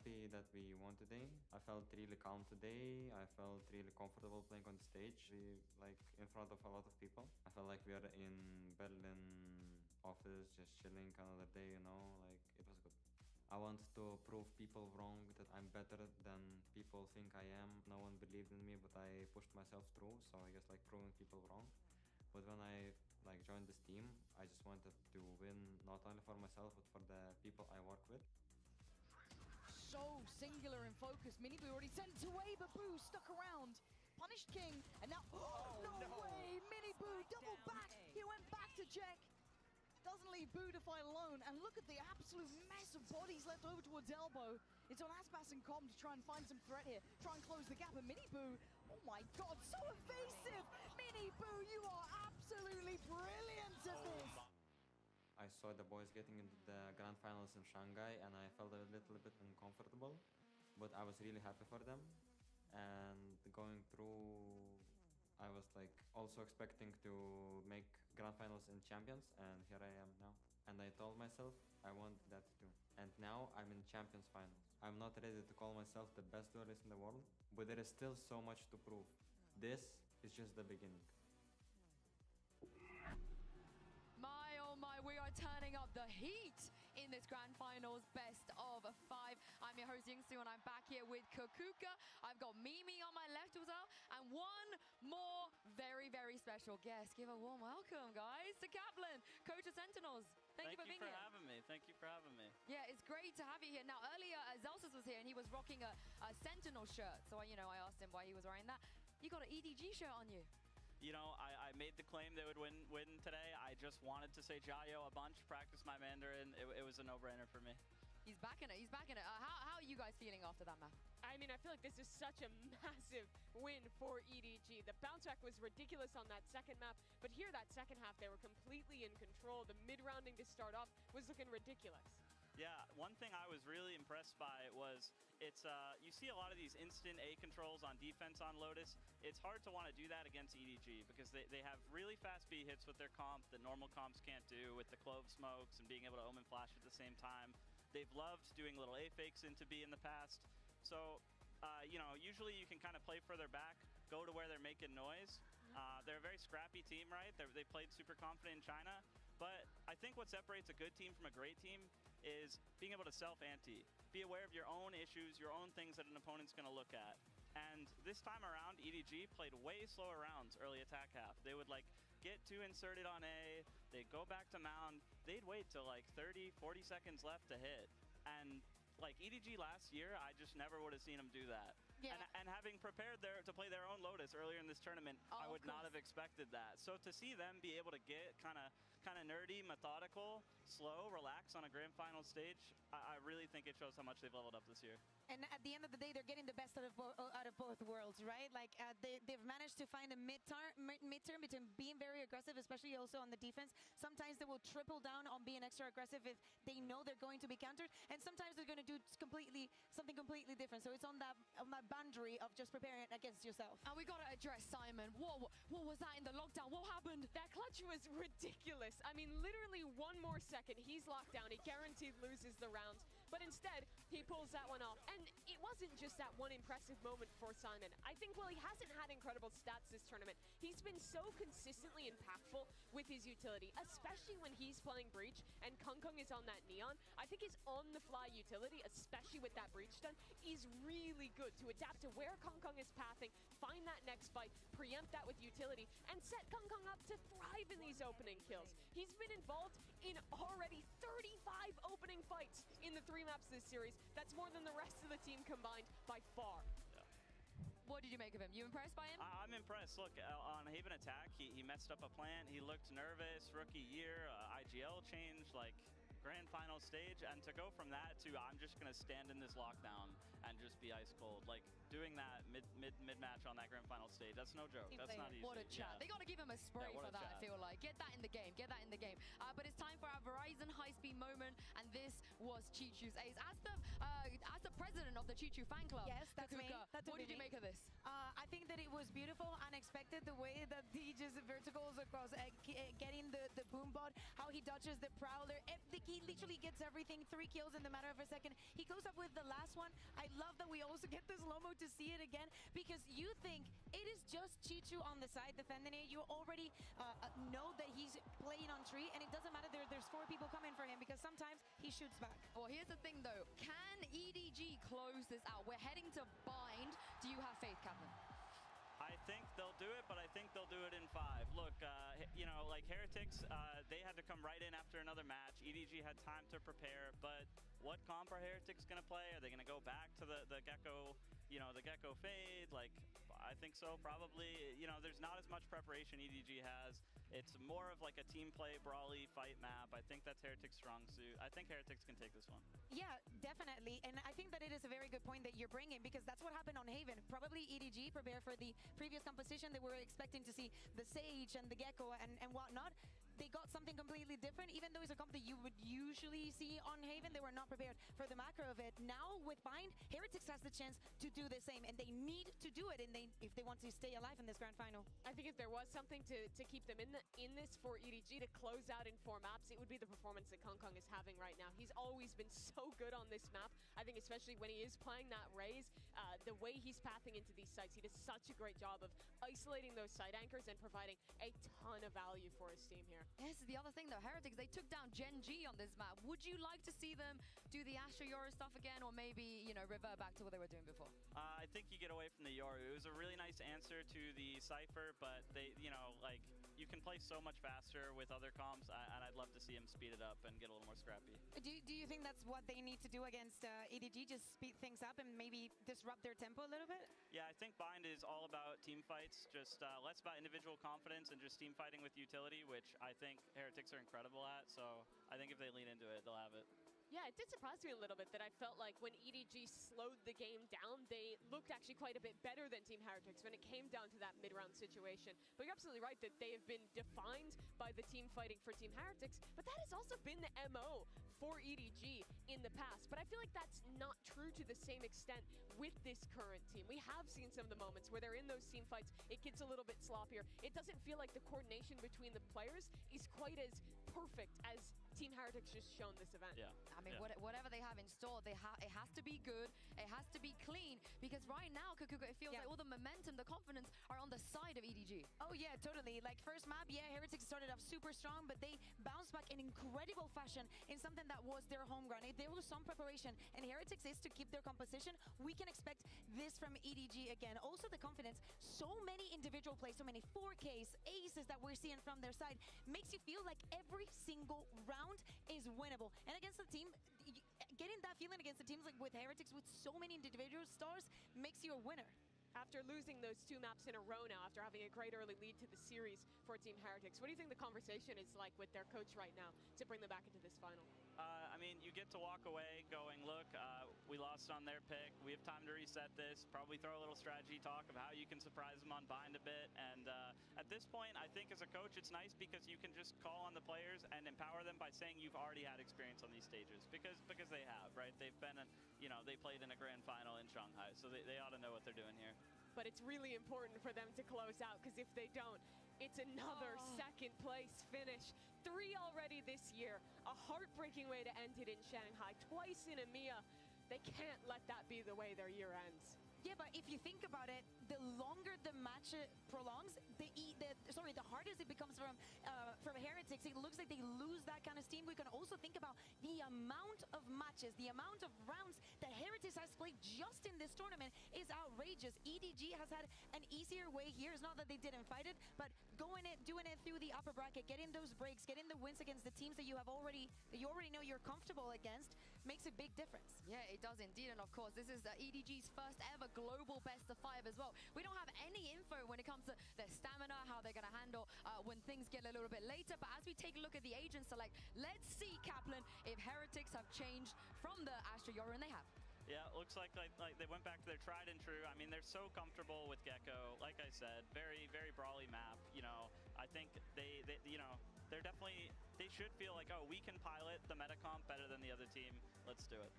happy that we won today. I felt really calm today. I felt really comfortable playing on the stage, like in front of a lot of people. I felt like we are in Berlin office, just chilling another day, you know, like it was good. I want to prove people wrong, that I'm better than people think I am. No one believed in me, but I pushed myself through, so I guess like proving people wrong. But when I like joined this team, I just wanted to win not only for myself, but for the people I work with. So singular and focused. Mini Boo already sent away, but Boo stuck around. Punished King, and now, no way! Mini Boo double back! He went back to check. Doesn't leave Boo to fight alone, and look at the absolute mess of bodies left over towards Elbow. It's on Aspas and Com to try and find some threat here, try and close the gap, and Mini Boo, oh my god, so evasive! Mini Boo, you are absolutely brilliant at this! I saw the boys getting into the Grand Finals in Shanghai, and I felt a little bit uncomfortable, but I was really happy for them. And going through, I was like also expecting to make Grand Finals in Champions, and here I am now. And I told myself I want that too. And now I'm in Champions Finals. I'm not ready to call myself the best duelist in the world, but there is still so much to prove. This is just the beginning. My, oh my, we are turning up the heat in this Grand Finals best of 5. I'm your host, Yingsu, and I'm back here with Kakuka. I've got Mimi on my left as well, and one more very, very special guest. Give a warm welcome, guys, to Kaplan, coach of Sentinels. Thank you for being here. Having me. Thank you for having me. Yeah, it's great to have you here. Now, earlier, Zelsis was here, and he was rocking a Sentinel shirt. So, you know, I asked him why he was wearing that. You got an EDG shirt on you. You know, I made the claim they would win today. I just wanted to say Jayo a bunch, practice my Mandarin. It was a no-brainer for me. He's back in it. He's back in it. How are you guys feeling after that map? I mean, I feel like this is such a massive win for EDG. The bounce back was ridiculous on that second map, but here that second half, they were completely in control. The mid-rounding to start off was looking ridiculous. Yeah, one thing I was really impressed by was you see a lot of these instant A controls on defense on Lotus. It's hard to want to do that against EDG because they have really fast B hits with their comp that normal comps can't do, with the Clove Smokes and being able to Omen Flash at the same time. They've loved doing little A fakes into B in the past. So, you know, usually you can kind of play further back, go to where they're making noise. They're a very scrappy team, right? They played super confident in China. But I think what separates a good team from a great team is being able to self-ante. Be aware of your own issues, your own things that an opponent's going to look at. And this time around, EDG played way slower rounds early attack half. They would like get too inserted on A, they'd go back to mound, they'd wait till like 30, 40 seconds left to hit. And like EDG last year, I just never would have seen them do that. Yeah. And having prepared to play their own Lotus earlier in this tournament, I would not have expected that. So to see them be able to get kind of nerdy, methodical, slow, relax on a Grand Final stage, I really think it shows how much they've leveled up this year. And at the end of the day, they're getting the best out of both worlds, right? Like they've managed to find a midterm between being very aggressive, especially also on the defense. Sometimes they will triple down on being extra aggressive if they know they're going to be countered, and sometimes they're going to do something completely different. So it's on that boundary of just preparing against yourself. And we got to address Simon. What was that in the lockdown? What happened? That clutch was ridiculous. I mean, literally one more second, he's locked down. He guaranteed loses the rounds. But instead, he pulls that one off. And it wasn't just that one impressive moment for Simon. I think while he hasn't had incredible stats this tournament, he's been so consistently impactful with his utility, especially when he's playing Breach and Kung Kung is on that Neon. I think his on-the-fly utility, especially with that Breach stun, is really good to adapt to where Kung Kung is pathing, find that next fight, preempt that with utility, and set Kung Kung up to thrive in these opening kills. He's been involved in already 35 opening fights in the 3 maps this series. That's more than the rest of the team combined by far. Yeah. What did you make of him? You impressed by him? I'm impressed. Look, on Haven Attack, he messed up a plant. He looked nervous. Rookie year, IGL change, like Grand Final stage. And to go from that to I'm just going to stand in this lockdown and just be ice cold. Like doing that mid-match on that Grand Final stage, that's no joke. That's not easy. What a chat. Yeah. They got to give him a spray for that, I feel like. Get that in the game. Get that in the game. But it's time for our Verizon high-speed moment. And this was Chichu's ace. As the president of the Chichu fan club, yes, that's Kakuka, me. what did you make of this? I think that it was beautiful, and unexpected the way that he just verticals across, getting the boom bot, how he dodges the prowler. He literally gets everything, 3 kills in the matter of a second. He goes up with the last one. I love that we also get this slow-mo to see it again, because you think it is just Chichu on the side defending it. You already know that he's playing on tree, and it doesn't matter. There's 4 people coming for him, because sometimes he shoots back. Well, here's the thing, though. Can EDG close this out? We're heading to Bind. Do you have faith, Kaplan? I think they'll do it, but I think they'll do it in 5. Look, you know, like Heretics, they had to come right in after another match. EDG had time to prepare, but what comp are Heretics going to play? Are they going to go back to the Gecko, you know, the Gecko fade? Like, I think so, probably. You know, there's not as much preparation EDG has. It's more of like a team play, brawly fight map. I think that's Heretics' strong suit. I think Heretics can take this one. Yeah, definitely. And I think that it is a very good point that you're bringing, because that's what happened on Haven. Probably EDG prepare for the previous composition. They were expecting to see the Sage and the Gecko and whatnot. They got something completely different. Even though it's a comp that you would usually see on Haven, they were not prepared for the macro of it. Now with Bind, Heretics has the chance to do the same, and they need to do it if they want to stay alive in this grand final. I think if there was something to keep them in this for EDG to close out in 4 maps, it would be the performance that Kong Kong is having right now. He's always been so good on this map. I think especially when he is playing that Raze, the way he's pathing into these sites, he does such a great job of isolating those site anchors and providing a ton of value for his team here. This is the other thing, though. Heretics, they took down Gen G on this map. Would you like to see them do the Astra Yoru stuff again, or maybe, you know, revert back to what they were doing before? I think you get away from the Yoru. It was a really nice answer to the Cypher, but they, you know, like, you can play so much faster with other comps, and I'd love to see him speed it up and get a little more scrappy. Do you think that's what they need to do against EDG, just speed things up and maybe disrupt their tempo a little bit? Yeah, I think Bind is all about team fights, just less about individual confidence and just team fighting with utility, which I think Heretics are incredible at, so I think if they lean into it, they'll have it. Yeah, it did surprise me a little bit that I felt like when EDG slowed the game down, they looked actually quite a bit better than Team Heretics when it came down to that mid-round situation. But you're absolutely right that they have been defined by the team fighting for Team Heretics, but that has also been the MO for EDG in the past. But I feel like that's not true to the same extent with this current team. We have seen some of the moments where they're in those team fights, it gets a little bit sloppier. It doesn't feel like the coordination between the players is quite as perfect as Team Heretics just shown this event. Yeah. I mean, whatever they have installed, it has to be good, it has to be clean, because right now, Kakuka, it feels like all the momentum, the confidence are on the side of EDG. Oh yeah, totally. Like first map, yeah, Heretics started off super strong, but they bounced back in incredible fashion in something that was their home ground. If there was some preparation, and Heretics is to keep their composition, we can expect this from EDG again. Also the confidence, so many individual plays, so many 4Ks, aces that we're seeing from their side, makes you feel like every single round is winnable. And against the team, getting that feeling against the teams like with Heretics with so many individual stars makes you a winner. After losing those 2 maps in a row now, after having a great early lead to the series for Team Heretics, what do you think the conversation is like with their coach right now to bring them back into this final? I mean, you get to walk away going, look, we lost on their pick. We have time to reset this. Probably throw a little strategy talk of how you can surprise them on Bind a bit. And at this point, I think as a coach, it's nice because you can just call on the players and empower them by saying you've already had experience on these stages. Because they have, right? They've been, you know, they played in a grand final in Shanghai, so they ought to know what they're doing here. But it's really important for them to close out, because if they don't, it's another second place finish. 3 already this year. A heartbreaking way to end it in Shanghai. Twice in EMEA. They can't let that be the way their year ends. Yeah, but if you think about it, the longer the match prolongs, the harder it becomes from Heretics. It looks like they lose that kind of steam. We can also think about the amount of matches, the amount of rounds that Heretics has played just in this tournament is outrageous. EDG has had an easier way here. It's not that they didn't fight it, but doing it through the upper bracket, getting those breaks, getting the wins against the teams that you already know you're comfortable against makes a big difference. Yeah, it does indeed. And of course, this is EDG's first ever global best of 5 as well. We don't have any info when it comes to their stamina, how they're going to handle when things get a little bit later. But as we take a look at the agent select, let's see, Kaplan, if Heretics have changed from the Astra Yoru, and they have. Yeah, it looks like they went back to their tried and true. I mean, they're so comfortable with Gecko. Like I said, very, very brawly map. You know, I think they you know, they're definitely, they should feel like, oh, we can pilot the meta comp better than the other team. Let's do it.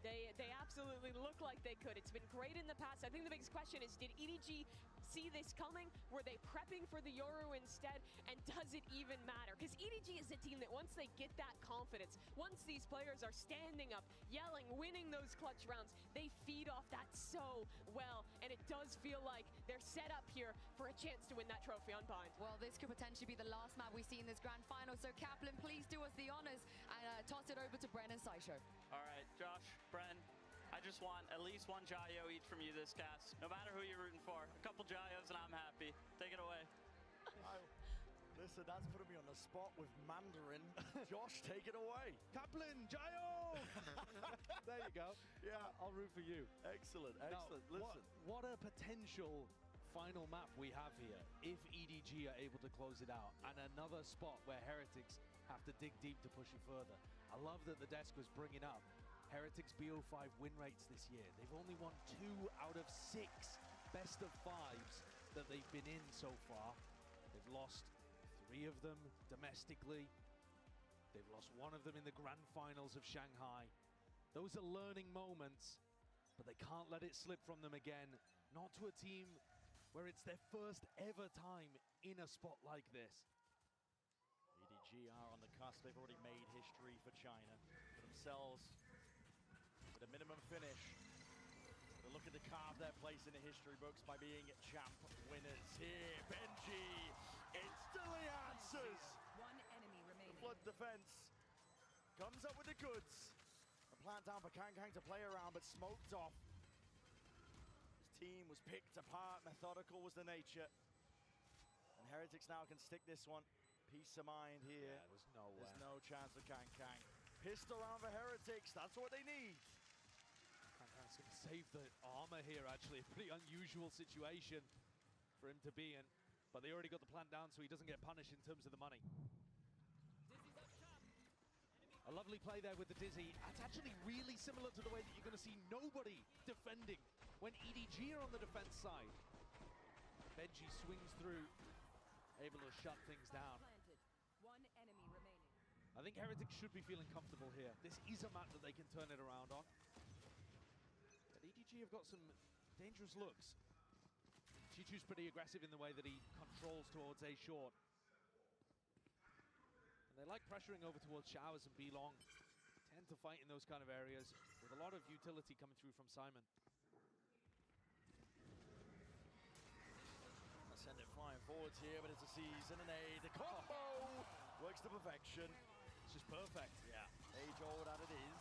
They absolutely look like they could. It's been great in the past. I think the biggest question is, did EDG see this coming? Were they prepping for the Euro instead? And does it even matter? Because EDG is a team that once they get that confidence, once these players are standing up, yelling, winning those clutch rounds, they feed off that so well. And it does feel like they're set up here for a chance to win that trophy on Bind. Well, this could potentially be the last map we see in this grand final. So Kaplan, please do us the honors and toss it over to Bren and Saisho. All right, Josh, Bren, I just want at least one Jayo each from you this cast. No matter who you're rooting for. A couple Jayos and I'm happy. Take it away. Listen, that's putting me on the spot with Mandarin. Josh, take it away. Kaplan, Jayo! There you go. Yeah. I'll root for you. Excellent, excellent. Now, Listen. what a potential final map we have here if EDG are able to close it out, and another spot where Heretics have to dig deep to push it further. I love that the desk was bringing up Heretics BO5 win rates this year. They've only won 2 out of 6 best of 5s that they've been in so far. They've lost 3 of them domestically. They've lost 1 of them in the grand finals of Shanghai. Those are learning moments, but they can't let it slip from them again. Not to a team where it's their first ever time in a spot like this. EDG are on the cusp. They've already made history for China, for themselves, with a minimum finish. They're looking to carve their place in the history books by being champ winners here. Benji instantly answers. One enemy remaining. The flood defense comes up with the goods. A plant down for Kang to play around, but smoked off. His team was picked apart. Methodical was the nature. And Heretics now can stick this one. Peace of mind here. Yeah, there's no way. There's no chance of Kang. Pissed around for Heretics. That's what they need. Kang's going to save the armor here, actually. A pretty unusual situation for him to be in. But they already got the plant down, so he doesn't get punished in terms of the money. A lovely play there with the Dizzy. That's actually really similar to the way that you're going to see nobody defending when EDG are on the defense side. Benji swings through, able to shut things down. One enemy remaining. I think Heretics should be feeling comfortable here. This is a map that they can turn it around on. But EDG have got some dangerous looks. Chichu's pretty aggressive in the way that he controls towards A short. And they like pressuring over towards Showers and B long. Tend to fight in those kind of areas with a lot of utility coming through from Simon. I send it flying forwards here, but it's a season and A. The combo works to perfection. It's just perfect. Yeah, age-old that it is.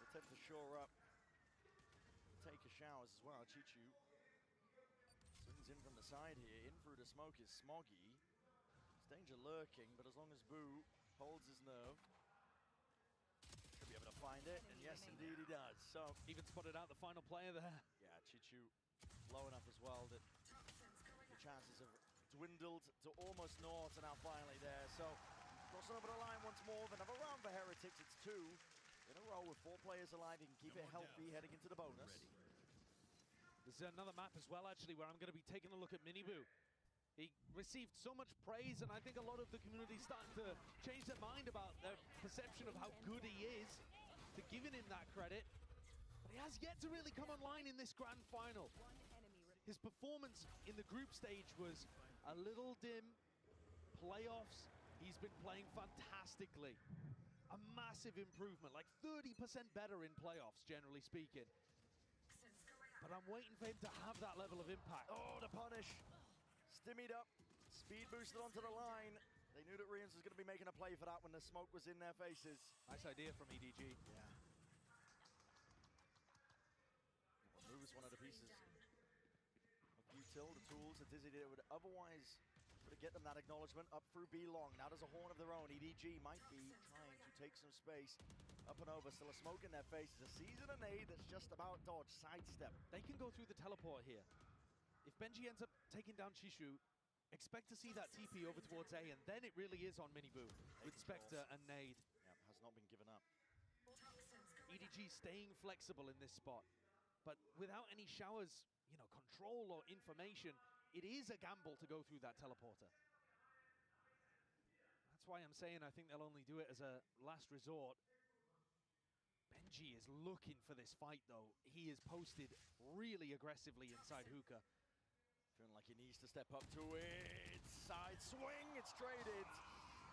Attempt to shore up. Take a Showers as well. Chichu swings in from the side here. In through the smoke is Smoggy. There's danger lurking, but as long as Boo holds his nerve, should be able to find it. And yes, indeed he does. So Even spotted out the final player there. yeah, Chichu low enough as well that the chances have dwindled to almost naught, and now finally there. So crossing over the line once more. Another round for Heretics. It's 2 in a row with 4 players alive. You can keep it healthy heading into the bonus. There's another map as well, actually, where I'm going to be taking a look at Miniboo. He received so much praise, and I think a lot of the community is starting to change their mind about their perception of how good he is, to giving him that credit. But he has yet to really come online in this grand final. His performance in the group stage was a little dim. Playoffs, he's been playing fantastically. A massive improvement, like 30% better in playoffs, generally speaking. But I'm waiting for him to have that level of impact. Oh, the punish. Stimmied up, speed boosted onto the line. They knew that Rians was going to be making a play for that when the smoke was in their faces. Nice idea from EDG. Yeah. Moves one of the pieces of util, the tools that Dizzy did would otherwise sort of get them that acknowledgement up through B long. Now there's a horn of their own. EDG might be trying to take some space up and over. Still a smoke in their faces. A season and A that's just about dodge, sidestep. They can go through the teleport here. If Benji ends up taking down Chishu, expect to see that TP over towards A, and then it really is on Miniboo with Spectre and Nade. Yeah, has not been given up. EDG staying flexible in this spot, but without any Showers, you know, control or information, it is a gamble to go through that teleporter. That's why I'm saying I think they'll only do it as a last resort. Benji is looking for this fight, though. He is posted really aggressively inside hookah. Feeling like he needs to step up to it. Side swing, it's traded.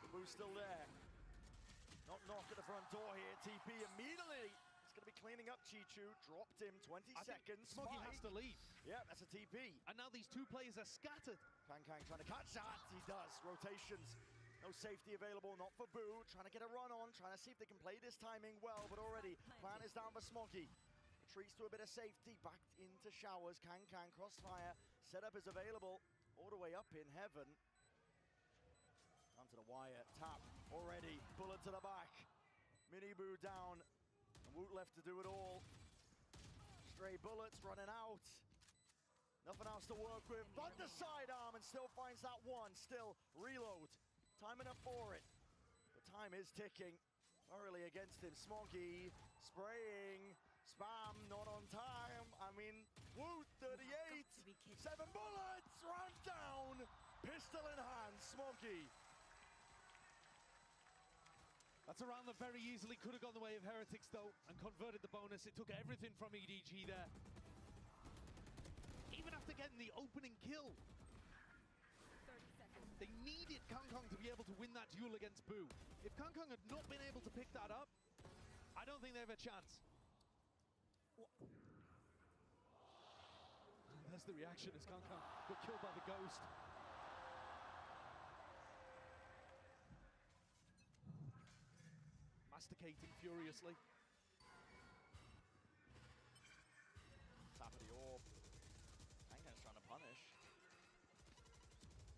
The boo's still there. Knock at the front door here. TP immediately. It's going to be cleaning up Chichu. Dropped him 20 seconds. Smoggy has to leave. Yeah, that's a TP. And now these two players are scattered. Kang trying to catch that. He does. Rotations. No safety available, not for Boo. Trying to get a run on, trying to see if they can play this timing well, but already plan is down for Smoggy. Retreats to a bit of safety, back into showers. Kang, crossfire, setup is available. All the way up in heaven. Onto the wire, tap already, bullet to the back. Mini Boo down, and Woot left to do it all. Stray bullets running out. Nothing else to work with, but the sidearm, and still finds that one. Still, reload. Time enough for it. The time is ticking. Thoroughly against him. Smoggy spraying. Spam not on time. I mean, Woot 38. 7 bullets. Round down. Pistol in hand. Smoggy. That's a round that very easily could have gone the way of Heretics, though, and converted the bonus. It took everything from EDG there. Even after getting the opening kill, they needed Kang to be able to win that duel against Boo. If Kang had not been able to pick that up, I don't think they have a chance. And there's the reaction as Kang got killed by the Ghost. Masticating furiously. Top of the orb. Kang's trying to punish.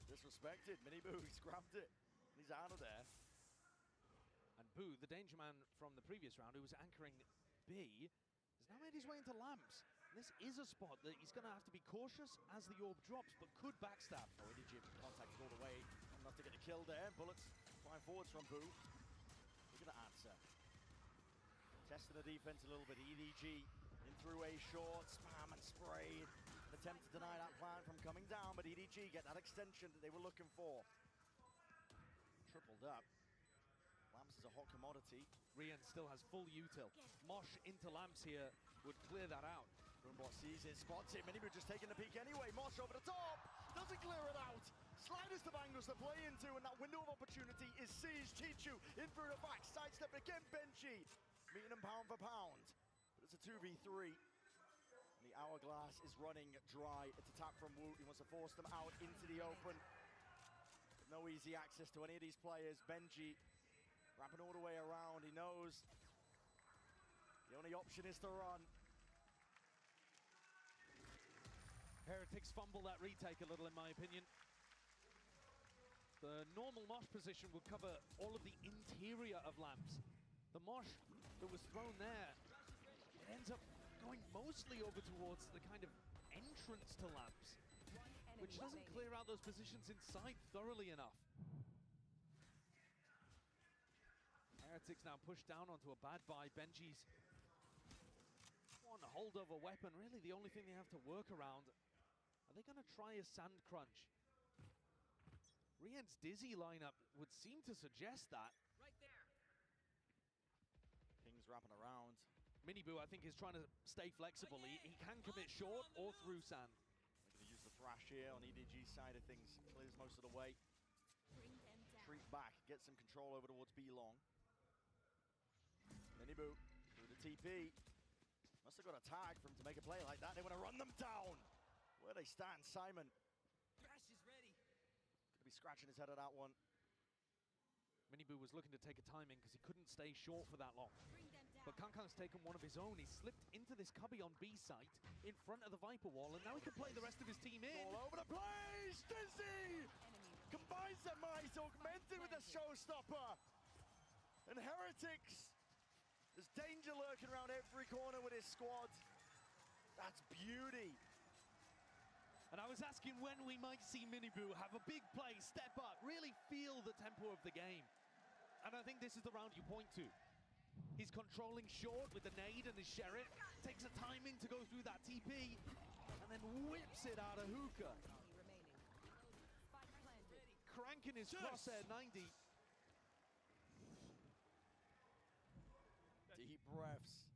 Disrespected. Mini Boo, he's grabbed it. He's out of there. And Boo, the danger man from the previous round, who was anchoring B, has now made his way into lamps. And this is a spot that he's going to have to be cautious as the orb drops, but could backstab. Oh, EDG contacted all the way. Not enough to get a kill there. Bullets flying forwards from Boo. We're going to answer. Testing the defense a little bit. EDG in through a short. Spam and sprayed. An attempt to deny that plan from coming down, but EDG get that extension that they were looking for. Tripled up. Lamps is a hot commodity. Rien still has full util. Mosh into Lamps here would clear that out. Roombot sees it, spots it. Mini Boo just taking the peek anyway. Mosh over the top. Doesn't clear it out. Sliders to Bangles to play into, and that window of opportunity is seized. Chichu in through the back. Sidestep again. Benji meeting him pound for pound. But it's a 2v3. The hourglass is running dry. It's a tap from Woot. He wants to force them out into the open. No easy access to any of these players. Benji wrapping all the way around. He knows the only option is to run. Heretics fumble that retake a little, in my opinion. The normal Mosh position would cover all of the interior of Lamps. The Mosh that was thrown there, it ends up going mostly over towards the kind of entrance to Lamps, which doesn't clear out those positions inside thoroughly enough. Heretics now pushed down onto a bad buy. Benji's one holdover weapon, really the only thing they have to work around. Are they going to try a sand crunch? Rien's Dizzy lineup would seem to suggest that. Right there. King's wrapping around. Mini Boo, I think, is trying to stay flexible. He can commit short or through sand. They're going to use the thrash here on EDG's side of things. Clears most of the way. Retreat back, get some control over towards B long. Mini Boo through the TP. Must have got a tag for him to make a play like that. They want to run them down. Where they stand, Simon. Thrash is ready. Could be scratching his head at that one. Mini Boo was looking to take a timing because he couldn't stay short for that long. But Kang's taken one of his own. He slipped into this cubby on B site in front of the Viper wall, and now he can play the rest of his team in. All over the place! Dizzy! Combines their might, augmented with a showstopper. And Heretics, there's danger lurking around every corner with his squad. That's beauty. And I was asking when we might see Mini Boo have a big play, step up, really feel the tempo of the game. And I think this is the round you point to. He's controlling short with the nade and his Sheriff, takes a timing to go through that TP, and then whips it out of hookah. Cranking his crosshair 90. Deep breaths.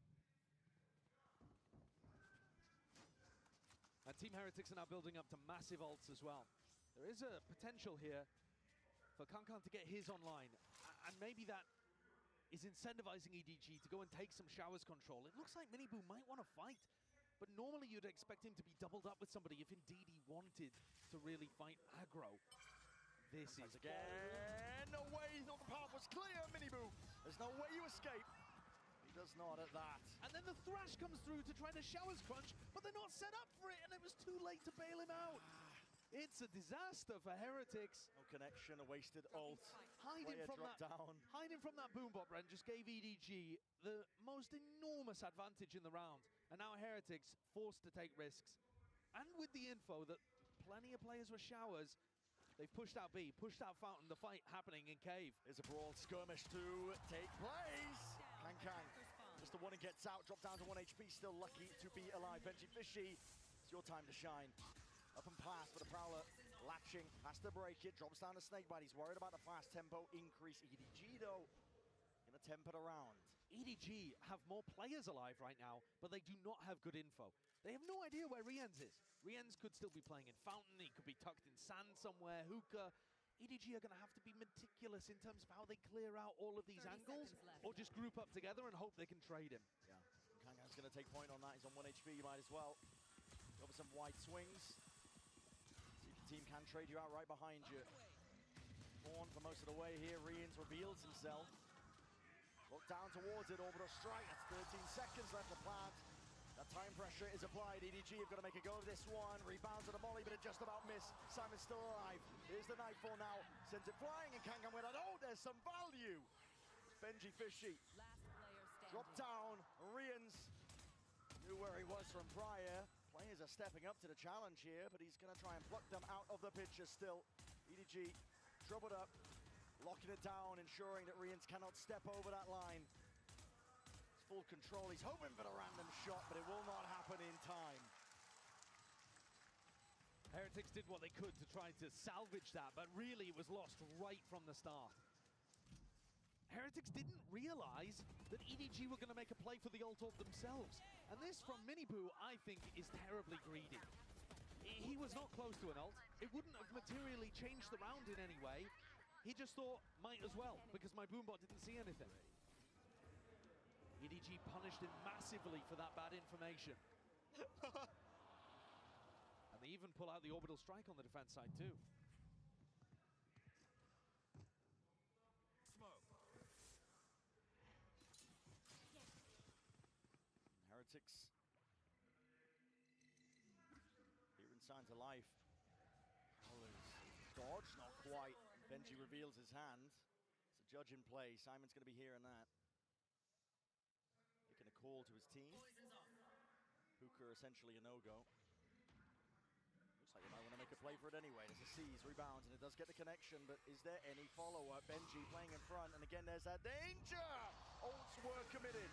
Team Heretics are now building up to massive ults as well. There is a potential here for Kankan to get his online, and maybe that is incentivizing EDG to go and take some showers control. It looks like Miniboo might want to fight, but normally you'd expect him to be doubled up with somebody if indeed he wanted to really fight aggro. This is again. No way, he thought the path was clear, Miniboo. There's no way you escape. He does not at that. And then the Thrash comes through to try to showers crunch, but they're not set up for it, and it was too late to bail him out. It's a disaster for Heretics. No connection, a wasted ult. Hiding from that boombot, Brent, just gave EDG the most enormous advantage in the round. And now Heretics forced to take risks. And with the info that plenty of players were showers, they've pushed out B, pushed out Fountain, the fight happening in Cave. There's a brawl skirmish to take place. Kang, just the one and gets out, dropped down to 1 HP, still lucky to be alive. Benji Fishy, it's your time to shine. Up and past for the Prowler, latching, has to break it, drops down to Snakebite. He's worried about the fast tempo increase. EDG though, in a tempered around. EDG have more players alive right now, but they do not have good info. They have no idea where Rienz is. Rienz could still be playing in Fountain, he could be tucked in sand somewhere, hookah. EDG are going to have to be meticulous in terms of how they clear out all of these angles, or just group up together and hope they can trade him. Yeah, Kangan's going to take point on that. He's on 1 HP, you might as well. Go for some wide swings. See if the team can trade you out right behind you. Horn for most of the way here. Rienz reveals himself. Look down towards it, orbital strike. That's 13 seconds left to plant. That time pressure is applied. EDG have got to make a go of this one. Rebounds at the volley, but it just about missed. Simon's still alive. Here's the Nightfall now. Sends it flying, and Kangan went out. Oh, there's some value. Benji Fishy. Dropped down. Rienz knew where he was from prior. Players are stepping up to the challenge here, but he's going to try and pluck them out of the picture still. EDG troubled up, locking it down, ensuring that Rienz cannot step over that line. It's full control. He's hoping for the random shot, but it will not happen in time. Heretics did what they could to try to salvage that, but really it was lost right from the start. Heretics didn't realize that EDG were going to make a play for the ult of themselves. And this from Miniboo, I think, is terribly greedy. He was not close to an ult. It wouldn't have materially changed the round in any way. He just thought, might as well, because my boombot didn't see anything. EDG punished him massively for that bad information. And they even pull out the orbital strike on the defense side too. Heretics here in signs of life. Dodge, not quite. Benji reveals his hand. It's a judge in play. Simon's going to be hearing that. Making a call to his team. Hooker essentially a no-go. Looks like they might want to make a play for it anyway. There's a seize, rebounds, and it does get the connection, but is there any follow-up? Benji playing in front, and again there's that danger! Ults were committed.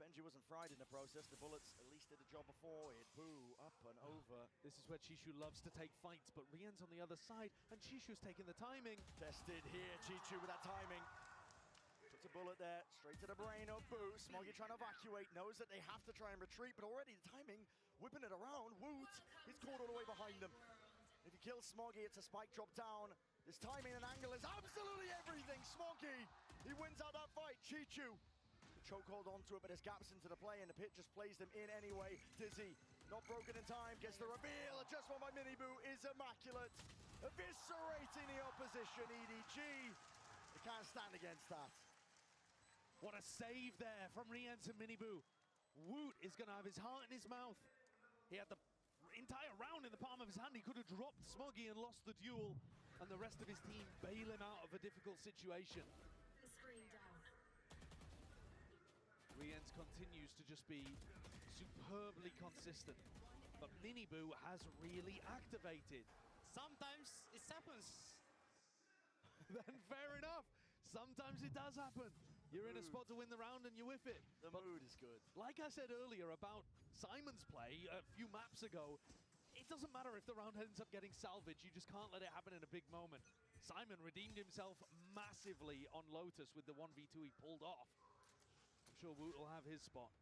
Benji wasn't fried in the process. The bullets at least did the job before it. Boo, up and over. This is where Chishu loves to take fights, but Rienz on the other side, and Chishu's taking the timing. Tested here, Chichu with that timing. Puts a bullet there, straight to the brain of Boo. Smoggy trying to evacuate, knows that they have to try and retreat, but already the timing, whipping it around. Woot, he's caught all the way behind them. If he kills Smoggy, it's a spike drop down. This timing and angle is absolutely everything. Smoggy, he wins out that fight. Chichu. Chokehold onto it, but there's gaps into the play, and the pit just plays them in anyway. Dizzy, not broken in time, gets the reveal. Adjustment by Miniboo is immaculate. Eviscerating the opposition, EDG. They can't stand against that. What a save there from Rienz and Miniboo. Woot is going to have his heart in his mouth. He had the entire round in the palm of his hand. He could have dropped Smoggy and lost the duel, and the rest of his team bail him out of a difficult situation. Rienz continues to just be superbly consistent, but Miniboo has really activated. Sometimes it happens. Then fair enough. Sometimes it does happen. You're in a spot to win the round and you whiff it. The mood is good. Like I said earlier about Simon's play a few maps ago, it doesn't matter if the round ends up getting salvaged, you just can't let it happen in a big moment. Simon redeemed himself massively on Lotus with the 1v2 he pulled off. I'm sure Woot will have his spot.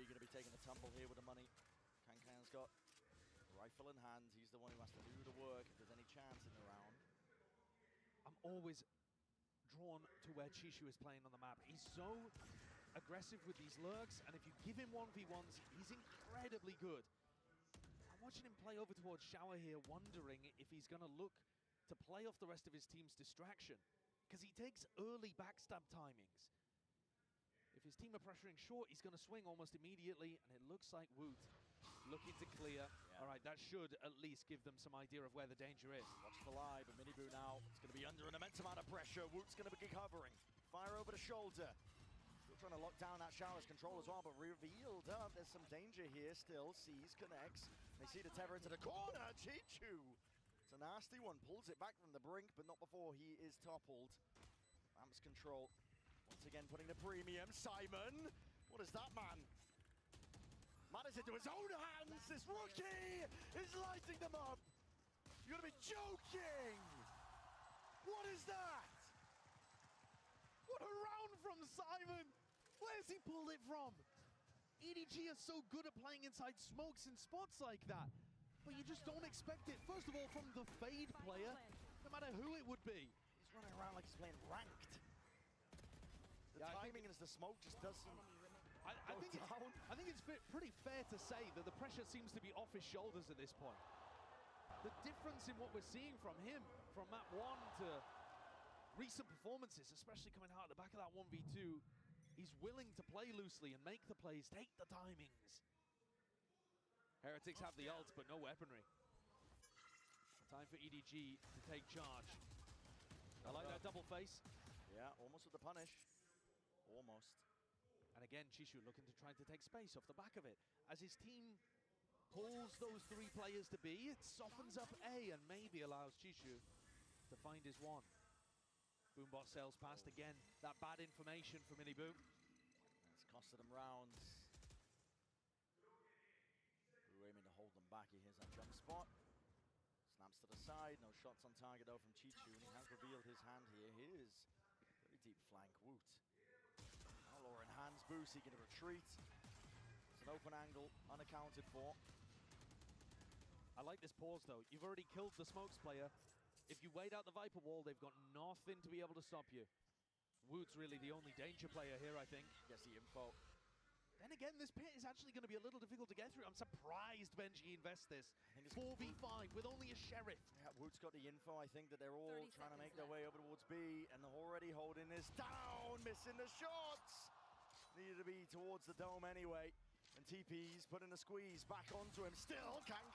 going to be taking a tumble here with the money. Kankan's got a rifle in hand. He's the one who has to do the work if there's any chance in the round. I'm always drawn to where Chishu is playing on the map. He's so aggressive with these lurks, and if you give him 1v1s, he's incredibly good. I'm watching him play over towards Shower here, wondering if he's going to look to play off the rest of his team's distraction, because he takes early backstab timings. If his team are pressuring short, he's going to swing almost immediately, and it looks like Woot looking to clear. Yeah. All right, that should at least give them some idea of where the danger is. Watch the live, but Miniboo now is going to be under an immense amount of pressure. Woot's going to be covering. Fire over the shoulder. Still trying to lock down that Shower's control as well, but revealed up. There's some danger here still. Sees, connects. They see the tether into the corner. Chichu. It's a nasty one. Pulls it back from the brink, but not before he is toppled. Ramps control. Once again, putting the premium. Simon, what is that, man? Matters into his own hands. This rookie is lighting them up. You gotta be joking. What is that? What a round from Simon. Where's he pulled it from? EDG is so good at playing inside smokes and spots like that, but you just don't expect it. First of all, from the Fade player, no matter who it would be. He's running around like he's playing ranked. The timing as the smoke just doesn't I think it's pretty fair to say that the pressure seems to be off his shoulders at this point. The difference in what we're seeing from him, from map 1 to recent performances, especially coming out at the back of that 1v2, he's willing to play loosely and make the plays, take the timings. Heretics have the ult, but no weaponry. Time for EDG to take charge. I like that double face. Yeah, almost with the punish. Almost. And again, Chishu looking to try to take space off the back of it. As his team pulls those 3 players to B, it softens up A and maybe allows Chishu to find his one. Boombot sails past again. That bad information for Miniboo. It's costed him rounds. Boo aiming to hold them back. He hears that jump spot. Snaps to the side. No shots on target though from Chichu. And he has revealed his hand here. Here's very deep flank. Woot. Law in hands, Boo seeking to retreat. It's an open angle, unaccounted for. I like this pause though. You've already killed the smokes player. If you wait out the Viper wall, they've got nothing to be able to stop you. Woot's really the only danger player here, I think. Gets the info. Then again, this pit is actually going to be a little difficult to get through. I'm surprised Benji invests this. 4v5 with only a Sheriff. Yeah, Woot's got the info. I think that they're all trying to make their way over towards B, and they're already holding this down, missing the shots. Needed to be towards the dome anyway. And TP's putting a squeeze back onto him. Still, Kang.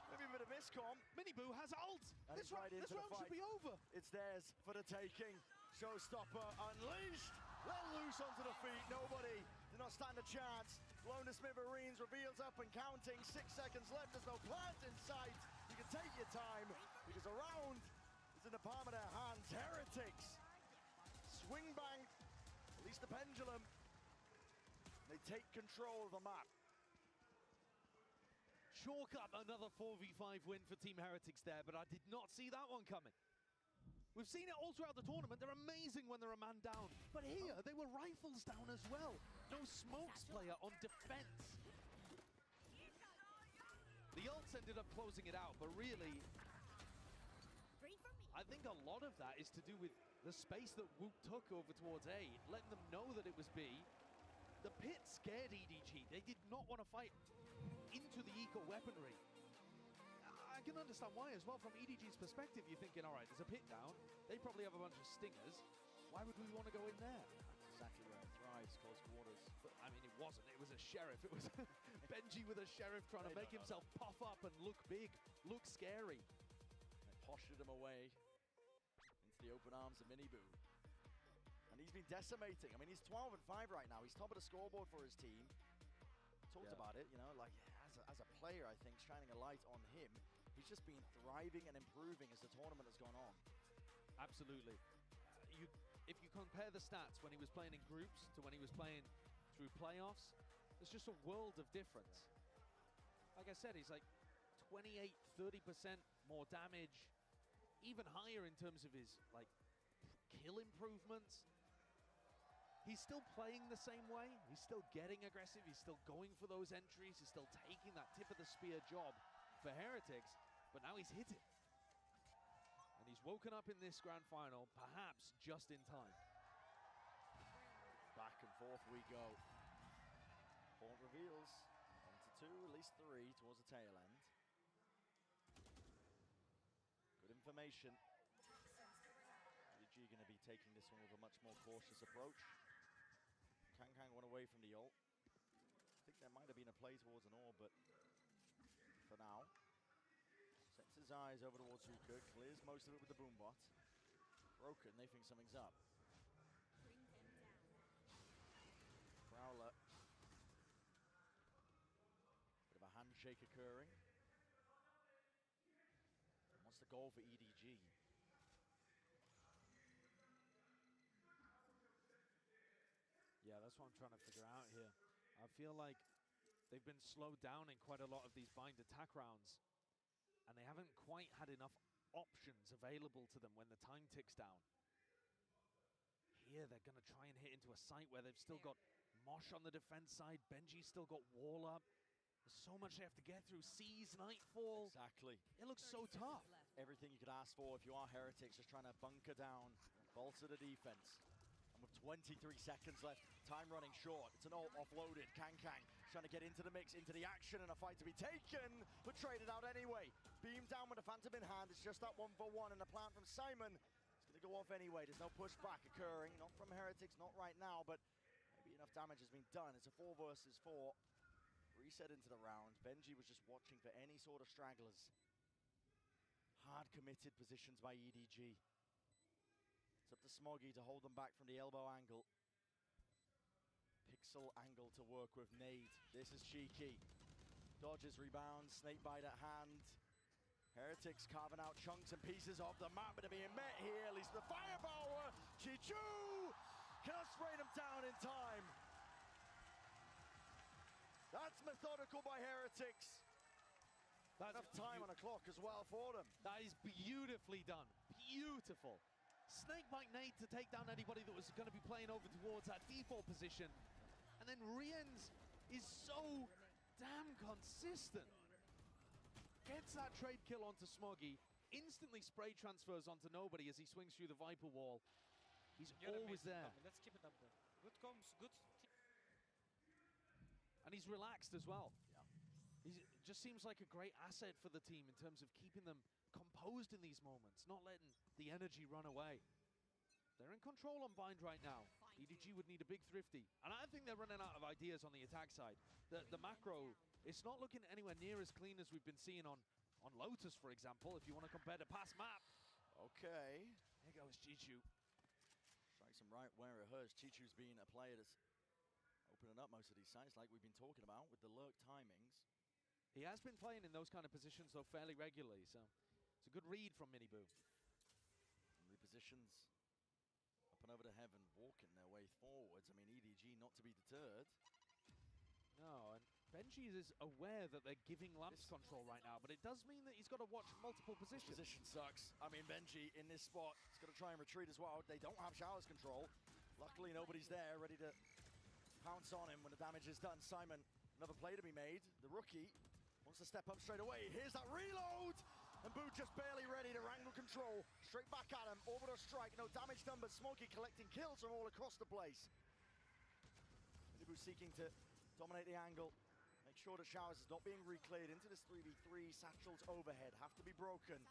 Maybe a bit of miscom. Miniboo has ult. And This round should be over. It's theirs for the taking. Showstopper unleashed. Let loose onto the feet. Nobody did not stand a chance. Blown to smithereens, reveals up and counting. 6 seconds left. There's no plant in sight. You can take your time because a round is in the palm of their hands. Heretics. Swing bang. At least the pendulum. They take control of the map. Chalk up another 4v5 win for Team Heretics there, but I did not see that one coming. We've seen it all throughout the tournament. They're amazing when they're a man down. But here, they were rifles down as well. No smokes player on defense. The ults ended up closing it out, but really, I think a lot of that is to do with the space that Woot took over towards A, letting them know that it was B. The pit scared EDG. They did not want to fight into the eco weaponry. I can understand why as well. From EDG's perspective, you're thinking, all right, there's a pit down. They probably have a bunch of stingers. Why would we want to go in there? Exactly where it thrives, close quarters. But, I mean, it wasn't. It was a Sheriff. It was Benji with a Sheriff trying to make himself puff up and look big, look scary. They postured him away into the open arms of Miniboo. And he's been decimating. I mean, he's 12-5 right now. He's top of the scoreboard for his team. Talked about it, you know, like as a player, I think, shining a light on him. He's just been thriving and improving as the tournament has gone on. Absolutely. If you compare the stats when he was playing in groups to when he was playing through playoffs, there's just a world of difference. Like I said, he's like 28, 30% more damage, even higher in terms of his like kill improvements. he's still playing the same way. He's still getting aggressive. He's still going for those entries. He's still taking that tip of the spear job for Heretics, but now he's hit it. And he's woken up in this grand final, perhaps just in time. Back and forth we go. Point reveals. 1 to 2, at least 3 towards the tail end. Good information. EDG going to be taking this one with a much more cautious approach. Kang went away from the ult. I think there might have been a play towards an orb, but for now, sets his eyes over towards Zuka, clears most of it with the boombot. Broken, they think something's up. Prowler. Bit of a handshake occurring. What's the goal for EDG? Yeah, that's what I'm trying to figure out here. I feel like they've been slowed down in quite a lot of these bind attack rounds, and they haven't quite had enough options available to them when the time ticks down. Here, they're going to try and hit into a site where they've still got Mosh on the defense side. Benji's still got wall up. There's so much they have to get through. Seas, Nightfall. Exactly. It looks so tough. Everything you could ask for if you are Heretics, just trying to bunker down, bolster the defense. And with 23 seconds left, time running short. It's an ult offloaded. Kang trying to get into the mix, into the action, and a fight to be taken, but traded out anyway. Beam down with a Phantom in hand. It's just that 1-for-1, and the plan from Simon is going to go off anyway. There's no pushback occurring, not from Heretics, not right now, but maybe enough damage has been done. It's a 4 versus 4. Reset into the round. Benji was just watching for any sort of stragglers. Hard committed positions by EDG. It's up to Smoggy to hold them back from the elbow angle. Pixel angle to work with. Nade. This is cheeky. Dodges, rebounds, snakebite at hand. Heretics carving out chunks and pieces of the map, but are being met here. At least the firepower. Chichu cannot spray them down in time. That's methodical by Heretics. That's enough time on a clock as well for them. That is beautifully done. Beautiful. Snakebite nade to take down anybody that was going to be playing over towards that default position. And then Rienz is so damn consistent. Gets that trade kill onto Smoggy. Instantly spray transfers onto nobody as he swings through the Viper wall. He's always there. Let's keep it up there. Good comms, good. And he's relaxed as well. Yeah. He just seems like a great asset for the team in terms of keeping them composed in these moments, not letting the energy run away. They're in control on bind right now. EDG would need a big thrifty. And I think they're running out of ideas on the attack side. The macro, it's not looking anywhere near as clean as we've been seeing on Lotus, for example, if you want to compare the past map. Okay. There goes Chichu. Strikes him right where it hurts. Chichu's been a player that's opening up most of these sites like we've been talking about with the lurk timings. He has been playing in those kind of positions, though, fairly regularly, so it's a good read from Miniboo. Repositions up and over to heaven, walking their way forwards. I mean, EDG not to be deterred. No, and Benji is aware that they're giving Lamps control right now, but it does mean that he's got to watch multiple positions. This position sucks. I mean, Benji in this spot is going to try and retreat as well. They don't have showers control. Luckily, nobody's there ready to pounce on him when the damage is done. Simon, another play to be made. The rookie wants to step up straight away. Here's that reload! And Boo just barely ready to wrangle control. Straight back at him. Orbital strike. No damage done, but Smoggy collecting kills from all across the place. Boo seeking to dominate the angle. Make sure the showers is not being recleared into this 3v3. Satchel's overhead have to be broken.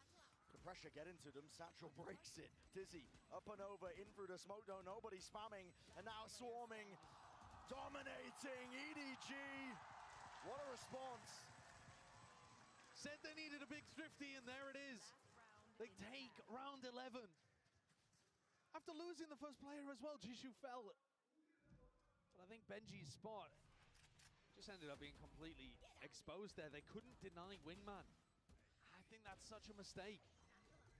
The pressure get into them. Satchel breaks it. Dizzy up and over. In through the smoke though. Nobody spamming. And now swarming. Dominating EDG. What a response. Said they needed a big thrifty, and there it is. They take round 11. After losing the first player as well, Jishu fell. But I think Benji's spot just ended up being completely exposed there. They couldn't deny Wingman. I think that's such a mistake.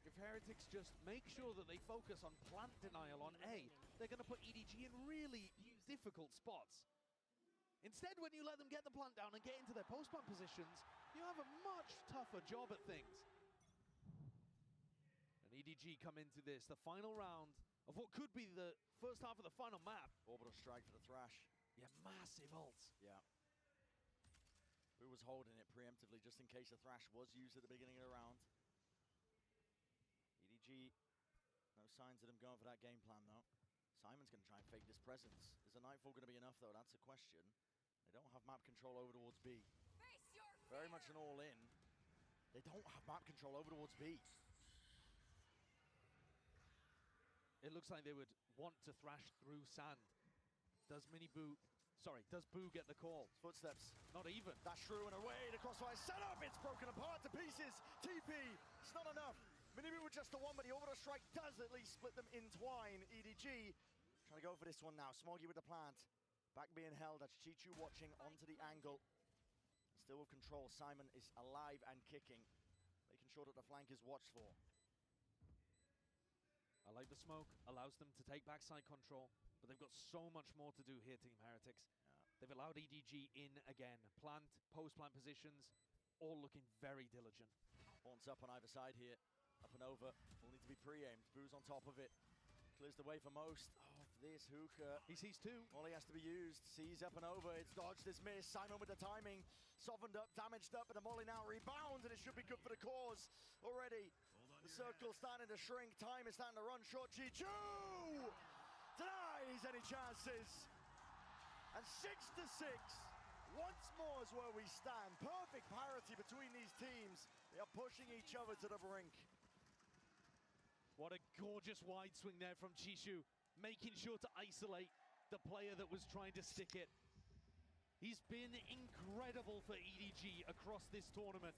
If Heretics just make sure that they focus on plant denial on A, they're going to put EDG in really difficult spots. Instead, when you let them get the plant down and get into their post-plant positions, you have a much tougher job at things. And EDG come into this, the final round, of what could be the first half of the final map. Orbital strike for the Thrash. Yeah, massive ults. Yeah. Who was holding it preemptively just in case the Thrash was used at the beginning of the round. EDG, no signs of them going for that game plan though. Simon's going to try and fake this presence. Is the Nightfall going to be enough though? That's the question. They don't have map control over towards B. Very much an all-in. They don't have map control over towards B. It looks like they would want to thrash through sand. Does Boo get the call? Footsteps. Not even. Dash through and away. The crossfire set up. It's broken apart to pieces. TP. It's not enough. Minibu with just the one, but the orbital strike does at least split them in twine. EDG trying to go for this one now. Smoggy with the plant. Back being held. That's Chichu watching onto the angle. Still with control. Simon is alive and kicking. Making sure that the flank is watched for. I like the smoke. Allows them to take backside control. But they've got so much more to do here, Team Heretics. Yeah. They've allowed EDG in again. Plant, post-plant positions, all looking very diligent. Horns up on either side here. Up and over. Will need to be pre-aimed. Boo's on top of it. Clears the way for most of this hookah. He sees two. Molly has to be used. Sees up and over. It's dodged, it's missed. Simon with the timing. Softened up, damaged up, and the Molly now rebounds, and it should be good for the cause already. The circle's starting to shrink. Time is starting to run short. Chichu denies any chances. And 6-6. Once more is where we stand. Perfect parity between these teams. They are pushing each other to the brink. What a gorgeous wide swing there from Chishu, making sure to isolate the player that was trying to stick it. He's been incredible for EDG across this tournament.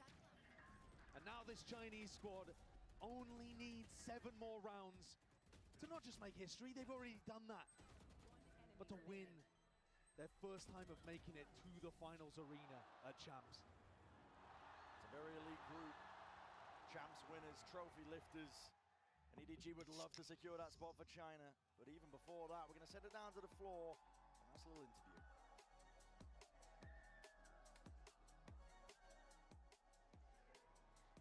And now this Chinese squad only needs 7 more rounds to not just make history, they've already done that, but to win their first time of making it to the finals arena at Champs. It's a very elite group. Champs winners, trophy lifters. And EDG would love to secure that spot for China. But even before that, we're going to send it down to the floor. A nice little interview.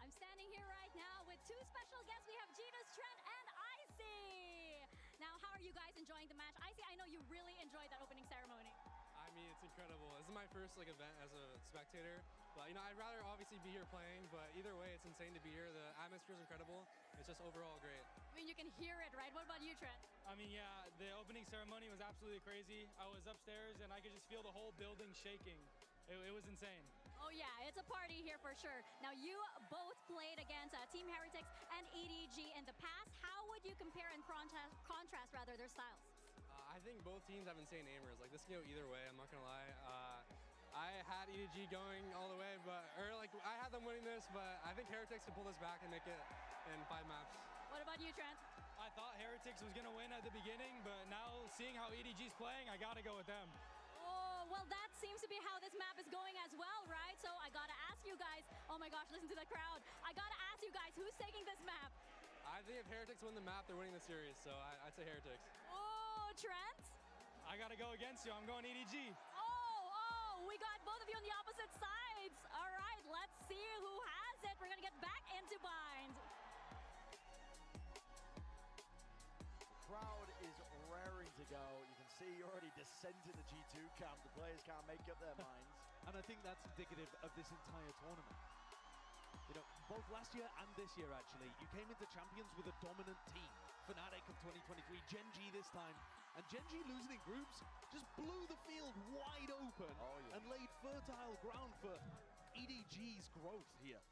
I'm standing here right now with 2 special guests. We have Gina's Trent and Icy. Now, how are you guys enjoying the match? Icy, I know you really enjoyed that opening ceremony. I mean, it's incredible. This is my first event as a spectator. But, I'd rather obviously be here playing, but either way, it's insane to be here. The atmosphere is incredible. It's just overall great. I mean, you can hear it, right? What about you, Trent? I mean, yeah, the opening ceremony was absolutely crazy. I was upstairs, and I could just feel the whole building shaking. It was insane. Oh, yeah, it's a party here for sure. Now, you both played against Team Heretics and EDG in the past. How would you compare and contrast their styles? I think both teams have insane aimers. This can go either way, I'm not going to lie. I had EDG going all the way, I had them winning this, but I think Heretics can pull this back and make it in 5 maps. What about you, Trent? I thought Heretics was going to win at the beginning, but now seeing how EDG's playing, I got to go with them. Oh, well, that seems to be how this map is going as well, right? So I got to ask you guys, oh my gosh, listen to the crowd. I got to ask you guys, who's taking this map? I think if Heretics win the map, they're winning the series, so I'd say Heretics. Oh, Trent? I got to go against you. I'm going EDG. Oh, we got both of you on the opposite sides. All right, let's see who has it. We're going to get back into bind. The crowd is raring to go. You can see already descent in the G2 camp. The players can't make up their minds. And I think that's indicative of this entire tournament. Both last year and this year, actually, you came into Champions with a dominant team. Fnatic of 2023, Gen G this time. And Gen G losing in groups just blew the field wide open and laid fertile ground for EDG's growth here.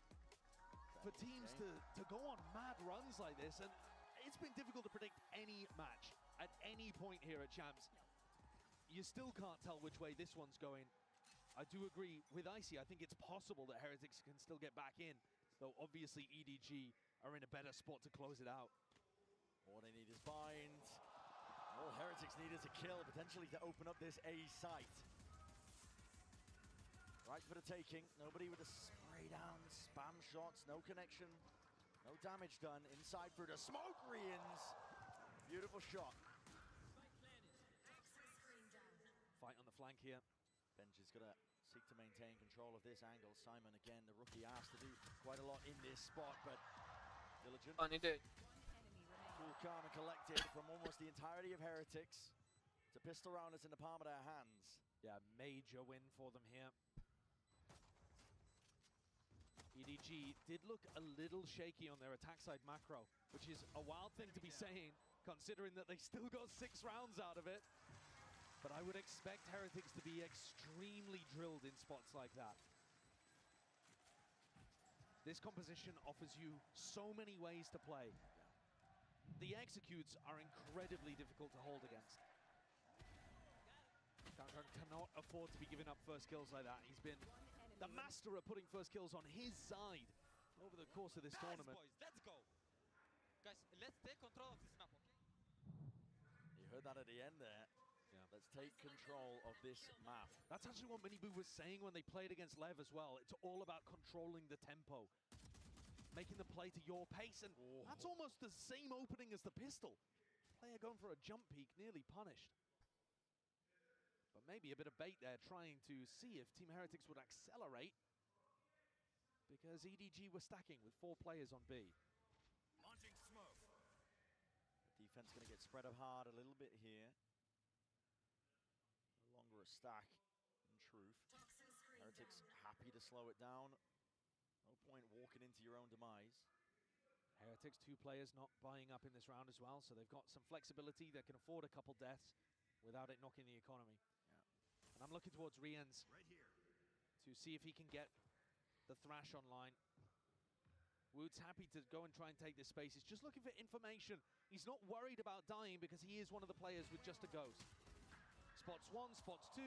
For teams to go on mad runs like this, and it's been difficult to predict any match at any point here at Champs. You still can't tell which way this one's going. I do agree with Icy. I think it's possible that Heretics can still get back in, though obviously EDG are in a better spot to close it out. All they need is bind. All Heretics need is a kill, potentially to open up this A site. Right for the taking. Nobody with a spray down, spam shots, no connection, no damage done. Inside through the smoke, Rians. Beautiful shot. Fight on the flank here. Benj is going to seek to maintain control of this angle. Simon, again, the rookie, asked to do quite a lot in this spot, but diligent. Cool, calm, and collected from almost the entirety of Heretics. It's a pistol round that's in the palm of their hands. Yeah, major win for them here. EDG did look a little shaky on their attack side macro, which is a wild thing to be saying, considering that they still got 6 rounds out of it. But I would expect Heretics to be extremely drilled in spots like that. This composition offers you so many ways to play. The executes are incredibly difficult to hold against. Kankan cannot afford to be giving up first kills like that. He's been the master at putting first kills on his side over the course of this tournament. Boys, let's go. Guys, let's take control of this map, okay? You heard that at the end there. Yeah. Let's take control of this map. That's actually what Miniboo was saying when they played against Lev as well. It's all about controlling the tempo, making the play to your pace, and that's almost the same opening as the pistol. Player going for a jump peek, nearly punished. But maybe a bit of bait there, trying to see if Team Heretics would accelerate, because EDG were stacking with 4 players on B. Launching smoke. The defense going to get spread hard a little bit here. No longer a stack, in truth. Heretics happy to slow it down. No point walking into your own demise. Heretics, 2 players not buying up in this round as well, so they've got some flexibility. They can afford a couple deaths without it knocking the economy. And I'm looking towards Riens to see if he can get the Thrash online. Wood's happy to go and try and take this space. He's just looking for information. He's not worried about dying because he is one of the players with just a ghost. Spots 1, spots 2.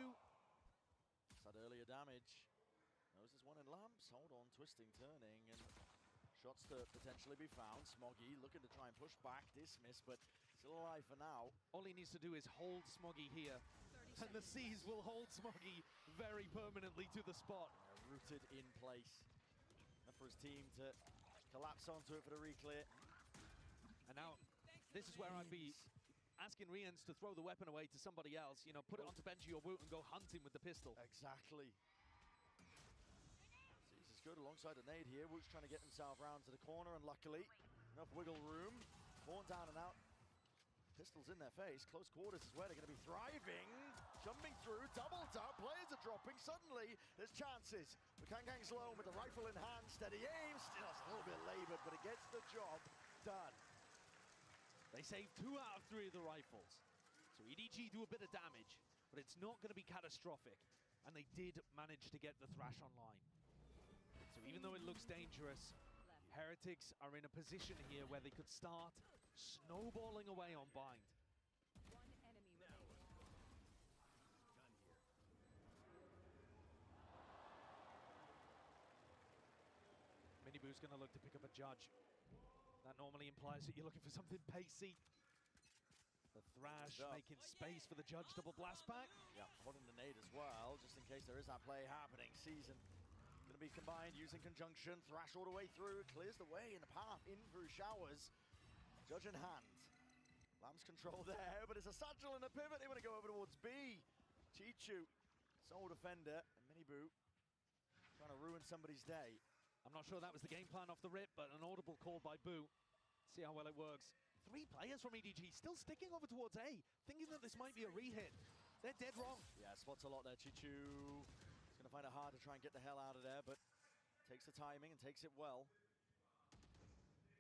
It's that earlier damage. Noses 1 in lamps. Hold on, twisting, turning, and shots to potentially be found. Smoggy looking to try and push back, dismiss, but still alive for now. All he needs to do is hold Smoggy here, and the Seas will hold Smoggy very permanently to the spot. Rooted in place. Enough for his team to collapse onto it for the reclear. And now, this is where I'd be asking Riens to throw the weapon away to somebody else. You know, put it onto Benji or Woot and go hunting with the pistol. Exactly. Seas is good alongside a nade here. Woot's trying to get himself round to the corner, and luckily, enough wiggle room. Born down and out. Pistols in their face. Close quarters is where they're going to be thriving. Jumping through, doubled up. Players are dropping. Suddenly, there's chances. The Kangkang's low with the rifle in hand. Steady aim. Still, it's a little bit labored, but it gets the job done. They saved 2 out of 3 of the rifles. So EDG do a bit of damage, but it's not going to be catastrophic. And they did manage to get the Thrash online. So even though it looks dangerous, Heretics are in a position here where they could start snowballing away on Bind. Miniboo's going to look to pick up a judge. That normally implies that you're looking for something pacey. The Thrash making space for the judge double blast back. Yeah, holding the nade as well, just in case there is that play happening. Season going to be combined using conjunction. Thrash all the way through, clears the way in the path in through showers. Judge in hand. Lamb's control there, but it's a satchel and a pivot. They want to go over towards B. Chichu, sole defender, and Miniboo trying to ruin somebody's day. I'm not sure that was the game plan off the rip, but an audible call by Boo. See how well it works. 3 players from EDG still sticking over towards A, thinking that this might be a re-hit. They're dead wrong. Yeah, spots a lot there. Chichu is going to find it hard to try and get the hell out of there, but takes the timing and takes it well.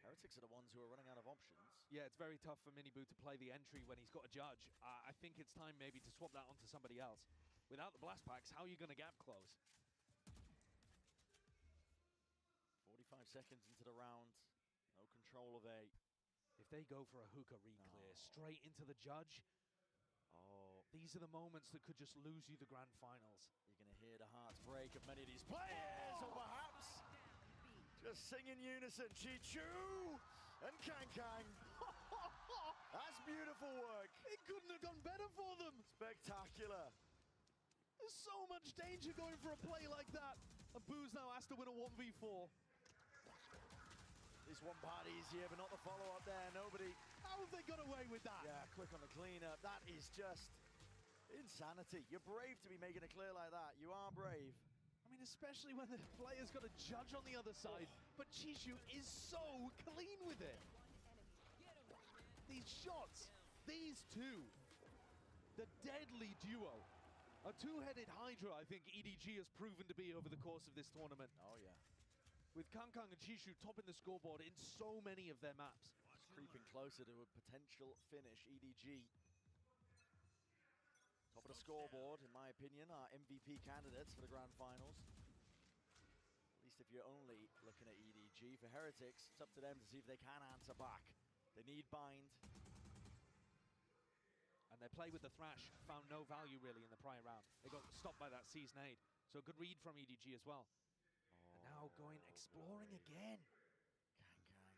Heretics are the ones who are running out of options. Yeah, it's very tough for Miniboo to play the entry when he's got a judge. I think it's time maybe to swap that onto somebody else. Without the blast packs, how are you going to gap close? 45 seconds into the round. No control of A. If they go for a hookah re-clear straight into the judge, these are the moments that could just lose you the Grand Finals. You're going to hear the hearts break of many of these players, or perhaps just sing in unison. Chichu and Kangkang. That's beautiful work. It couldn't have gone better for them. Spectacular. There's so much danger going for a play like that. And Boo's now asked to win a 1v4. This one part easier, but not the follow-up there. Nobody. How have they got away with that? Yeah, quick on the cleanup. That is just insanity. You're brave to be making it clear like that. You are brave. I mean, especially when the player's got a judge on the other side, but Chishu is so clean with it. These shots, these two, the deadly duo. A two-headed Hydra, I think EDG has proven to be over the course of this tournament. Oh, yeah. With Kangkang and Chishu topping the scoreboard in so many of their maps. Creeping closer to a potential finish, EDG. Top of the scoreboard, in my opinion, are MVP candidates for the Grand Finals. At least if you're only looking at EDG. For Heretics, it's up to them to see if they can answer back. They need bind. And their play with the Thrash found no value really in the prior round. They got stopped by that Sea's nade. So a good read from EDG as well. And now going exploring again. Kangkang.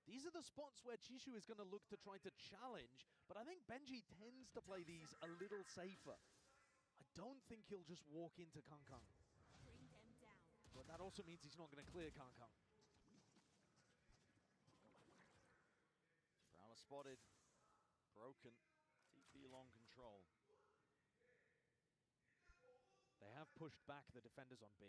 These are the spots where Chishu is going to look to try to challenge, but I think Benji tends to play these a little safer. I don't think he'll just walk into Kangkang. But that also means he's not going to clear Kangkang. Prowler spotted. Broken. TP long control. They have pushed back the defenders on B.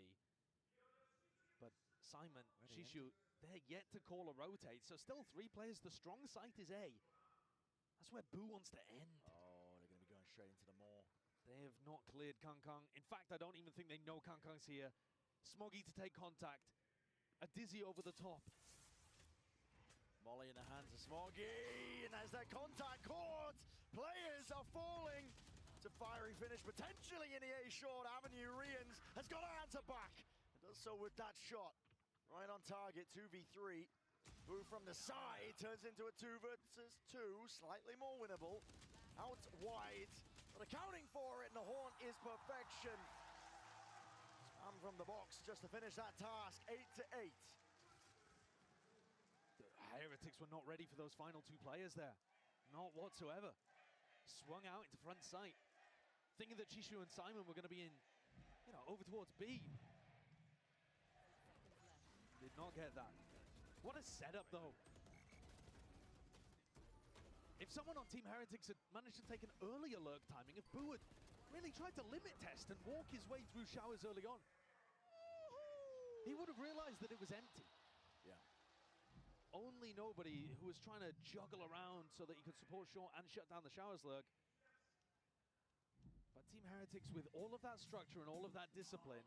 But Simon, Chishu, they're yet to call a rotate, so still 3 players. The strong site is A. That's where Boo wants to end. Oh, they're going to be going straight into the maw. They have not cleared Kangkang. In fact, I don't even think they know Kangkang's here. Smoggy to take contact. A Dizzy over the top. Molly in the hands of Smoggy, and as that contact caught, players are falling. It's a fiery finish, potentially in the A short avenue. Rians has got to answer back. It does so with that shot. Right on target, 2v3. Boo from the side turns into a 2 versus 2, slightly more winnable. Out wide, but accounting for it, and the horn is perfection. Spam from the box just to finish that task, 8-8. The Heretics were not ready for those final 2 players there. Not whatsoever. Swung out into front sight. Thinking that Chishu and Simon were going to be in, over towards B. Did not get that. What a setup, though. If someone on Team Heretics had managed to take an earlier lurk timing, if Boo had really tried to limit test and walk his way through showers early on, he would have realized that it was empty. Yeah. Only nobody who was trying to juggle around so that he could support short and shut down the showers lurk. But Team Heretics, with all of that structure and all of that discipline,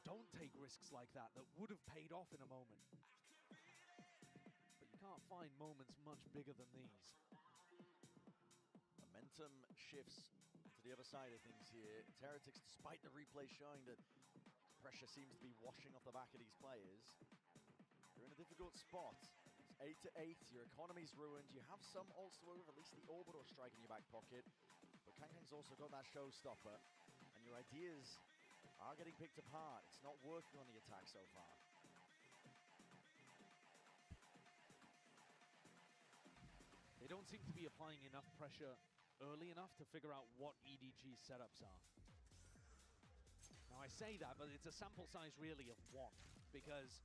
don't take risks like that would have paid off in a moment. But you can't find moments much bigger than these. Momentum shifts to the other side of things here. It's Heretics, despite the replay showing that pressure seems to be washing off the back of these players. You're in a difficult spot. It's 8-8, your economy's ruined. You have some ults with at least the orbital strike in your back pocket. But Kangkang's also got that showstopper. And your ideas are getting picked apart. It's not working on the attack so far. They don't seem to be applying enough pressure early enough to figure out what EDG's setups are. Now I say that, but it's a sample size really of 1, because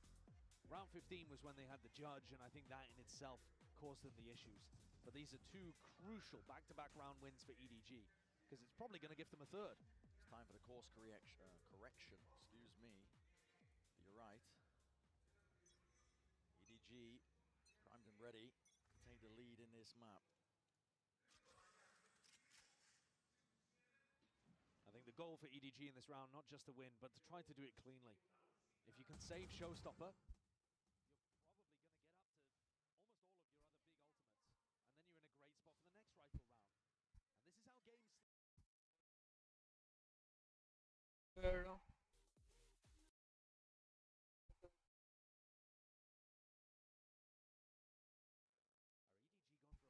round 15 was when they had the judge, and I think that in itself caused them the issues. But these are 2 crucial back-to-back round wins for EDG, because it's probably going to give them a 3rd. It's time for the course correction, excuse me. You're right. EDG primed and ready to take the lead in this map. I think the goal for EDG in this round, not just to win, but to try to do it cleanly. If you can save Showstopper, you're probably going to get up to almost all of your other big ultimates. And then you're in a great spot for the next rifle round. And this is how games...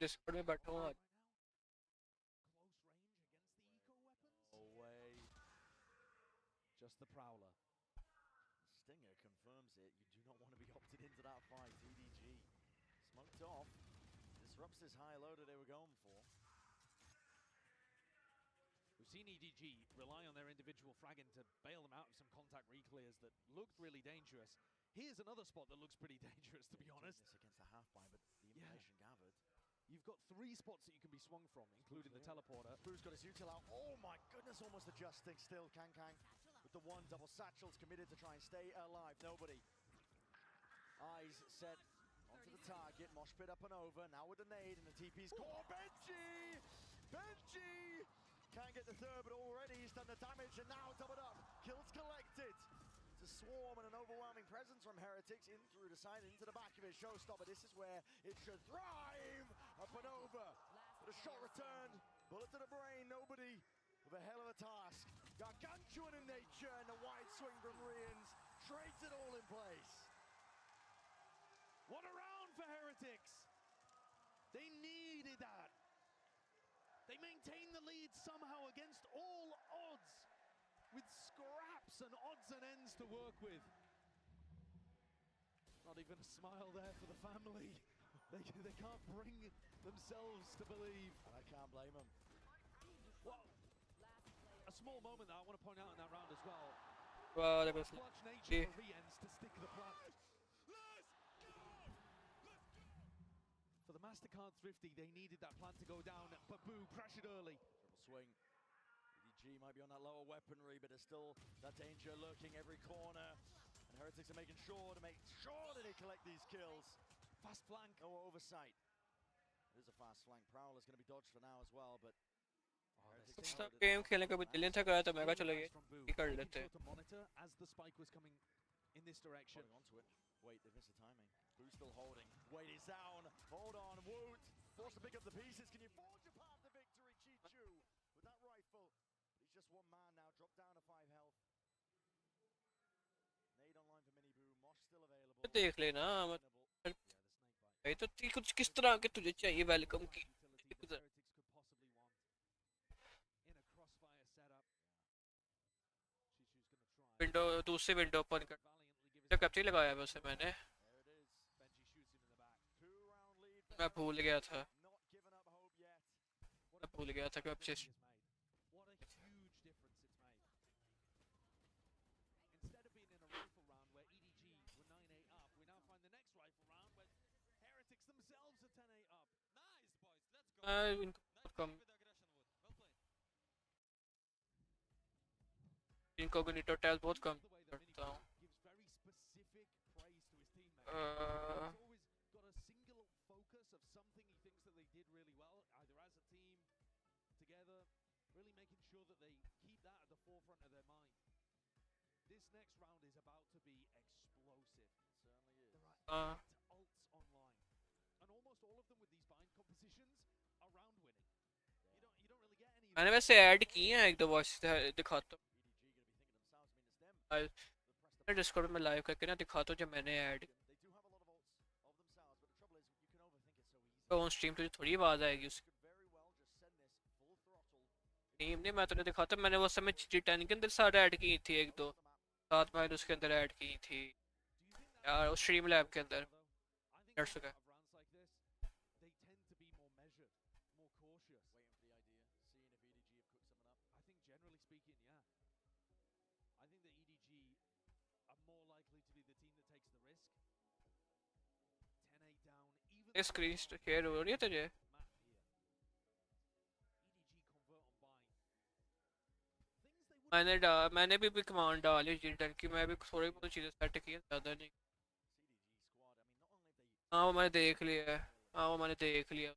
Discord में बैठा हूँ आज. Away. Just the Prowler. Stinger confirms it. You do not want to be opted into that fight. EDG smoked off. Disrupts this high low that they were going for. We've seen EDG rely on their individual fragging to bail them out of some contact reclears that looked really dangerous. Here's another spot that looks pretty dangerous, to be honest. This against the half-buy, but the information gathered. You've got 3 spots that you can be swung from, including the teleporter. Boo's got his util out. Oh my goodness, almost adjusting still. Kangkang with the 1 double satchels, committed to try and stay alive. Nobody. Eyes set Onto the target, Mosh pit up and over, now with the nade and the TP's core. Benji! Benji! Can't get the third, but already he's done the damage and now doubled up. Kills collected. It's a swarm and an overwhelming presence from Heretics in through the side into the back of his showstopper. This is where it should thrive. Up and over. But a shot returned. Bullet to the brain. Nobody with a hell of a task. Gargantuan in nature and a wide swing from Rians. Trades it all in place. What a round for Heretics! They needed that. They maintained the lead somehow against all odds, with scraps and odds and ends to work with. Not even a smile there for the family. They can't bring themselves to believe. And I can't blame them. Well, a small moment that I want to point out in that round as well. Well, that was Clutch nature for Rians to stick the plant. For the MasterCard Thrifty, they needed that plant to go down, but Boo pressured early. Triple swing. EDG might be on that lower weaponry, but there's still that danger lurking every corner. And Heretics are making sure that they collect these kills. Fast flank. No oversight. It is a fast flank. Prowler's going to be dodged for now as well, but कुछ game खेलने का भी दिल नहीं था करा तो मैं कहा चलो ये कर लेते हैं. Monitor as the spike was coming in this direction. Onto it. Wait, they missed the timing. Boo's still holding. Wait, he's down. Hold on, Woot. Forced to pick up the pieces. Can you forge a path to victory, Chichu? With that rifle. He's just one man now. Dropped down to 5 health. Nade online for Mini Boo. Mosh still available. देख लेना भाई तो कुछ किस तरह के तुझे चाहिए वेलकम की विंडो दूसरी विंडो ओपन कर जब कैप्चर लगाया है उसे मैंने मैं भूल गया था कैप्चर इनकॉग्निटो टैल बहुत कम करता हूँ really making sure that they keep that at the forefront of their mind. This next round is about to be explosive. Certainly is. There are 8 ults online, and almost all of them with these bind compositions are round winning. You don't really get any. मैंने वैसे add की हैं एक दो voice दिखाता हूँ मैं Discord में लाइव करके ना दिखाता हूँ जब मैंने ऐड तो ऑन स्ट्रीम तुझे थोड़ी आवाज़ आएगी उसकी स्ट्रीम नहीं मैं तुझे दिखाता मैंने वो समय G10 के अंदर सारा ऐड की थी एक दो साथ में उसके अंदर ऐड की थी यार स्ट्रीम लैब के अंदर का स्क्रीन शेयर हो रही है तुझे मैंने भी कमांड डाली G10 की मैं भी थोड़ी बहुत चीज़ें सेट की ज़्यादा नहीं हाँ वो मैंने देख लिया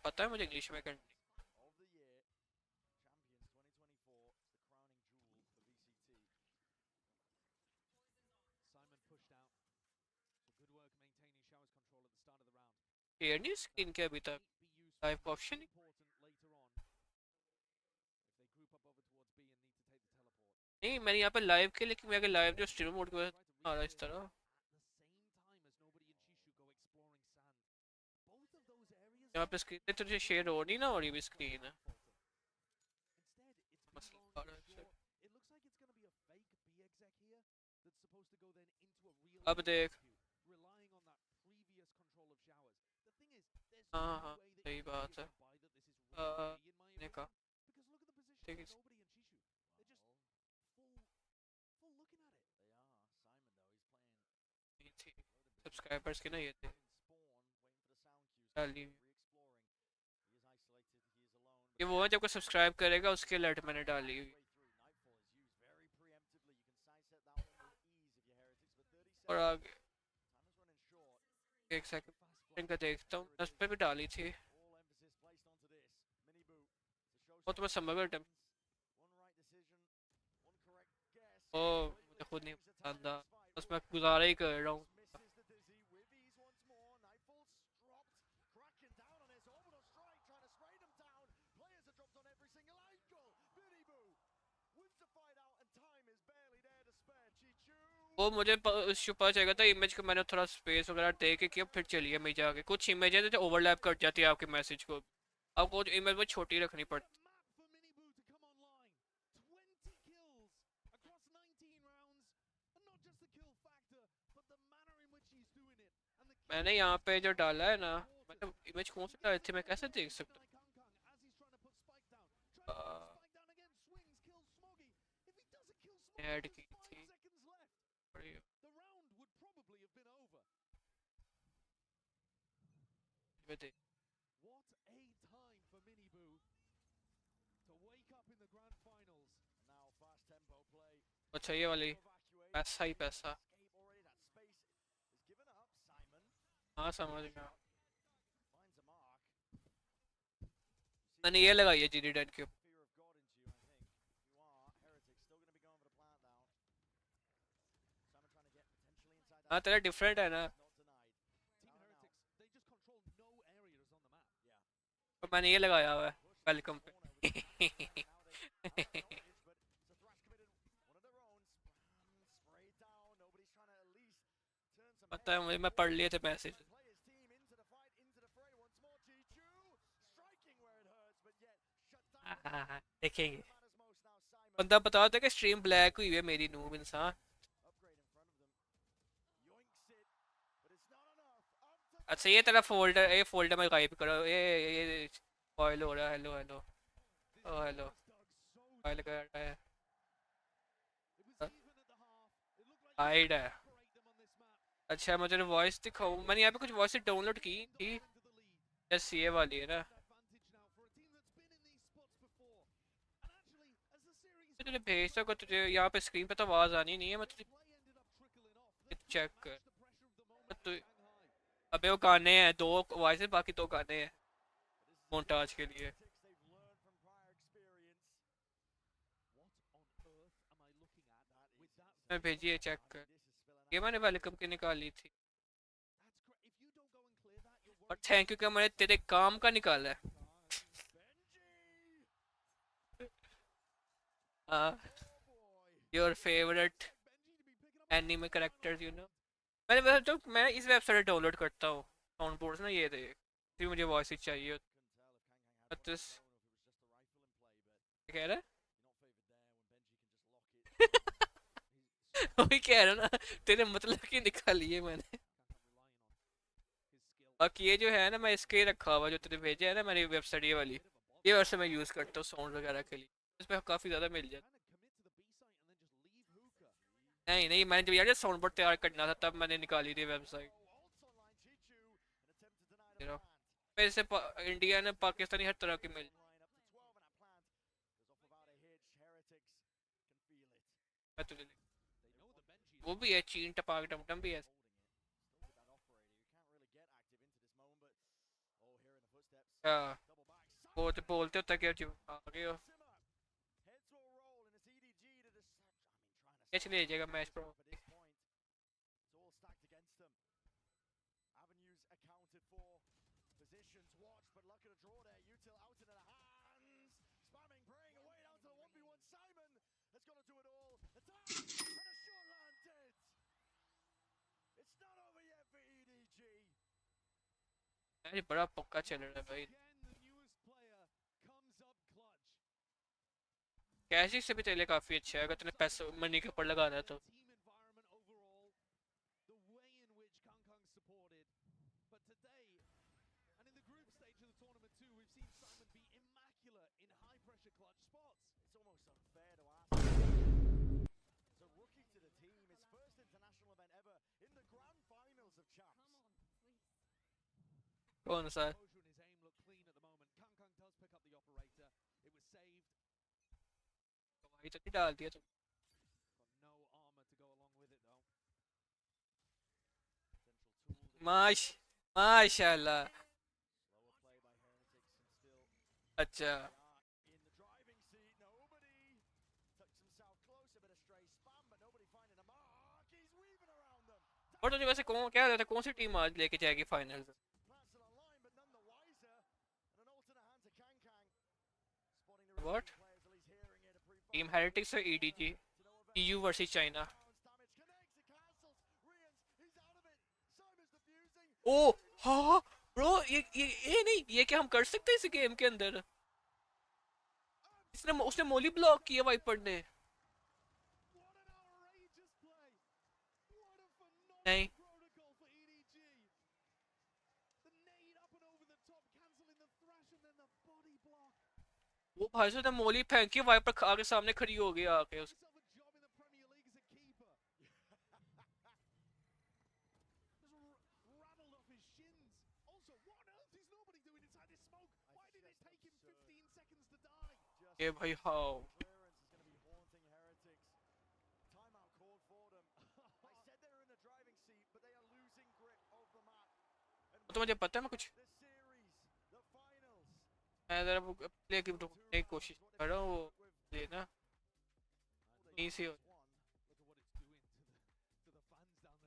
पता है मुझे इंग्लिश में करनी शेयर नहीं स्क्रीन के अभी तक लाइव का ऑप्शन नहीं मैंने यहाँ पे लाइव के लेकिन मैं लाइव जो स्ट्रीम मोड के आ रहा है इस तरह यहाँ पे स्क्रीन तुझे शेयर हो नहीं ना हो रही भी स्क्रीन है अब देख हाँ सही बात है ठीक है सब्सक्राइबर्स के ना ये थे ये वो है जब कोई सब्सक्राइब करेगा उसके अलर्ट मैंने डाली हुई और आगे एक सेकंड इनका देखता हूँ, उस पे भी डाली थी वो तो मैं समझ गया। ओ मुझे खुद नहीं पसंद, बस मैं गुजारा ही कर रहा हूँ। वो मुझे उससे पता चलेगा था इमेज को, मैंने थोड़ा स्पेस वगैरह दे के किया, फिर चलिए मैं जाके कुछ इमेजेस जो ओवरलैप कर जाती है आपके मैसेज को, आपको इमेज वो छोटी रखनी पड़ती। मैंने यहाँ पे जो डाला है ना, मैंने इमेज कौन सी डाली थी मैं कैसे देख सकता ऐड की थी देख। अच्छा ये वाली पैसा ही पैसा, हाँ समझ गया। मैंने ये लगाई है GD डेड के ऊपर। हाँ तेरा डिफरेंट है ना, तो मैंने ये लगाया हुआ है वेलकम पे। पता है मुझे, मैं पढ़ लिए थे मैसेज। देखेंगे। बंदा बता था कि स्ट्रीम ब्लैक हुई है मेरी, नूब इंसान। अच्छा ये तेरा फोल्डर, ये फोल्डर में गायब करो, ये फॉइल हो रहा है। हेलो हेलो ओ हेलो फाइल कर रहा है, हाइड है। अच्छा मुझे वॉइस दिखाओ, मैंने यहाँ पे कुछ वॉइस डाउनलोड की थी, जैसे ये वाली है ना, तुझे भेज सको, तुझे यहाँ पे स्क्रीन पे तो आवाज आनी नहीं है, मैं तुझे चेक कर तु, अबे वो गाने हैं दो वॉइस, बाकी दो गाने हैं मोन्टाज के लिए। मैं भेजिए चेक कर, ये मैंने वेलकम की निकाली थी, और थैंक यू क्या मैंने तेरे काम का निकाला है। Your favourite anime characters you know. मैंने वैसे तो मैं इस वेबसाइट डाउनलोड करता हूँ साउंड बोर्ड्स ना, ये देख फिर मुझे वॉइस ही चाहिए। कह रहा है वही कह रहा ना, तेरे मतलब की निकाली है मैंने। बाकी ये जो है ना, मैं इसके रखा हुआ जो तेरे भेजा है ना मेरी वेबसाइट, ये वाली, ये वैसे मैं यूज़ करता हूँ साउंड वगैरह के लिए, इसमें काफ़ी ज़्यादा मिल जाता। नहीं नहीं, मैंने जब यार साउंड बोर्ड तैयार करना था तब मैंने निकाली थी वेबसाइट। वैसे इंडिया ने पाकिस्तानी हर तरह की मिल, मैं तुझे वो भी है, चीन टपाक टमटम भी है। हाँ वो तो बोलते होता क्या जो आ गए हो, कैसे ले जाएगा मैच प्रो। अरे बड़ा पक्का चल रहा है भाई, कैशी से भी चले काफी अच्छा है अगर तूने पैसे मनी के ऊपर लगाना है तो। कौन सा वही तो नहीं डाल दिया तुम। माशाल्लाह अच्छा और तुझे वैसे कौन क्या रहता है कौन सी टीम आज लेके जाएगी फाइनल व्हाट टीम हेरिटिक्स और ईडीजी ईयू वर्सेस चाइना ओ हाँ ब्रो ये नहीं ये क्या हम कर सकते हैं इस गेम के अंदर इसने उसने मोली ब्लॉक किया वाइपर ने नहीं वो भाई साहब ने मोली फेंकी वाइपर आगे सामने खड़ी हो गई आके उस ये भाई हाउ तो मुझे पता है मैं कुछ मैं जरा प्ले की ढूंढने की कोशिश कर रहा हूँ वो लेना इजी हो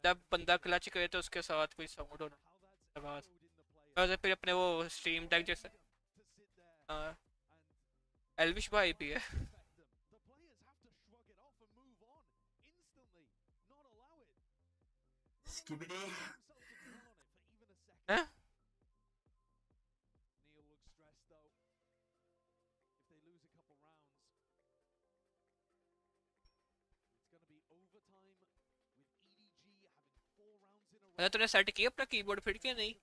जब बंदा क्लच करे तो उसके साथ कोई साउंड होना और फिर अपने वो स्ट्रीम डेक जैसे एल्विश भाई भी है हैं अच्छा तूने सेट किया अपना कीबोर्ड फिर के नहीं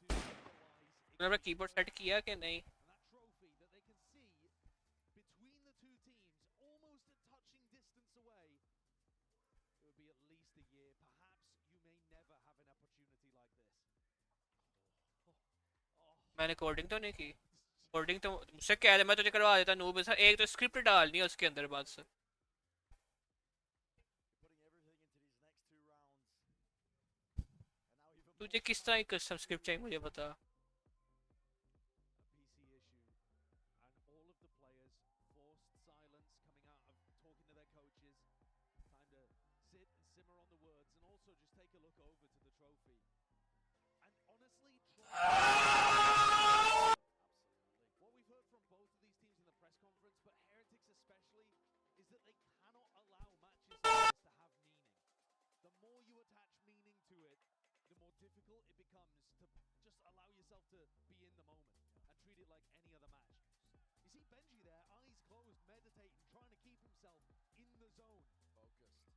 तूने अपना कीबोर्ड सेट किया कि नहीं मैंने कोडिंग तो नहीं की कोडिंग तो मुझसे कह दे मैं तुझे करवा देता नूब एक तो स्क्रिप्ट डालनी है उसके अंदर बात से तुझे किस तरह की कस्टम स्क्रिप्ट चाहिए मुझे बता difficult it becomes to just allow yourself to be in the moment and treat it like any other match. You see Benji there, eyes closed, meditating, trying to keep himself in the zone. Focused.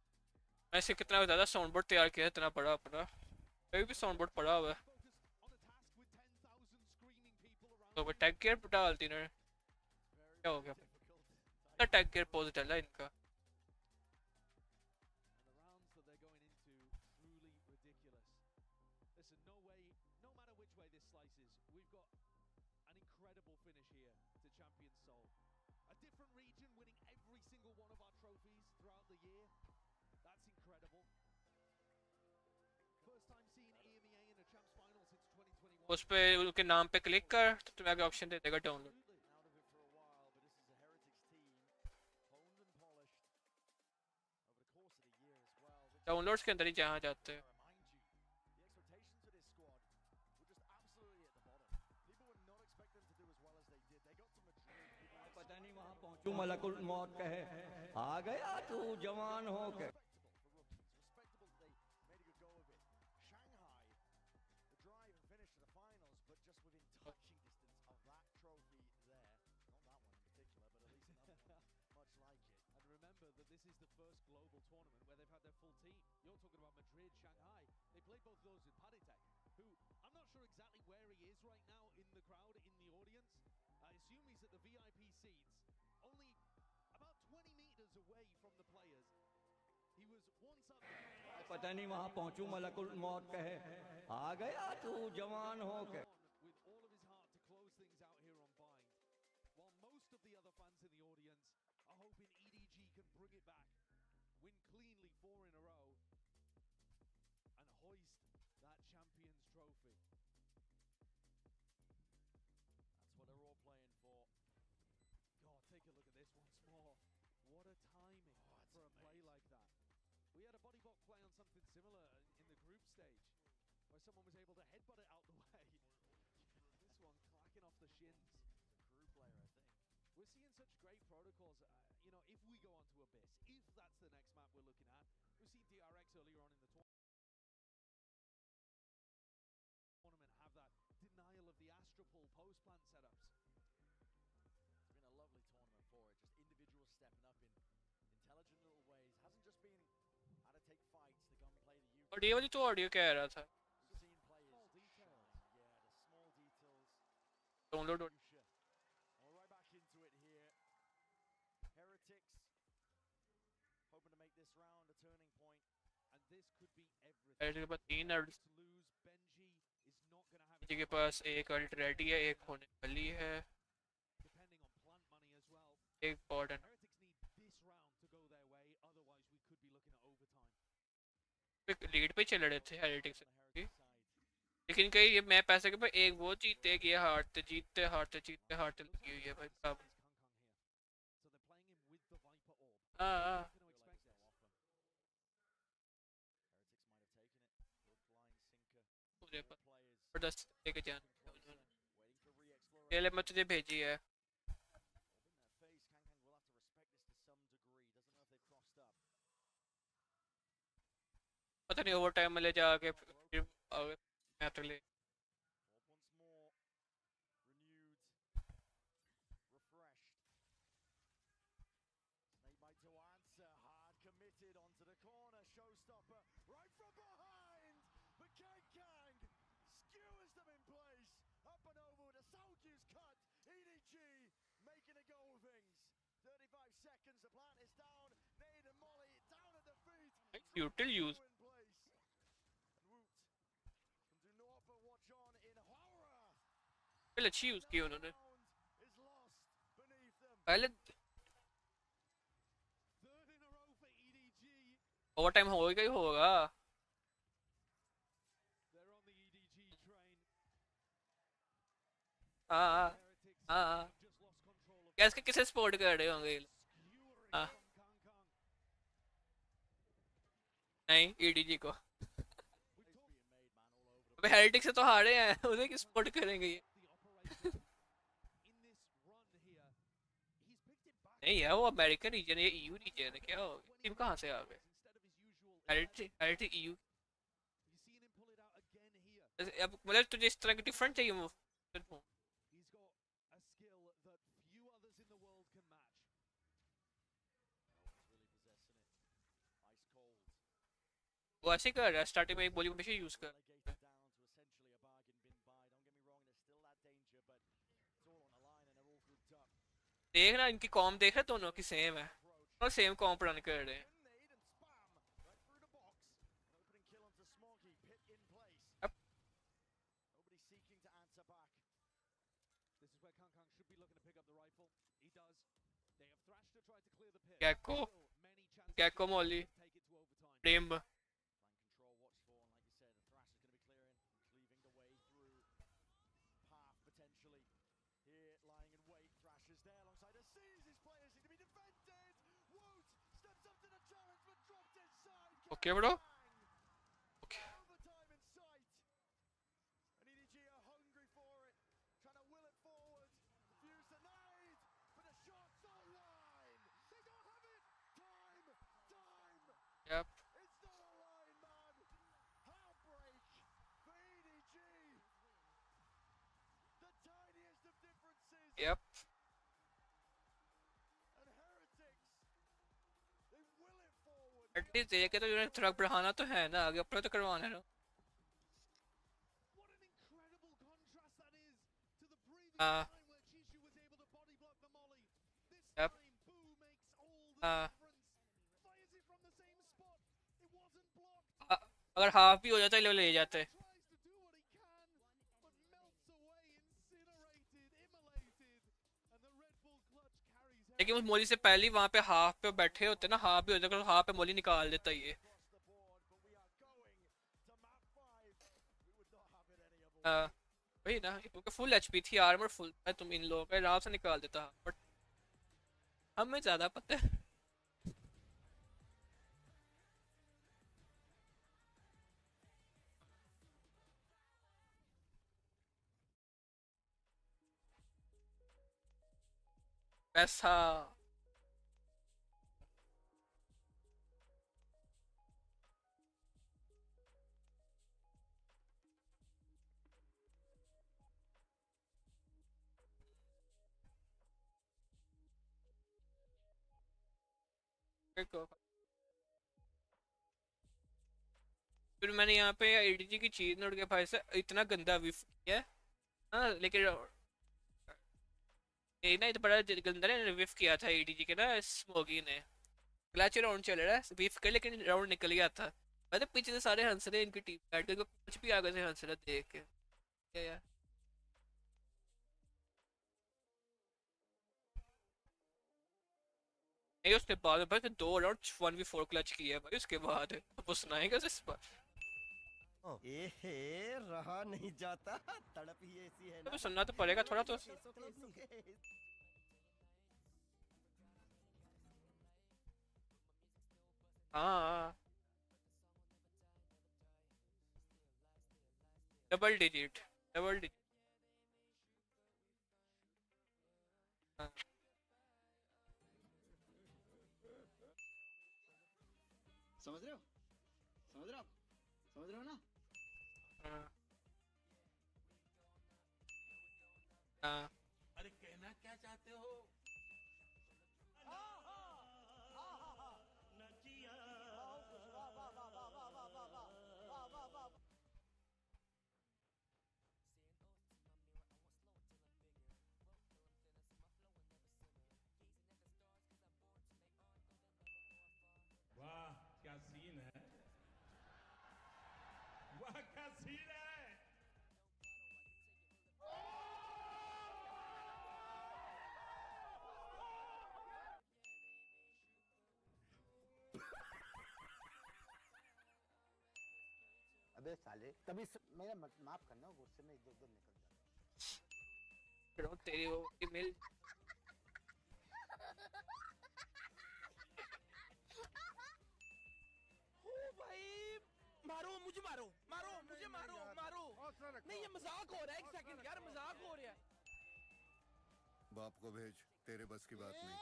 ऐसे कितना ज़्यादा sound board तैयार किया है इतना बड़ा अपना कहीं भी साउंड बोर्ड पड़ा हुआ है तो वो टैग गियर डालती ना क्या हो गया क्या टैग गियर पोज डाला इनका Incredible finish here to Champion Seoul. A different region winning every single one of our trophies throughout the year. That's incredible. First time seeing EMEA in a Champs Final since 2021. उस पे उनके नाम पे click कर तो तुम्हें आगे option दे देगा डाउनलोड डाउनलोड्स के अंदर ही जहाँ जाते हैं पहुंचू मलकुल मौत कहे आ गया तू जवान हो के That this is the first global tournament where they've had their full team. You're talking about Madrid, Shanghai. They played both of those with Paditek, who I'm not sure exactly where he is right now in the crowd, in the audience. I assume he's at the VIP seats, only about 20 meters away from the players. He was once up there. पता नहीं वहां पहुंचू मलकुल मौत कहे आ गया तू जवान हो के with all of his heart to close things out here on Bind, while most of the other fans in the audience are hoping EDG can bring it back, win cleanly 4 in a row, and hoist play on something similar in the group stage, where someone was able to headbutt it out the way. This one clacking off the shins. Crew player, I think. We're seeing such great protocols. You know, if we go on to Abyss, if that's the next map we're looking at, we've seen DRX earlier on in the tournament have that denial of the Astropol post-plant setups. It's been a lovely tournament for it. Just individuals stepping up in intelligent little ways. Hasn't just been how to take fights, the gunplay, the use. और ये वाली तो audio कह रहा था We've seen players shine. Yeah, the small details. Download And we're right back into it here. Heretics hoping to make this round a turning point. And this could be everything. के पास 3 अल्ट Lose, Benji is not going to have जी के पास एक alt ready है एक होने वाली है depending on plant money as well. एक बॉट है Heretics need this round to go their way, otherwise we could be looking at overtime. Lead पे चल रहे थे हेरिटिक्स लेकिन कहीं ये मैं पैसे के पर एक वो जीते कि हारते जीतते हारते जीतते हारते लगी हुई है भाई साहब So they're playing him with the Viper Orb. हाँ मुझे जबरदस्त लेके जाना ये ले मैं तुझे भेजी है पता नहीं ओवर टाइम में ले जाके फिर मैच ले Committed onto the corner, showstopper right from behind, but Kang skewers them in place, up and over with a Saukyu's cut, EDG making a go of things, 35 seconds, the plant is down, Nade and Molly down at the feet, util use and Woot can do naught but watch on in horror, पहले अच्छी use की उन्होंने is lost beneath them. पहले over time होगा ही होगा हाँ हाँ क्या इसके किसे सपोर्ट कर रहे होंगे हाँ नहीं ईडीजी को अबे हेरिटिक से तो हारे हैं उसे किस सपोर्ट करेंगे ये नहीं है वो अमेरिकन रीजन है ईयू रीजन है क्या हो गया टीम कहाँ से आ गए हेरिटिक ईयू अब मतलब तुझे इस तरह की डिफरेंट चाहिए मूव वो ऐसे कर रहा है स्टार्टिंग में एक बॉली हमेशा यूज कर देख ना इनकी कॉम देख रहे दोनों की सेम है और सेम कॉम रन कर रहे हैं Gecko Molly Brimb Okay, bro. Okay. Yep. Yep. At least देखे तो यूनिट थोड़ा बढ़ाना तो है ना आगे अपना तो करवाना है हाँ yep. अगर हाफ भी हो जाता है ले जाते लेकिन उस मोली से पहले वहाँ पे हाफ पे बैठे होते ना हाफ भी हो जाता हाफ पे मोली निकाल देता ये वही ना क्योंकि फुल एचपी थी आर्मर फुल है तुम इन लोगों का आराम से निकाल देता बट हमें ज़्यादा पता है पैसा फिर मैंने यहाँ पे एडीजी की चीज नोट के भाई से इतना गंदा विफ किया है। हाँ लेकिन ये ना इतना बड़ा गंदा ने विफ किया था एडीजी के ना स्मोगी ने। क्लच राउंड चल रहा है बीफ कर लेकिन राउंड निकल गया था। मैं तो पीछे से सारे हंस रहे इनकी टीम बैठ कर कुछ भी आगे से हंस रहे देख के क्या यार। नहीं उसके बाद भाई फिर 2 राउंड 1v4 क्लच किया भाई उसके बाद वो सुनाएगा इस पर। रहा नहीं जाता तड़प ही ऐसी है तो सुनना तो पड़ेगा थोड़ा तो। हाँ डबल डिजिट हाँ। समझ रहे हो ना? हाँ हाँ अरे कहना क्या चाहते हो? वाह क्या सीन है, वाह क्या सीन है। अबे साले तभी मेरा माफ करना गुस्से में इधर उधर निकल जाता तेरी वो ईमेल। ओ भाई मारो मुझे मारो मुझे मारो नहीं ये मजाक हो रहा है। 1 सेकंड यार मजाक हो रहा है। बाप को भेज तेरे बस की बात नहीं।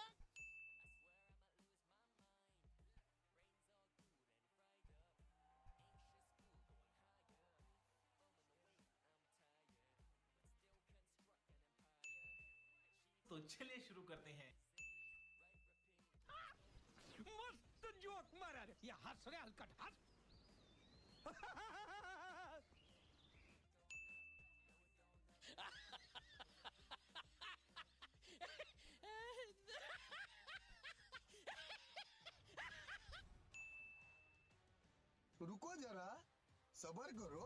तो चलिए शुरू करते हैं। मस्त जोक मारा रे या हंस रे हलकट हंस। रुको जरा सबर करो,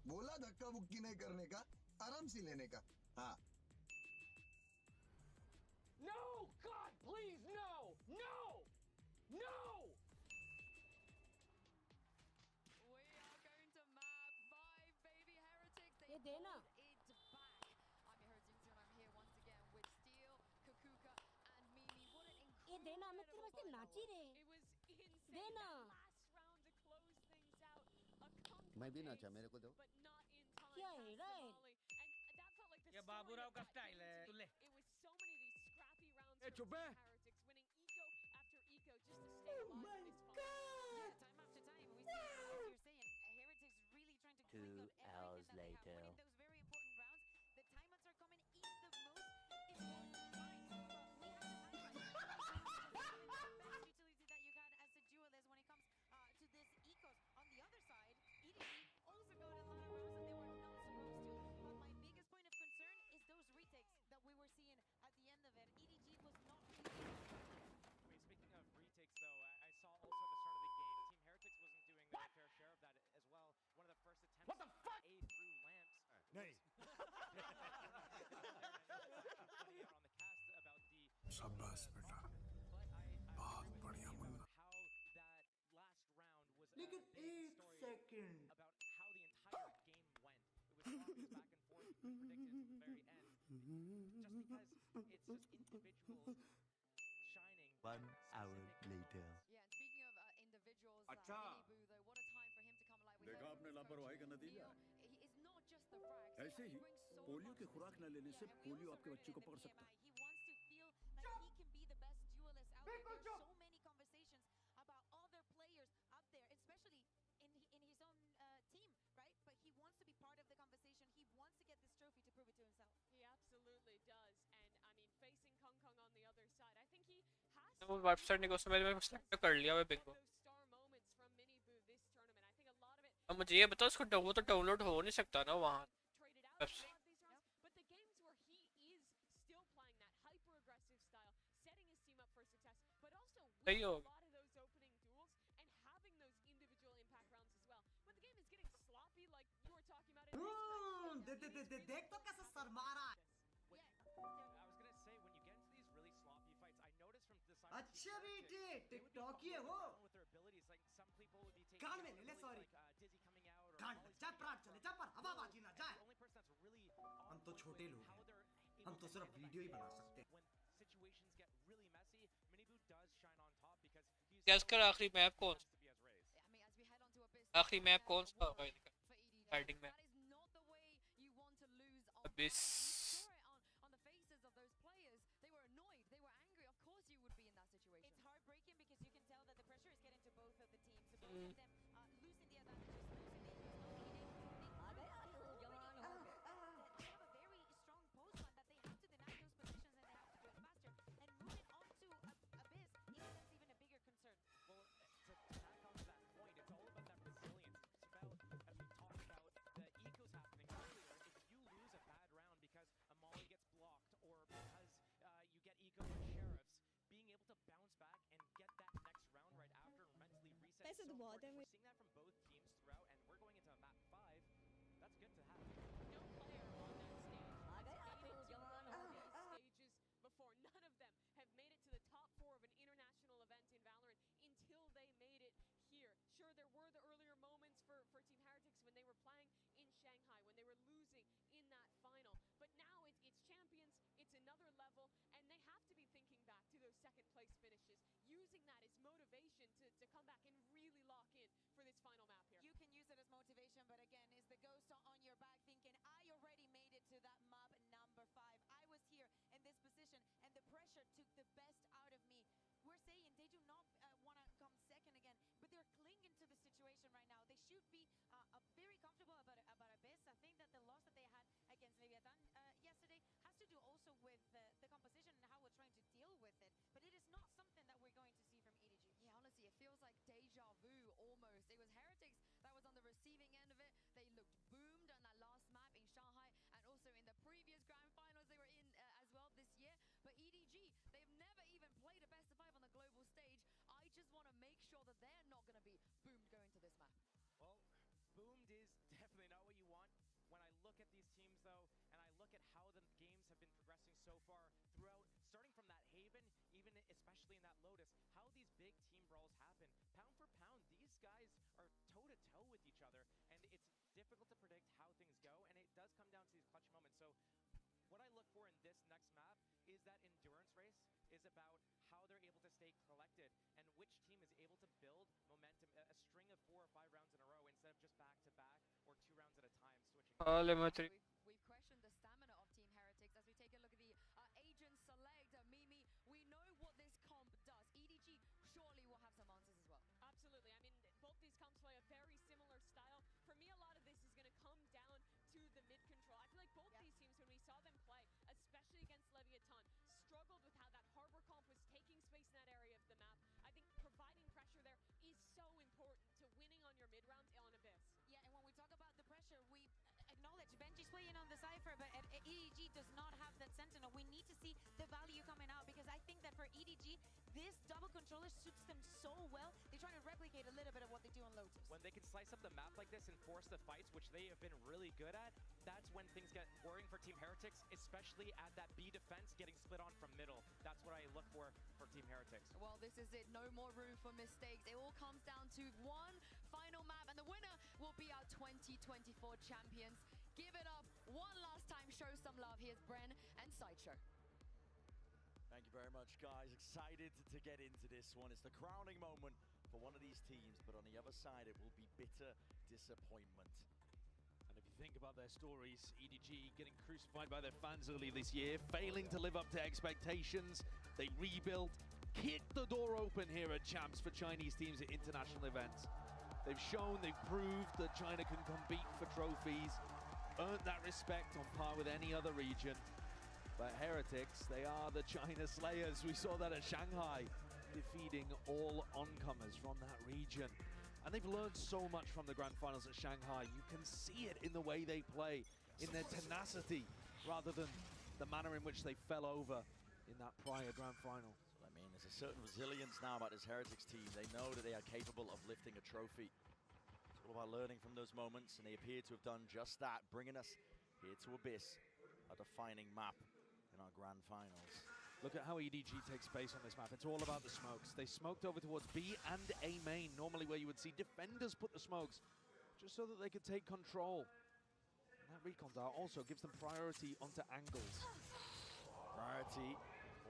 बोला धक्का मुक्की नहीं करने का, आराम से लेने का। हाँ No, God, please, no! No! No! We are going to map 5, baby heretics. They ये देना। pulled it back. I'm your host Jinxie and I'm here once again with Steel, Kakuka and Mimi. What an ये देना मैं तेरे वास्ते नाची रे। It was insane. देना। Last round to close things out. A मैं भी नाचा मेरे को दो। but not in time. क्या है रे? And that felt like the ये बाबूराव का स्टाइल है। तू ले। It was so many of these scrappy rounds A, for चुप है। heretics, winning eco after eco just to stay alive in this fight. Yeah, time after time. We see, as you're saying, heretics really trying to 2 hours later. winning those very important rounds. The timeouts are coming in the most important times. But we have to highlight the best utility that you got as a duelist when it comes to this ecos. On the other side, EDG also got a lot of rounds that they were not supposed to. But my biggest point of concern is those retakes that we were seeing at the end of it. EDG was not really. Wait, speaking of retakes, though, I saw also at the start of the game, Team Heretics wasn't doing their fair share of that as well. One of the first attempts What the fuck? A through lamps. नहीं। शाबाश बेटा, बहुत बढ़िया मुन्ना। लेकिन 1 second. About how the entire game went. It was back and forth, predicted until the very end. Just because it's just individuals shining. 1 hour later. Yeah, and speaking of individuals, अच्छा। Mini Boo, though, what a time for him to come alive. We देखा heard आपने from his लापरवाही का coach, नतीजा है। He is not just the frags. ऐसे ही polio की खुराक न लेने से पोलियो आपके बच्चे को पकड़ सकता है। He wants to feel like he वो वेबसाइट ने उस समय मैं सेलेक्ट कर लिया मैं बिंगो। अब मुझे ये बताओ उसको वो तो डाउनलोड हो नहीं सकता ना वहाँ वेबसाइट। सही होगा। देख तो कैसे सर मारा है। अच्छा बेटे टिकटॉक ही है वो। कान में ले ले सॉरी। कान में जा प्राट चले जा पर हवाबाजी ना जाए। हम तो छोटे लोग हैं, हम तो सिर्फ वीडियो ही बना सकते हैं। क्या इसका आखिरी मैप कौन सा? आखिरी मैप कौन सा होगा इनका? Starting map Abish. पैसे तो बहुत है। Before none of them have made it to the top 4 of an international event in Valorant until they made it here. Sure, there were the earlier moments for Team Heretics when they were playing in Shanghai, when they were losing in that final. But now it's champions, it's another level, and they have to be thinking back to those second place finishes, using that as motivation to come back and really lock in for this final map here. You can use it as motivation, but again, is the ghost on your back thinking, I already made it to that map number 5. I was here in this position, and the pressure took the best out of me. We're saying they do not want to come second again, but they're clinging to the situation right now. They should be very comfortable about Abyss. I think that the loss that they had against Leviathan yesterday has to do also with the composition and how we're trying to deal with it. But it is not something that we're going to see from EDG. Yeah, honestly, it feels like deja vu almost. It was Heretics that was on the receiving end of it. They looked boomed on that last map in Shanghai, and also in the previous Grand Finals they were in as well this year. But EDG, they've never even played a best of 5 on the global stage. I just want to make sure that they're not going to be boomed going to this map. Well, boomed is definitely not what you want. When I look at these teams, though, and I look at how the games have been progressing so far throughout, starting from that Haven, even especially in that Lotus, how these big team brawls happen. Pound for pound, these guys are toe-to-toe with each other, and it's difficult to predict how things go, and it does come down to these clutch moments. So what I look for in this next map is that endurance race is about how they're able to stay collected and which team is able to build momentum, a string of 4 or 5 rounds in a row instead of just back-to-back or 2 rounds at a time switching. We've questioned the stamina of Team Heretics as we take a look at the agent select. Mimi, we know what this comp does. EDG surely will have some answers as well. Absolutely. I mean, both these comps play a very similar style. For me, a lot of this is going to come down to the mid control. I feel like both these teams, when we saw them play, especially against Leviathan, struggled with how that harbor comp was taking space in that area of the map. I think providing pressure there is so important to winning on your mid rounds on Abyss. Yeah, and when we talk about the pressure, we acknowledge Benji's playing on the Cypher, but EDG does not have that Sentinel. We need to see the value coming out, because I think that for EDG, this double controller suits them so well. They're trying to replicate a little bit of what they do on Lotus. When they can slice up the map like this and force the fights, which they have been really good at, that's when things get worrying for Team Heretics, especially at that B defense getting split on from middle. That's what I look for Team Heretics. Well, this is it. No more room for mistakes. It all comes down to one final map, and the winner will be our 2024 champions. Give it up one last time. Show some love. Here's Bren and Sideshow. Thank you very much, guys. Excited to get into this one. It's the crowning moment for one of these teams, but on the other side, it will be bitter disappointment. And if you think about their stories, EDG getting crucified by their fans early this year, failing to live up to expectations, they rebuilt, kicked the door open here at Champs for Chinese teams at international events. They've shown, they've proved that China can compete for trophies, earned that respect on par with any other region. But Heretics, they are the China Slayers. We saw that at Shanghai. defeating all oncomers from that region. And they've learned so much from the Grand Finals at Shanghai. You can see it in the way they play, in their tenacity, rather than the manner in which they fell over in that prior Grand Final. I mean, there's a certain resilience now about this Heretics team. They know that they are capable of lifting a trophy. It's all about learning from those moments, and they appear to have done just that, bringing us here to Abyss, a defining map in our Grand Finals. Look at how EDG takes space on this map. It's all about the smokes. They smoked over towards B and A main, normally where you would see defenders put the smokes, just so that they could take control. And that recon dart also gives them priority onto angles. Priority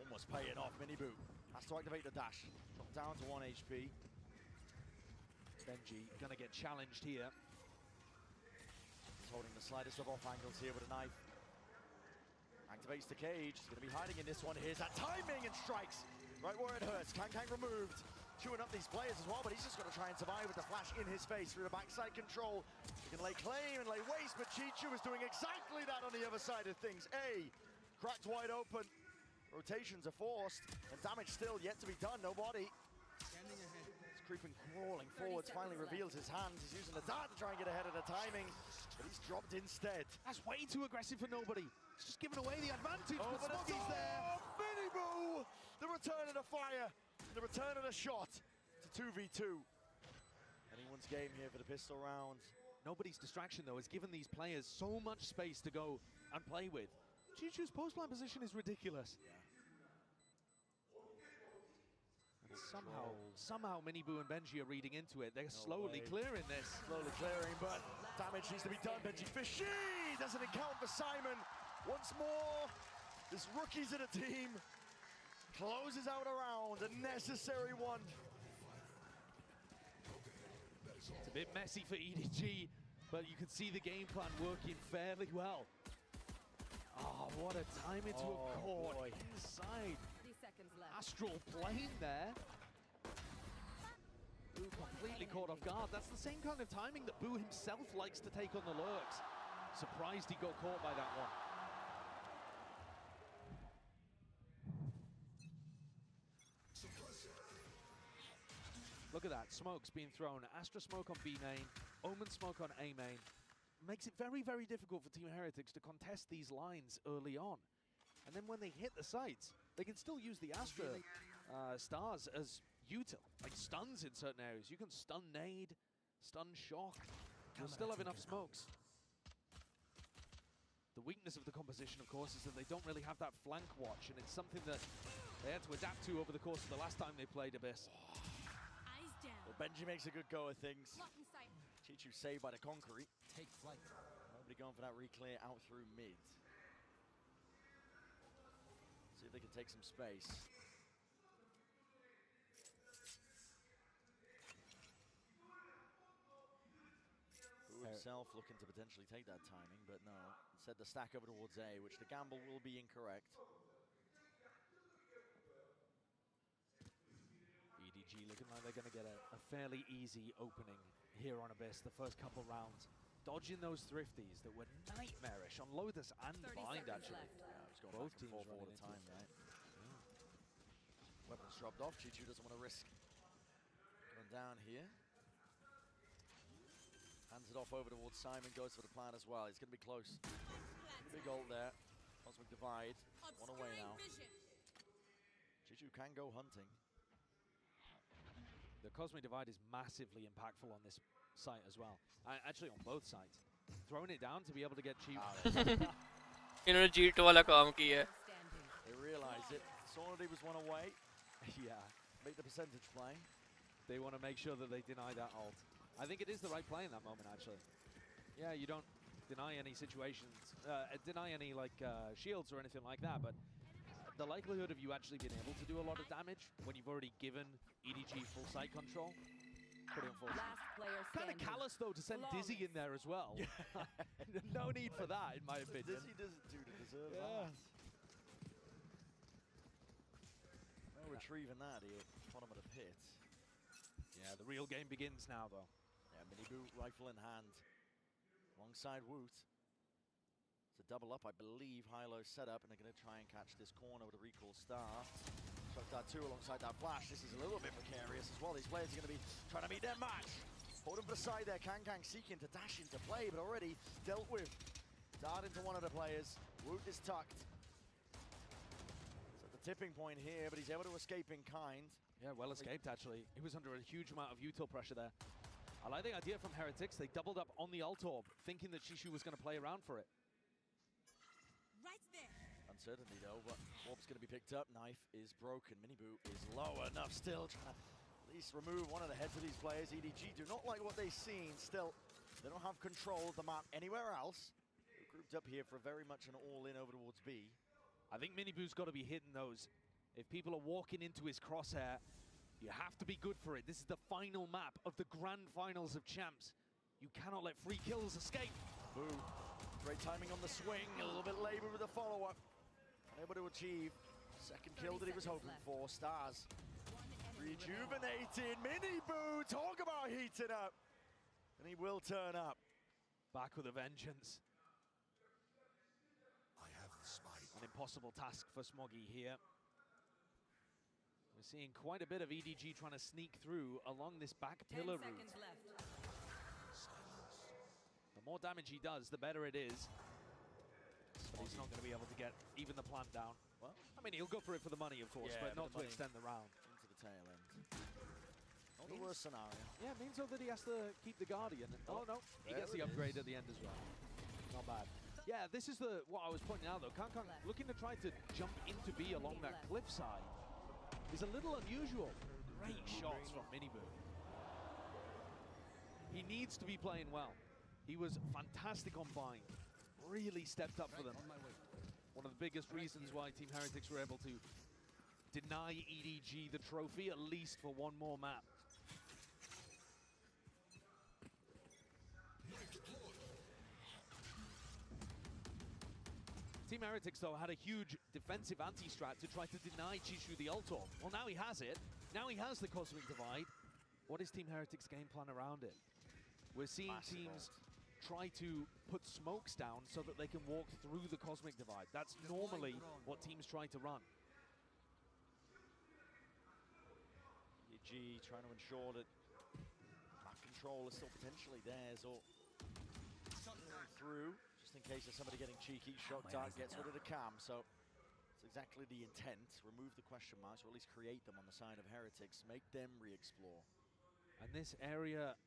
almost paying off. Minibu has to activate the dash. Drop down to 1 HP. Benji gonna get challenged here. He's holding the slightest of off angles here with a knife. Activates the cage. He's going to be hiding in this one. Here's that timing and strikes right where it hurts. Kang removed. Chewing up these players as well, but he's just got to try and survive with the flash in his face through the backside control. He can lay claim and lay waste, but Chichu is doing exactly that on the other side of things. A, cracked wide open. Rotations are forced, and damage still yet to be done. No body. He's creeping, crawling forwards, finally reveals his hand. He's using the dart to try and get ahead of the timing, but he's dropped instead. That's way too aggressive for nobody. He's just giving away the advantage, but Smoggy's there. Minibu! The return of the fire, the return of the shot to 2v2. Anyone's game here for the pistol round. Nobody's distraction, though, has given these players so much space to go and play with. Chichu's post-plant position is ridiculous. Yeah. And somehow Minibu and Benji are reading into it. They're slowly clearing this. Slowly clearing, but damage needs to be done. Benji Fishy doesn't account for Simon. Once more, this rookie's in a team. Closes out a round, a necessary one. It's a bit messy for EDG, but you can see the game plan working fairly well. Oh, what a time into a caught inside. 30 seconds left. Astral plane there. Boo completely caught off guard. That's the same kind of timing that Boo himself likes to take on the lurks. Surprised he got caught by that one. Look at that, smokes being thrown. Astra smoke on B main, Omen smoke on A main. Makes it very, very difficult for Team Heretics to contest these lines early on. And then when they hit the sites, they can still use the Astra stars as util, like stuns in certain areas. You can stun nade, stun shock. You'll still have enough smokes. The weakness of the composition, of course, is that they don't really have that flank watch, and it's something that they had to adapt to over the course of the last time they played Abyss. Well, Benji makes a good go of things. Chichu saved by the concrete. Take flight. Nobody going for that re-clear out through mid. See if they can take some space. Who himself looking to potentially take that timing, but no. Instead the stack over towards A, which the gamble will be incorrect. EDG looking like they're going to get a fairly easy opening here on Abyss the first couple rounds. Dodging those thrifties that were nightmarish on Lotus and Bind, actually. Yeah, he's going both back and teams forth all the time, right? Weapons dropped off. Chichu doesn't want to risk going down here. Hands it off over towards Simon, goes for the plan as well. He's going to be close. Big ult there. Cosmic Divide. One away now. Chichu can go hunting. The Cosmic Divide is massively impactful on this site as well. Actually, on both sides. Throwing it down to be able to get cheap. इन्होंने G2 वाला काम किया है. They realize it. Sonody was one away. Yeah. Make the percentage play. They want to make sure that they deny that ult. I think it is the right play in that moment, actually. Yeah, you don't deny any situations, deny any like shields or anything like that, but the likelihood of you actually being able to do a lot of damage when you've already given EDG full site control, pretty unfortunate. Kind of callous though to send Dizzy in there as well. No need for that, in my opinion. Dizzy doesn't do to deserve that. No retrieving that here, bottom of the pit. Yeah, the real game begins now though. Yeah, Minibu rifle in hand, alongside Woot. to double up, I believe. Hilo set up, and they're going to try and catch this corner with a recall star. Shot that 2 alongside that flash. This is a little bit precarious as well. These players are going to be trying to meet their match. Hold him for the side there. Kang seeking to dash into play, but already dealt with. Dart into one of the players. Woot is tucked. It's at the tipping point here, but he's able to escape in kind. Yeah, well escaped, actually. He was under a huge amount of util pressure there. I like the idea from Heretics. They doubled up on the ult orb, thinking that Chishu was going to play around for it. Right there. Uncertainty though, but orb's going to be picked up. Knife is broken. Miniboo is low enough still, trying to at least remove one of the heads of these players. EDG do not like what they've seen. Still, they don't have control of the map anywhere else. They're grouped up here for very much an all-in over towards B. I think Miniboo's got to be hitting those. If people are walking into his crosshair, you have to be good for it. This is the final map of the Grand Finals of Champs. You cannot let free kills escape. Boo. Great timing on the swing. A little bit labor with the follow-up. Able to achieve second kill that he was hoping for. Stars rejuvenated. Miniboo, talk about heating up. And he will turn up. Back with a vengeance. I have the spike. An impossible task for Smoggy here. We're seeing quite a bit of EDG trying to sneak through along this back pillar route. The more damage he does, the better it is. But he's not going to be able to get even the plant down. Well, I mean, he'll go for it for the money, of course, yeah, but not to extend the round. Into the tail end. Not the worst scenario. Yeah, it means though that he has to keep the Guardian. Oh, no, he gets the upgrade at the end as well. Not bad. Yeah, this is what I was pointing out, though. Kang looking to try to jump into B along that cliffside is a little unusual. Great shots from Miniboo. He needs to be playing well. He was fantastic on Bind. Really stepped up for them. One of the biggest reasons why Team Heretics were able to deny EDG the trophy, at least for one more map. Team Heretics, though, had a huge defensive anti-strat to try to deny Chishu the ult orb. Well, now he has it. Now he has the Cosmic Divide. What is Team Heretics' game plan around it? We're seeing teams try to put smokes down so that they can walk through the Cosmic Divide. That's normally what teams try to run. EDG trying to ensure that map control is still potentially theirs, or through, just in case there's somebody getting cheeky. Shock Dart gets rid of the cam, so it's exactly the intent. Remove the question marks, or at least create them on the side of Heretics. Make them re-explore. And this area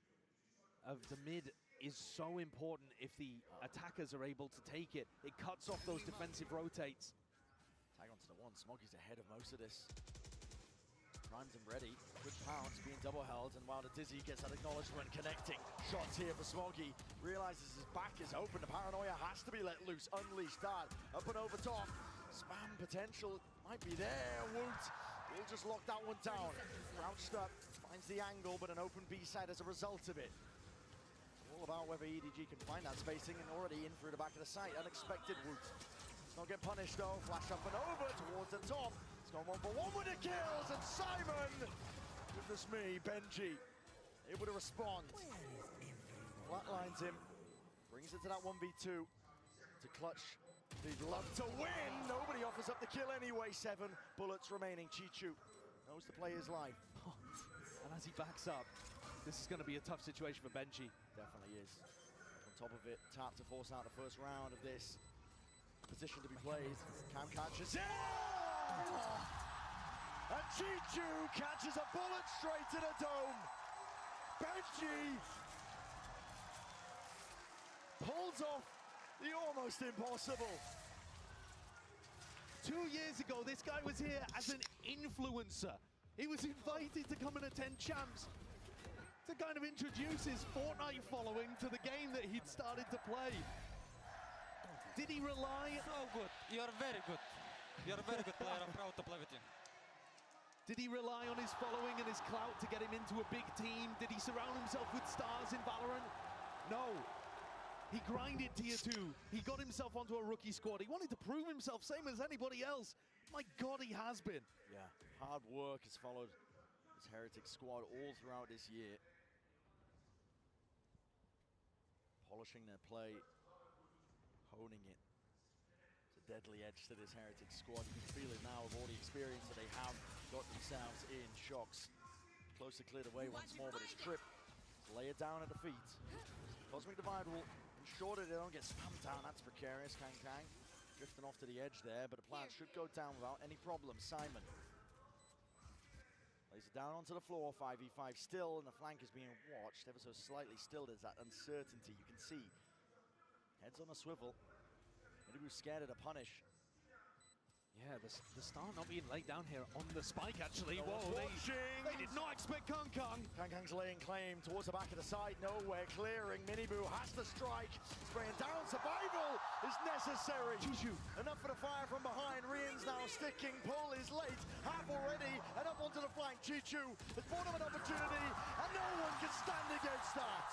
of the mid is so important if the attackers are able to take it. It cuts off those defensive rotates. Tag onto the one. Smoggy's ahead of most of this. Primed and ready. Good pounce being double held, and while the Dizzy gets that acknowledgement, connecting. Shots here for Smoggy. Realizes his back is open. The paranoia has to be let loose. Unleashed Dart. Up and over top. Spam potential might be there. Woot will just lock that one down. Crouched up. Finds the angle, but an open B-side as a result of it. All about whether EDG can find that spacing, and already in through the back of the site. Unexpected Woot. It's not get punished though. Flash up and over towards the top. It's gone 1-for-1 with the kills, and Simon, goodness me, Benji, able to respond. Flatlines him, brings it to that 1v2 to clutch. He'd love to win. Nobody offers up the kill anyway. 7 bullets remaining. Chichu knows to play his life. And as he backs up, this is going to be a tough situation for Benji. Definitely is. On top of it, tap to force out the first round of this. Position to be played. Cam catches it! And Chichu catches a bullet straight to the dome. Benji pulls off the almost impossible. 2 years ago, this guy was here as an influencer. He was invited to come and attend Champs to kind of introduce his Fortnite following to the game that he'd started to play. Did he rely? So good. You're very good. You're a very good player. I'm proud to play with you. Did he rely on his following and his clout to get him into a big team? Did he surround himself with stars in Valorant? No. He grinded tier 2. He got himself onto a rookie squad. He wanted to prove himself, same as anybody else. My God, he has been. Yeah, hard work has followed this Heretic squad all throughout this year. Polishing their play, honing it. deadly edge to this Heretic squad. You can feel it now with all the experience that they have got themselves in. Shox close to cleared away once more, but it's Trip. Lay it down at the feet. Cosmic Divide will ensure that they don't get spammed down. That's precarious. Kang drifting off to the edge there, but the plant should go down without any problem. Simon lays it down onto the floor. 5v5 still, and the flank is being watched ever so slightly. Still, there's that uncertainty. You can see heads on a swivel. Maybe scared of the punish. Yeah, the star not being laid down here on the spike, actually. No Whoa, they did not expect Kang. Kang's laying claim towards the back of the side. Nowhere clearing. Miniboo has to strike. Spraying down. Survival is necessary. Chichu. Enough for the fire from behind. Rian's now sticking. Pull is late. Half already. And up onto the flank. Chichu has bought him an opportunity. And no one can stand against that.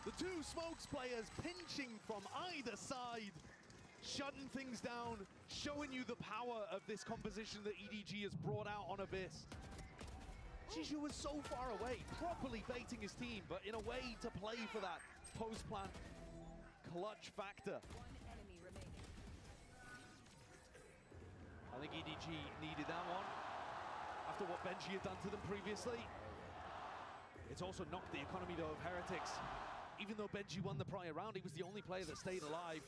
The two Smokes players pinching from either side, shutting things down, showing you the power of this composition that EDG has brought out on Abyss. Chichu was so far away, properly baiting his team, but in a way to play for that post-plant clutch factor. I think EDG needed that one after what Benji had done to them previously. It's also knocked the economy though of Heretics. Even though Benji won the prior round, he was the only player that stayed alive.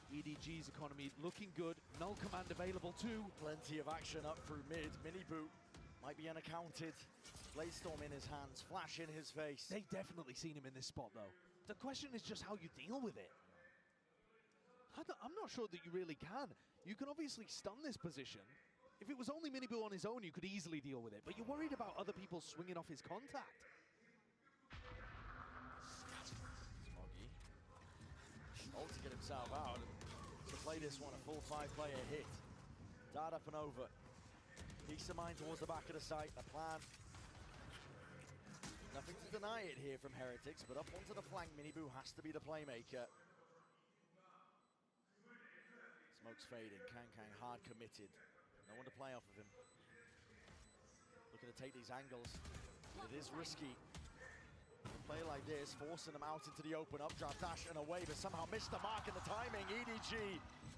EDG's economy looking good. Null command available too. Plenty of action up through mid. Miniboo might be unaccounted. Bladestorm in his hands, flash in his face. They've definitely seen him in this spot though. The question is just how you deal with it. I'm not sure that you really can. You can obviously stun this position. If it was only Miniboo on his own, you could easily deal with it. But you're worried about other people swinging off his contact. Ult to get himself out to play this one, a full 5-player hit. Dart up and over. Peace of mind towards the back of the site. The plan. Nothing to deny it here from Heretics, but up onto the flank, Miniboo has to be the playmaker. Smoke's fading. Kang hard committed. No one to play off of him. Looking to take these angles. It is risky. Play like this, forcing them out into the open, updraft dash and away, but somehow missed the mark in the timing. EDG,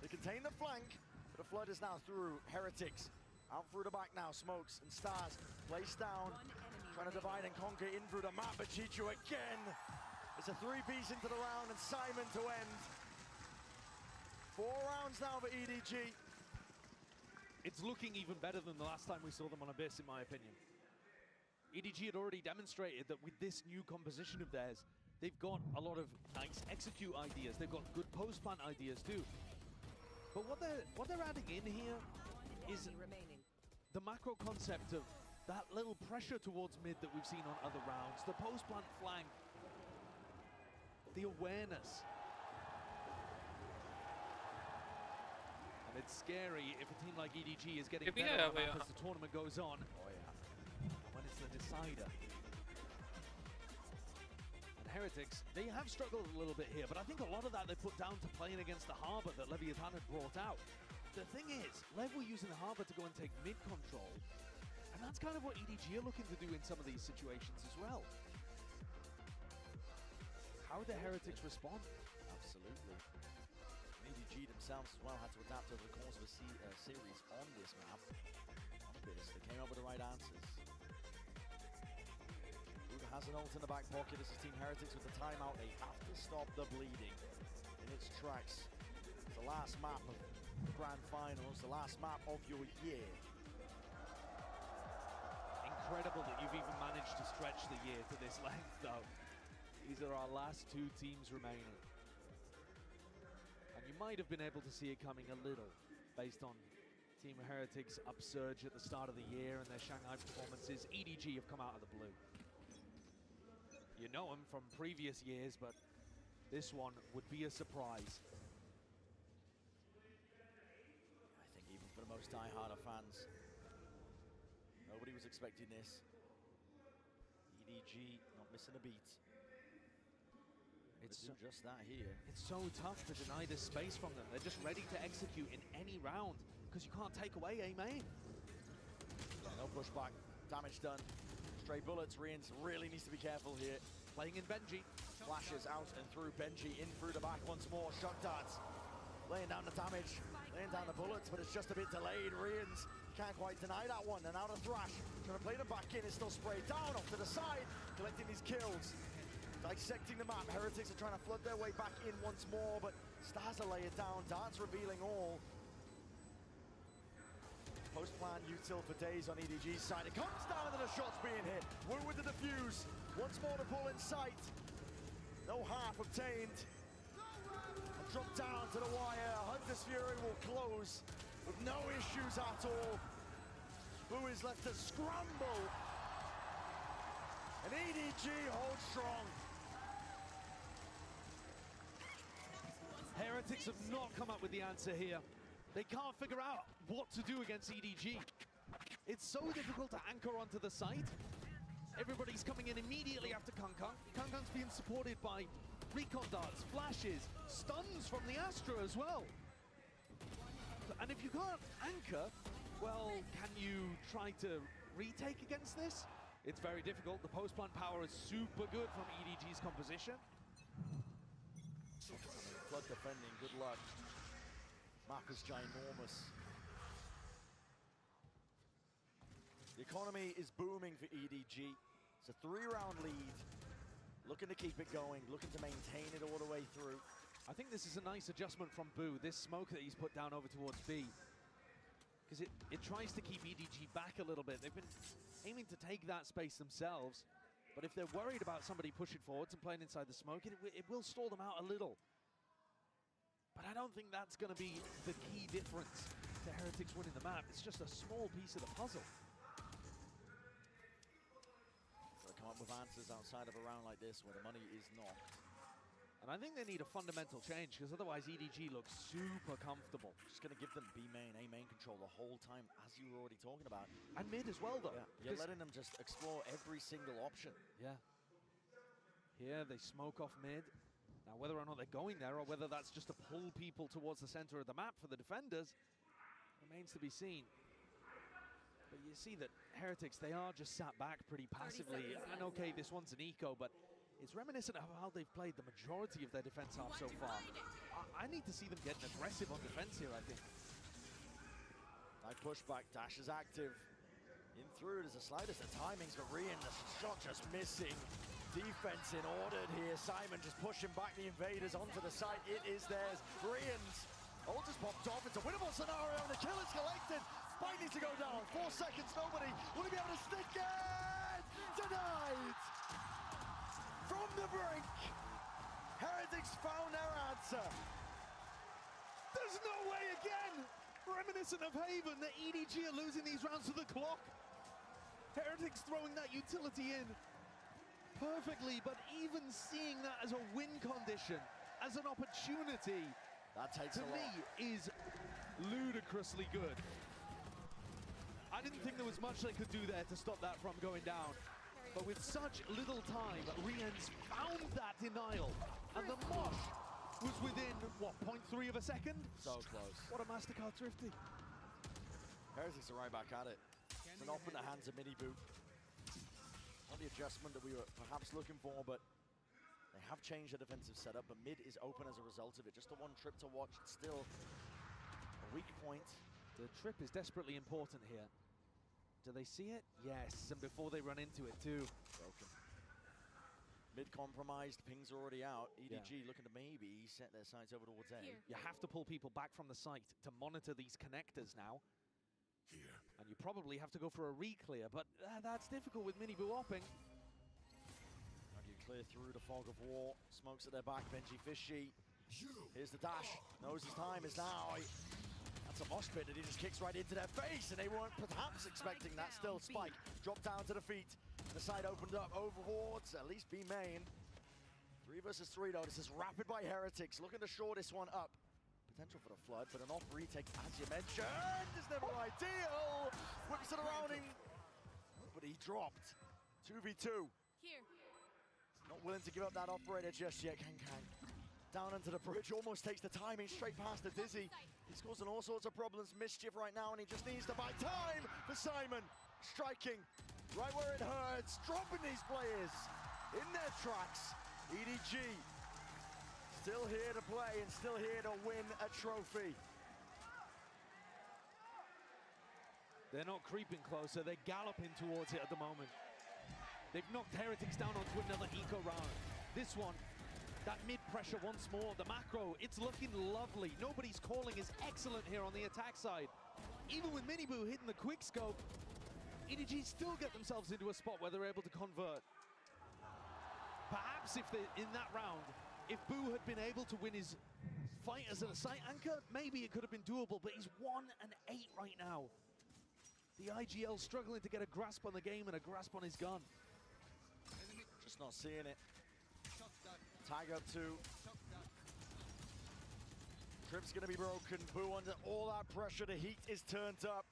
they contain the flank, but the flood is now through. Heretics, out through the back now. Smokes and Stars, placed down, trying to divide and conquer in through the map, but Chichu again. It's a 3-piece into the round, and Simon to end. 4 rounds now for EDG. It's looking even better than the last time we saw them on Abyss, in my opinion. EDG had already demonstrated that with this new composition of theirs, they've got a lot of nice execute ideas. They've got good post-plant ideas too. But what they're adding in here is the macro concept of that little pressure towards mid that we've seen on other rounds, the post-plant flank, the awareness. And it's scary if a team like EDG is getting better as the tournament goes on. When it's the decider. And Heretics, they have struggled a little bit here, but I think a lot of that they put down to playing against the Harbor that Leviathan had brought out. The thing is, Lev were using the Harbor to go and take mid control, and that's kind of what EDG are looking to do in some of these situations as well. How would the Heretics respond? Absolutely. EDG themselves as well had to adapt over the course of a series on this map. On this, they came up with the right answers. Has an ult in the back pocket. This is Team Heretics with the timeout. They have to stop the bleeding in its tracks. The last map of the Grand Finals, the last map of your year. Incredible that you've even managed to stretch the year to this length, though. These are our last 2 teams remaining. And you might have been able to see it coming a little, based on Team Heretics' upsurge at the start of the year and their Shanghai performances. EDG have come out of the blue. You know him from previous years, but this one would be a surprise. I think even for the most die-hard of fans, nobody was expecting this. EDG not missing a beat. It's just that here. It's so tough to deny this space from them. They're just ready to execute in any round, because you can't take away a main. No pushback, damage done. Stray bullets, Rians really needs to be careful here. Playing in Benji. Flashes out and through. Benji in through the back once more. Shock darts. Laying down the damage. Laying down the bullets, but it's just a bit delayed. Rians can't quite deny that one. And out of Thrash. Trying to play them back in. It's still sprayed down off to the side. Collecting these kills. Dissecting the map. Heretics are trying to flood their way back in once more, but Stars are laying down. Darts revealing all. Post-plan util for days on EDG's side. It comes down to the shots being hit. Wu with the defuse. Once more to pull in sight. No half obtained. Drop down to the wire. Hunter's Fury will close with no issues at all. Wu is left to scramble. And EDG holds strong. Heretics have not come up with the answer here. They can't figure out what to do against EDG. It's so difficult to anchor onto the site. Everybody's coming in immediately after Kung. Kung's being supported by recon darts, flashes, stuns from the Astra as well. And if you can't anchor, well, can you try to retake against this? It's very difficult. The post-plant power is super good from EDG's composition. Flood defending, good luck. Map is ginormous. The economy is booming for EDG. It's a 3-round lead. Looking to keep it going, looking to maintain it all the way through. I think this is a nice adjustment from Boo, this smoke that he's put down over towards B. Because it tries to keep EDG back a little bit. They've been aiming to take that space themselves. But if they're worried about somebody pushing forwards and playing inside the smoke, it will stall them out a little. But I don't think that's going to be the key difference to Heretics winning the map. It's just a small piece of the puzzle. Got to come up with answers outside of a round like this where the money is knocked. And I think they need a fundamental change, because otherwise EDG looks super comfortable. Just going to give them B main, A main control the whole time, as you were already talking about. And mid as well, though. Yeah, you're letting them just explore every single option. Yeah. Here they smoke off mid. Now, whether or not they're going there, or whether that's just to pull people towards the center of the map for the defenders, remains to be seen. But you see that Heretics, they are just sat back pretty passively. And okay, this one's an eco, but it's reminiscent of how they've played the majority of their defense half so far. I need to see them getting aggressive on defense here, I think. Nice pushback, Dash is active. In through, there's a slightest of timings, but Rian, the shot just missing. Defense in order here. Simon just pushing back the invaders onto the site. It is theirs. Rian's ult just popped off. It's a winnable scenario, and the kill is collected. Spike needs to go down. 4 seconds, nobody. Will he be able to stick it? Denied! From the brink, Heretics found their answer. There's no way again! Reminiscent of Haven, that EDG are losing these rounds to the clock. Heretics throwing that utility in perfectly, but even seeing that as a win condition, as an opportunity, that takes to me is ludicrously good. I didn't think there was much they could do there to stop that from going down. But with such little time, Rian's found that denial. And the Mosh was within, what, 0.3 of a second? So close. What a MasterCard thrifty. Heretics are right back at it. It's an off in the hands of Mini Boot. Not the adjustment that we were perhaps looking for, but they have changed the defensive setup, but mid is open as a result of it. Just the one trip to watch. It's still a weak point. The trip is desperately important here. Do they see it? Yes, and before they run into it too. Broken. Mid compromised, pings are already out. EDG looking to maybe set their sights over towards A. You have to pull people back from the site to monitor these connectors now. Here. And you probably have to go for a re-clear, but that's difficult with Mini Boo opping. How do you clear through the fog of war? Smokes at their back, Benji Fishy. Here's the dash. Knows his time is now. That's a mosh pit that he just kicks right into their face, and they weren't perhaps expecting that. Still, Spike dropped down to the feet. The side opened up overboards, at least B main. 3 versus 3 though. This is rapid by Heretics, looking to shore this one up. Potential for the flood, but an off retake, as you mentioned, is never ideal. Whips it around him, but he dropped. 2v2. Here. Not willing to give up that operator just yet. Kang. Down into the bridge, almost takes the timing straight past the Dizzy. He's causing all sorts of problems, mischief right now, and he just needs to buy time for Simon. Striking right where it hurts, dropping these players in their tracks. EDG still here to play and still here to win a trophy. They're not creeping closer, they're galloping towards it at the moment. They've knocked Heretics down onto another eco round. This one, that mid-pressure once more, the macro, it's looking lovely. Nobody's calling is excellent here on the attack side. Even with Miniboo hitting the quick scope, EDG still get themselves into a spot where they're able to convert. Perhaps if they're in that round, if Boo had been able to win his fight as a side anchor, maybe it could have been doable, but he's 1-8 right now. The IGL struggling to get a grasp on the game and a grasp on his gun. Just not seeing it. Tag up 2. Trip's gonna be broken. Boo under all that pressure. The heat is turned up.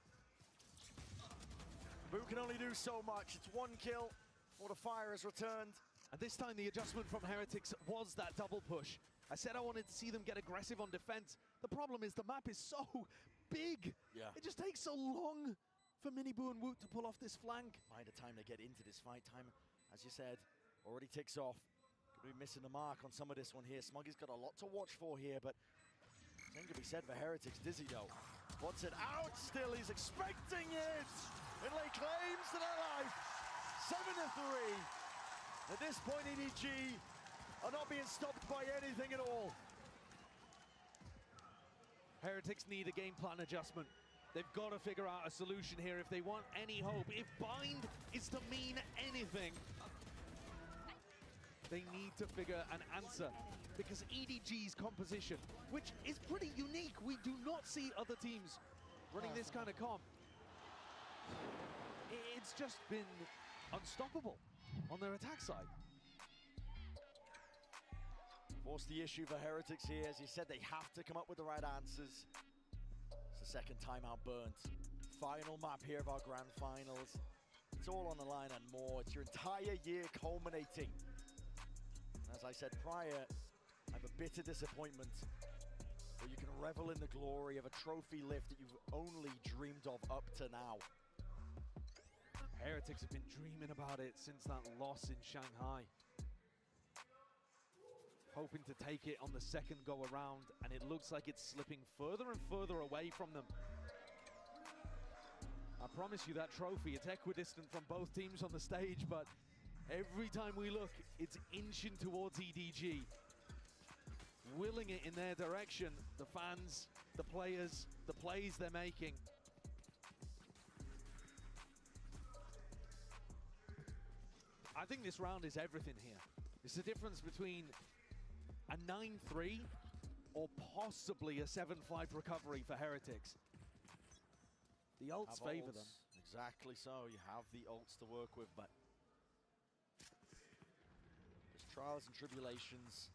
Boo can only do so much. It's 1 kill before the fire is returned. And this time the adjustment from Heretics was that double push. I said I wanted to see them get aggressive on defense. The problem is the map is so big. Yeah. It just takes so long for Miniboo and Woot to pull off this flank. Find a time to get into this fight. Time, as you said, already ticks off. Could be missing the mark on some of this one here. Smoggy's got a lot to watch for here, but same could be said for Heretics. Dizzy though, wants it out still. He's expecting it. And lay claims to their life. 7-3. At this point, EDG are not being stopped by anything at all. Heretics need a game plan adjustment. They've got to figure out a solution here if they want any hope. If bind is to mean anything, they need to figure an answer, because EDG's composition, which is pretty unique, we do not see other teams running this kind of comp. It's just been unstoppable on their attack side. What's the issue for Heretics here? As you said, they have to come up with the right answers. It's the second timeout burnt. Final map here of our Grand Finals. It's all on the line and more. It's your entire year culminating. As I said prior, I have a bitter disappointment where you can revel in the glory of a trophy lift that you've only dreamed of up to now. Heretics have been dreaming about it since that loss in Shanghai. Hoping to take it on the second go around, and it looks like it's slipping further and further away from them. I promise you that trophy, it's equidistant from both teams on the stage, but every time we look, it's inching towards EDG. Willing it in their direction, the fans, the players, the plays they're making. I think this round is everything here. It's the difference between a 9-3 or possibly a 7-5 recovery for Heretics. The ults favor them. Exactly so. You have the ults to work with, but there's trials and tribulations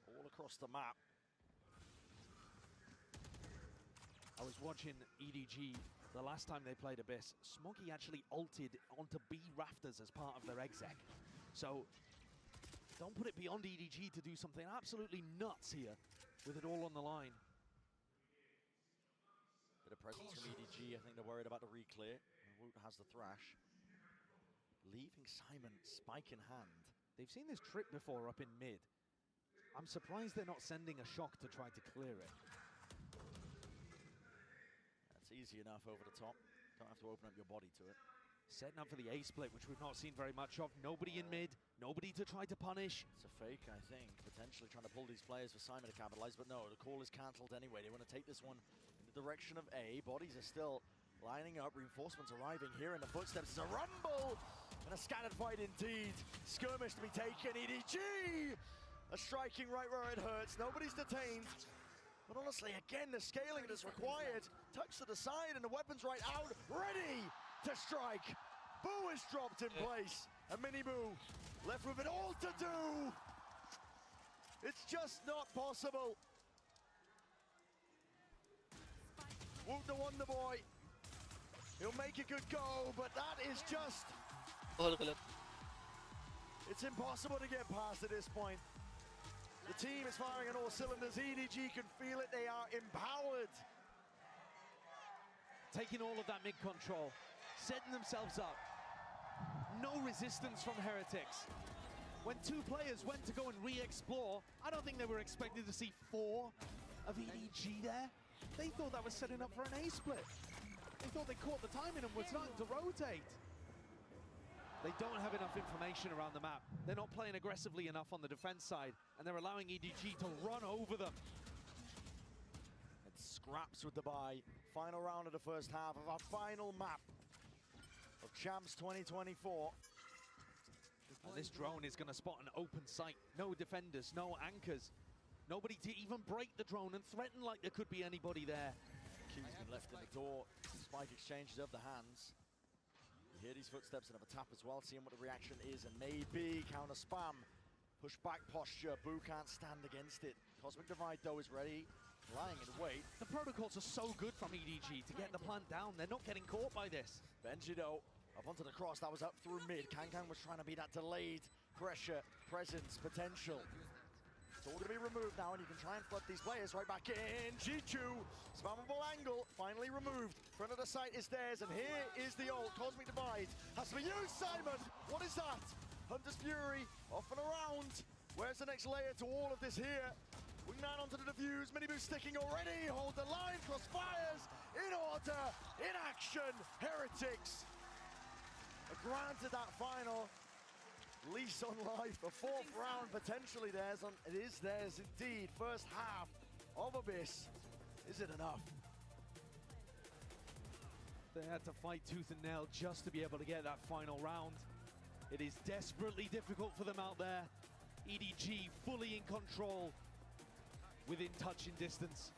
all across the map. I was watching EDG the last time they played Abyss. Smoggy actually ulted onto B rafters as part of their exec. So don't put it beyond EDG to do something absolutely nuts here with it all on the line. Bit of presence from EDG. I think they're worried about the reclear. Woot has the thrash. Leaving Simon spike in hand. They've seen this trip before up in mid. I'm surprised they're not sending a shock to try to clear it. That's easy enough over the top. Don't have to open up your body to it. Setting up for the A split, which we've not seen very much of. Nobody in mid, nobody to try to punish. It's a fake, I think. Potentially trying to pull these players for Simon to capitalize, but no, the call is cancelled anyway. They want to take this one in the direction of A. Bodies are still lining up. Reinforcements arriving here in the footsteps. It's a rumble and a scattered fight indeed. Skirmish to be taken. EDG are striking right where it hurts. Nobody's detained. But honestly, again, the scaling that's required. Tucks to the side and the weapons right out. Ready to strike. Boo is dropped in place. And Miniboo left with it all to do. It's just not possible. Woot the Wonder Boy. He'll make a good go, but that is just... It's impossible to get past at this point. The team is firing on all cylinders. EDG can feel it. They are empowered. Taking all of that mid control, setting themselves up. No resistance from Heretics. When two players went to go and re-explore, I don't think they were expected to see 4 of EDG there. They thought that was setting up for an A split. They thought they caught the timing and were starting to rotate. They don't have enough information around the map. They're not playing aggressively enough on the defense side, and they're allowing EDG to run over them. It's scraps with the buy. Final round of the first half of our final map of Champs 2024. And this drone is going to spot an open site. No defenders, no anchors. Nobody to even break the drone and threaten like there could be anybody there. Key's been left in the door. Spike exchanges of the hands. You hear these footsteps and have a tap as well, seeing what the reaction is, and maybe counter spam. Push back posture. Boo can't stand against it. Cosmic Divide, though, is ready. Lying in wait. The protocols are so good from EDG to get the plant down. They're not getting caught by this. Benji, though, up onto the cross. That was up through mid. Kankan was trying to be that delayed pressure, presence, potential. It's all going to be removed now, and you can try and flood these players right back in. G2, spammable angle, finally removed. Front of the site is theirs, and here is the ult. Cosmic Divide has to be used, Simon. What is that? Hunter's Fury, off and around. Where's the next layer to all of this here? Wingman onto the defuse, Miniboo sticking already. Hold the line, crossfires, in order, in action. Heretics are granted that final lease on life. The 4th round potentially theirs, and it is theirs indeed. First half of Abyss. Is it enough? They had to fight tooth and nail just to be able to get that final round. It is desperately difficult for them out there. EDG fully in control, within touching distance.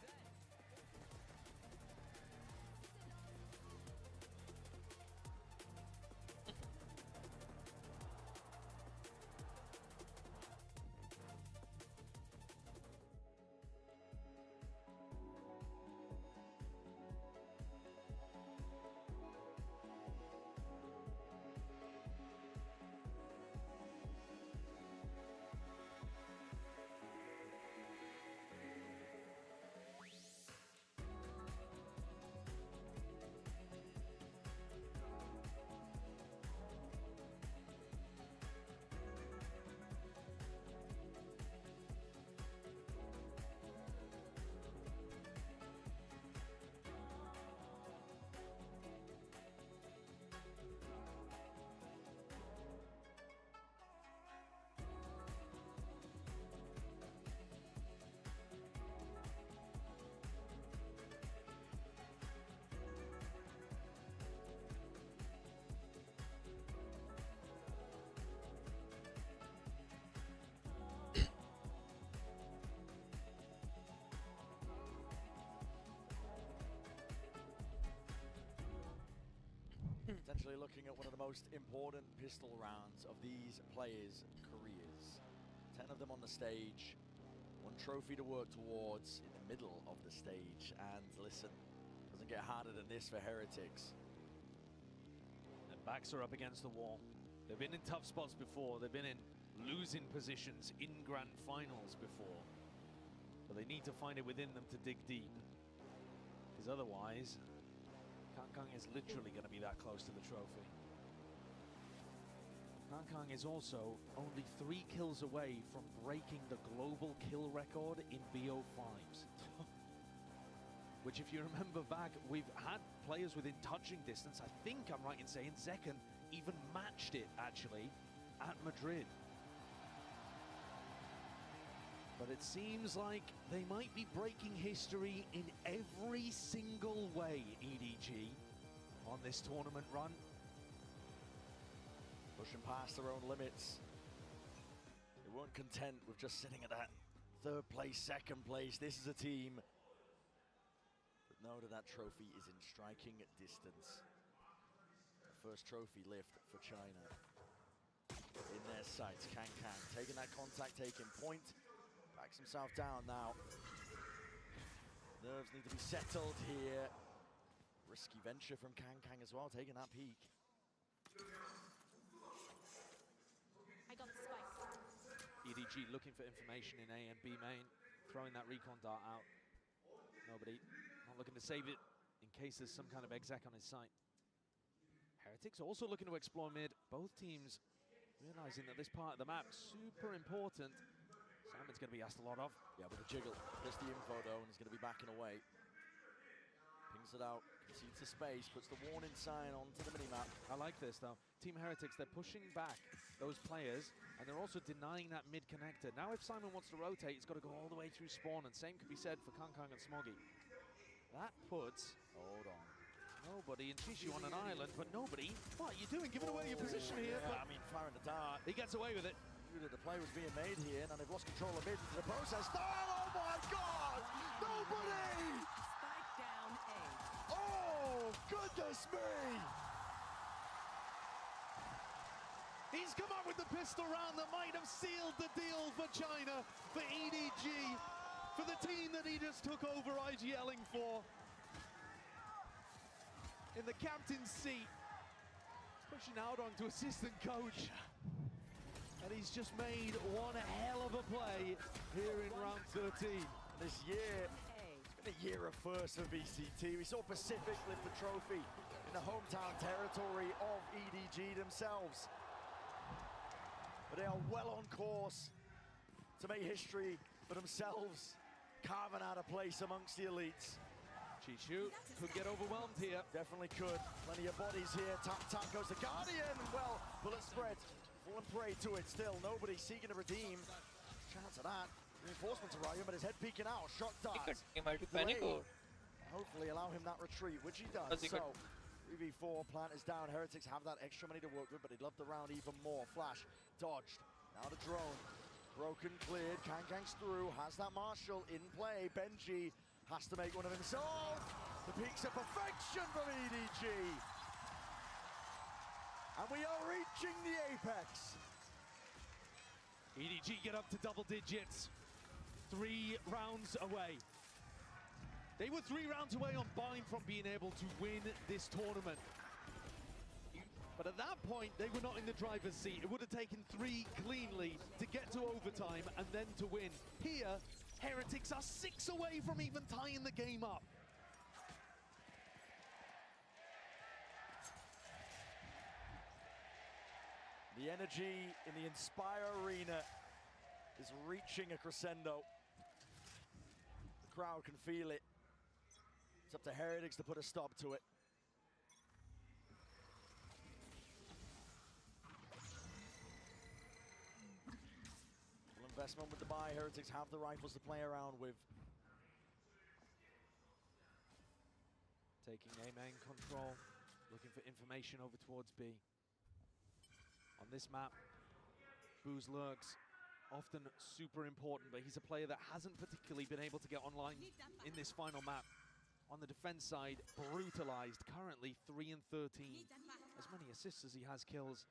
Potentially looking at one of the most important pistol rounds of these players' careers. 10 of them on the stage, 1 trophy to work towards in the middle of the stage. And listen, doesn't get harder than this for Heretics. Their backs are up against the wall. They've been in tough spots before. They've been in losing positions in Grand Finals before. But they need to find it within them to dig deep. Because otherwise, Kang is literally going to be that close to the trophy. Kang is also only 3 kills away from breaking the global kill record in BO5s. Which, if you remember back, we've had players within touching distance. I think I'm right in saying Zekken even matched it, actually, at Madrid. But it seems like they might be breaking history in every single way, EDG, on this tournament run. Pushing past their own limits. They weren't content with just sitting at that 3rd place, 2nd place. This is a team that know that that trophy is in striking distance. The first trophy lift for China. In their sights, Kang taking that contact, taking point. Backs himself down now. Nerves need to be settled here. Risky venture from Kang as well, taking that peek. I got the spike. EDG looking for information in A and B main, throwing that recon dart out. Nobody, not looking to save it in case there's some kind of exec on his site. Heretics also looking to explore mid. Both teams realizing that this part of the map super important. Simon's going to be asked a lot of. Yeah, with a jiggle. Gets the info though, and he's going to be backing away. Pings it out, concedes the space, puts the warning sign onto the minimap. I like this though. Team Heretics, they're pushing back those players, and they're also denying that mid connector. Now if Simon wants to rotate, he's got to go all the way through spawn, and same could be said for Kang and Smoggy. That puts... Hold on. Nobody and Chishu on an island, but nobody... What are you doing? Giving away your position here. Yeah, I mean, firing the dart. He gets away with it. Knew that the play was being made here, and they've lost control of mid into the process. Oh my God! Nobody! Spike down A. Oh, goodness me! He's come up with the pistol round that might have sealed the deal for China, for EDG, for the team that he just took over IGLing for. In the captain's seat, pushing out onto assistant coach. And he's just made one hell of a play here in round 13. This year, it's been a year of firsts for VCT. We saw Pacific lift the trophy in the hometown territory of EDG themselves. But they are well on course to make history for themselves, carving out a place amongst the elites. Chishu could get overwhelmed here. Definitely could. Plenty of bodies here. Tap goes the Guardian. Well, bullet spread. Falling prey to it still. Nobody seeking to redeem. Chance of that. Reinforcements arriving, but his head peeking out. Shot darts. Hopefully allow him that retreat, which he does. So, 3v4, plant is down. Heretics have that extra money to work with, but they'd love the round even more. Flash, dodged. Now the drone. Broken, cleared. Kang's through. Has that Marshall in play. Benji has to make one of himself. The peaks of perfection from EDG. And we are reaching the apex. EDG get up to double digits. 3 rounds away. They were 3 rounds away on Bind from being able to win this tournament. But at that point, they were not in the driver's seat. It would have taken 3 cleanly to get to overtime and then to win. Here, Heretics are 6 away from even tying the game up. The energy in the Inspire Arena is reaching a crescendo. The crowd can feel it. It's up to Heretics to put a stop to it. Full investment with the buy. Heretics have the rifles to play around with. Taking A main control, looking for information over towards B. On this map, Booz lurks, often super important, but he's a player that hasn't particularly been able to get online in this final map. On the defense side, brutalized, currently 3 and 13. As many assists as he has kills.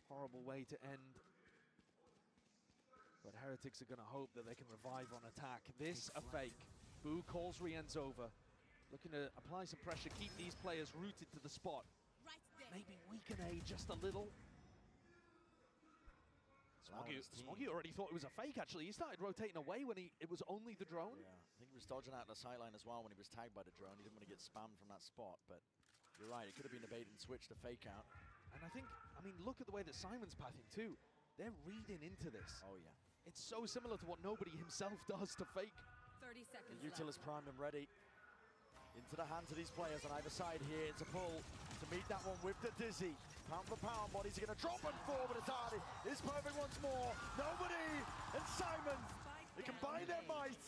Horrible way to end. But Heretics are going to hope that they can revive on attack. This a fake. Boo calls Rienz over. Looking to apply some pressure, keep these players rooted to the spot. Maybe weaken A just a little. Smoggy already thought it was a fake, actually. He started rotating away when it was only the drone. Yeah, I think he was dodging out the sideline as well when he was tagged by the drone. He didn't want to get spammed from that spot, but you're right, it could have been a bait and switch to fake out. And I mean, look at the way that Simon's pathing too. They're reading into this. Oh, yeah. It's so similar to what Nobody himself does to fake. 30 seconds The Util is primed and ready. Into the hands of these players on either side here. It's a pull to meet that one with the Dizzy. Pound for pound, bodies are going to drop and fall, but it's hard. It's perfect once more. Nobody and Simon, they combine their might.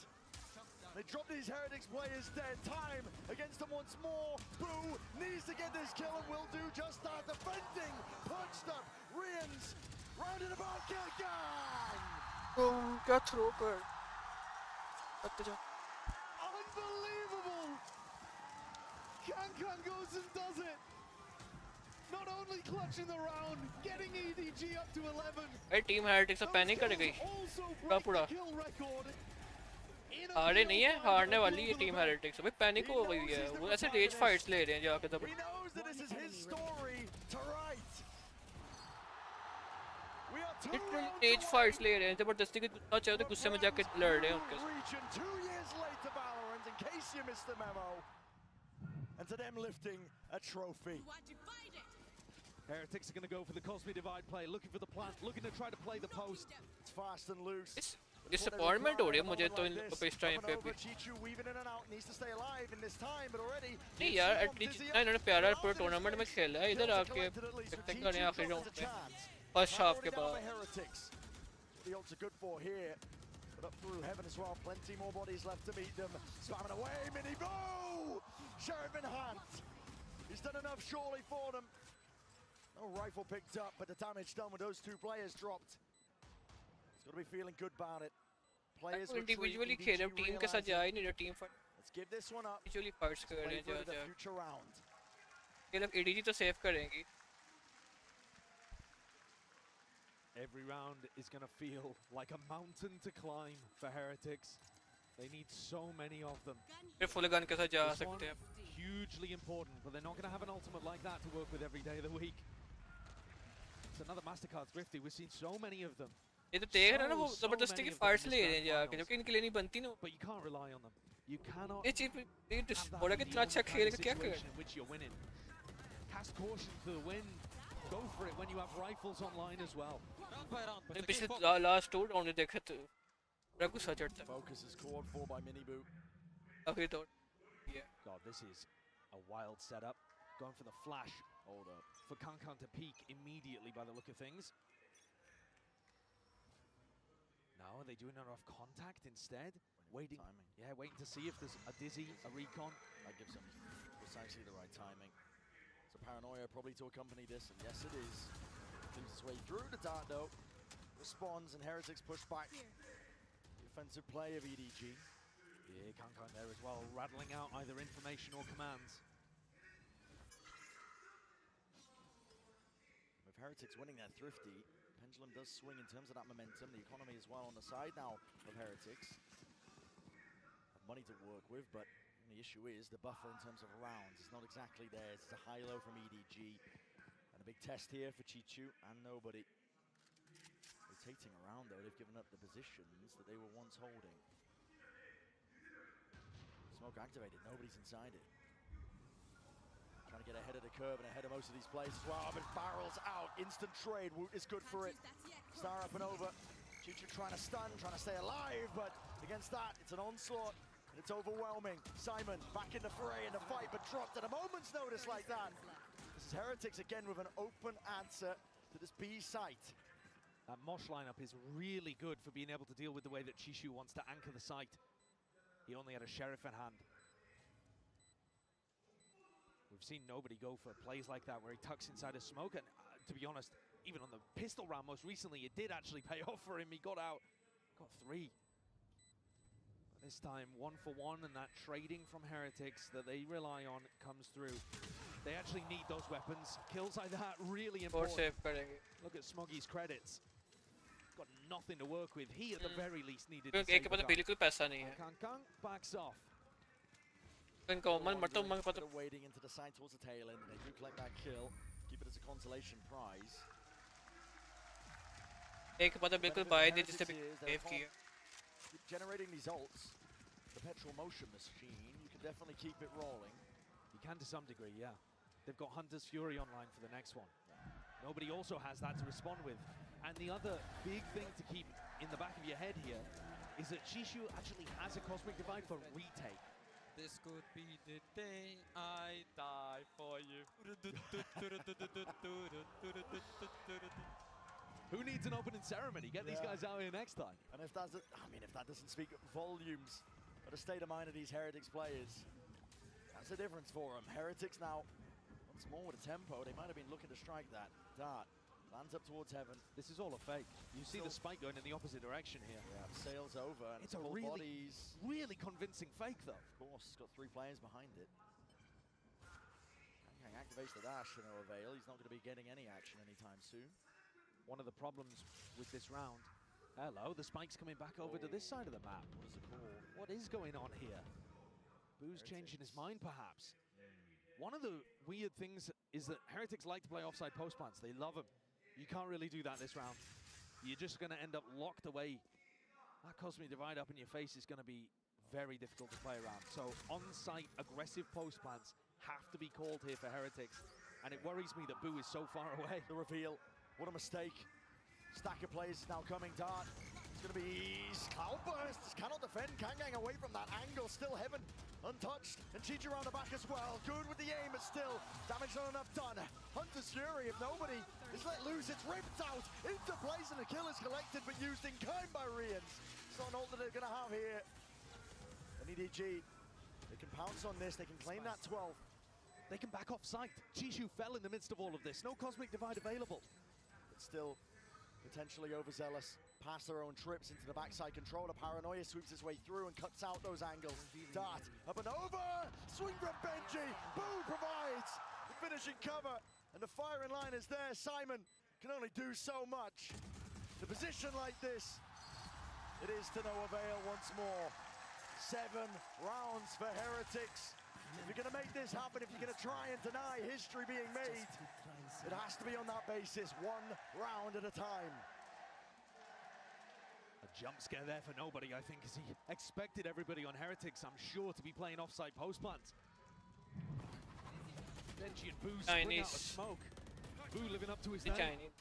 They drop these Heretics players dead. Time against them once more. Boo needs to get this kill and will do just that. Defending, punched up. Rienz, rounded about, kill gang. Oh, क्या throw कर? Unbelievable! Kang goes and does it. Not only clutching the round, getting EDG up to 11. Hey, team Heretics से panic कर गई. पूरा. हारे नहीं है, हारने वाली है team Heretics. अबे panic हो गई है. वो ऐसे rage fights ले रहे हैं जाके तब. Literally rage fights ले रहे हैं. जबरदस्ती के गुस्सा चाहे तो गुस्से में जाके लड़ रहे हैं उनके साथ. 2 years later, Valorant, in case you missed the memo. And to them lifting a trophy. Heretics are going to go for the Cosmic Divide play, looking for the plant, looking to try to play the post. It's fast and loose. Disappointment हो रही है मुझे तो इन लोगों पे इस time पे भी। नहीं यार, एटलीस्ट जितना इन्होंने प्यारा पूरा टूर्नामेंट में खेला है, इधर आके एक्टिंग करने आखिरी राउंड में, फर्स्ट हाफ के बाद। The odds are good for here, but up through heaven as well. Plenty more bodies left to meet them. Spamming away, mini boo! Sheriff in hand. He's done enough surely for them. No rifle picked up, but the damage done with those two players dropped. He's got to be feeling good about it. Players individually खेल रहे हैं, team के साथ जा ही नहीं रहे, team fight. Let's give this one up. Individually fights कर रहे हैं जा। Future round. ये लोग EDG तो सेव करेंगी। Every round is going to feel like a mountain to climb for Heretics. They need so many of them. फिर full gun के साथ जा सकते हैं। Hugely important, but they're not going to have an ultimate like that to work with every day of the week. It's another MasterCard Thrifty. We've seen so many of them. ये तो देख रहे हैं ना, वो जबरदस्ती की फाइट्स ले रहे हैं जाके, जो कि इनके लिए नहीं बनती ना। But you can't rely on them. You cannot. ये चीज़ ये डिस्पोर्ट कितना अच्छा खेल के क्या कर? Which you're winning. Cast caution to the wind. Go for it when you have rifles online as well. पिछले लास्ट 2 राउंड में देखे तो बड़ा गुस्सा चढ़ता है। Focus is called for by Miniboo. अभी तो God, this is a wild setup. Going for the flash. Hold up. For Kankan to peek immediately by the look of things. Now, are they doing enough contact instead? Waiting. Timing. Yeah, waiting to see if there's a dizzy, a recon. That gives them precisely the right timing. So paranoia probably to accompany this, and yes, it is. Moves its way through the dart though. Responds, and Heretics push back. The offensive play of EDG. Yeah, Kankan there as well, rattling out either information or commands. With Heretics winning their Thrifty, pendulum does swing in terms of that momentum. The economy as well on the side now of Heretics. Have money to work with, but the issue is the buffer in terms of rounds is not exactly theirs. It's a high-low from EDG. And a big test here for Chichu and nobody. Rotating around though, they've given up the positions that they were once holding. Smoke activated, nobody's inside it. Trying to get ahead of the curve and ahead of most of these players as well, but barrels out, instant trade, Woot is good for it. Star up and over, Chichu trying to stun, trying to stay alive, but against that, it's an onslaught, and it's overwhelming. Simon back in the fray in the fight, but dropped at a moment's notice like that. This is Heretics again with an open answer to this B site. That Mosh lineup is really good for being able to deal with the way that Chishu wants to anchor the site. He only had a Sheriff in hand. We've seen nobody go for plays like that where he tucks inside a smoke, and to be honest, even on the pistol round most recently, it did actually pay off for him. He got out, got 3. But this time, 1 for 1, and that trading from Heretics that they rely on comes through. They actually need those weapons. Kills like that, really important. Look at Smoggy's credits. Got nothing to work with. He at the very least needed to save the gun. Kang backs off. Wading into the side towards the tail end, and they do collect that kill. Keep it as a consolation prize. Generating these ults, the petrol motion machine, you can definitely keep it rolling. You can to some degree, yeah. They've got Hunter's Fury online for the next one. Nobody also has that to respond with. And the other big thing to keep in the back of your head here is that Chishu actually has a Cosmic Divide for retake. This could be the day I die for you. Who needs an opening ceremony? Get these guys out here next time. And if that doesn't speak volumes of the state of mind of these Heretics players, that's the difference for them. Heretics now, once more with a tempo, they might have been looking to strike that dart. Lands up towards heaven. This is all a fake. You see the spike going in the opposite direction here. Yeah, sails over. And it's a really convincing fake, though. Of course, it's got 3 players behind it. Kang activates the dash to no avail. He's not going to be getting any action anytime soon. One of the problems with this round. Hello, the spike's coming back over to this side of the map. What is it called? What is going on here? Boo's changing his mind, perhaps. One of the weird things is that Heretics like to play offside post plants. They love them. You can't really do that this round. You're just going to end up locked away. That Cosmic Divide up in your face is going to be very difficult to play around. So on-site aggressive post plants have to be called here for Heretics. and it worries me that Boo is so far away. The reveal, what a mistake. Stack of players is now coming. Dart, it's going to be Cloudburst. Cannot defend. Kangang away from that angle. Still Heaven untouched. And Chichi around the back as well. Good with the aim, but still damage not enough done. Hunter's Fury, if nobody is let loose, it's ripped out into place, and the kill is collected, but used in kind by Rians. It's not an ult that they're going to have here. And EDG, they can pounce on this. They can claim that 12. They can back off sight. Chishu fell in the midst of all of this. No Cosmic Divide available. But still potentially overzealous. Past their own trips into the backside controller. Paranoia sweeps his way through and cuts out those angles. Dart up and over. Swing from Benji. Boo provides the finishing cover. And the firing line is there. Simon can only do so much. The position like this, it is to no avail once more. 7 rounds for Heretics. If you're going to make this happen, if you're going to try and deny history being made, it has to be on that basis, 1 round at a time. A jump scare there for nobody, I think, as he expected everybody on Heretics, I'm sure, to be playing offside post plant. Benji and Boo spring out of smoke. Boo living up to his name.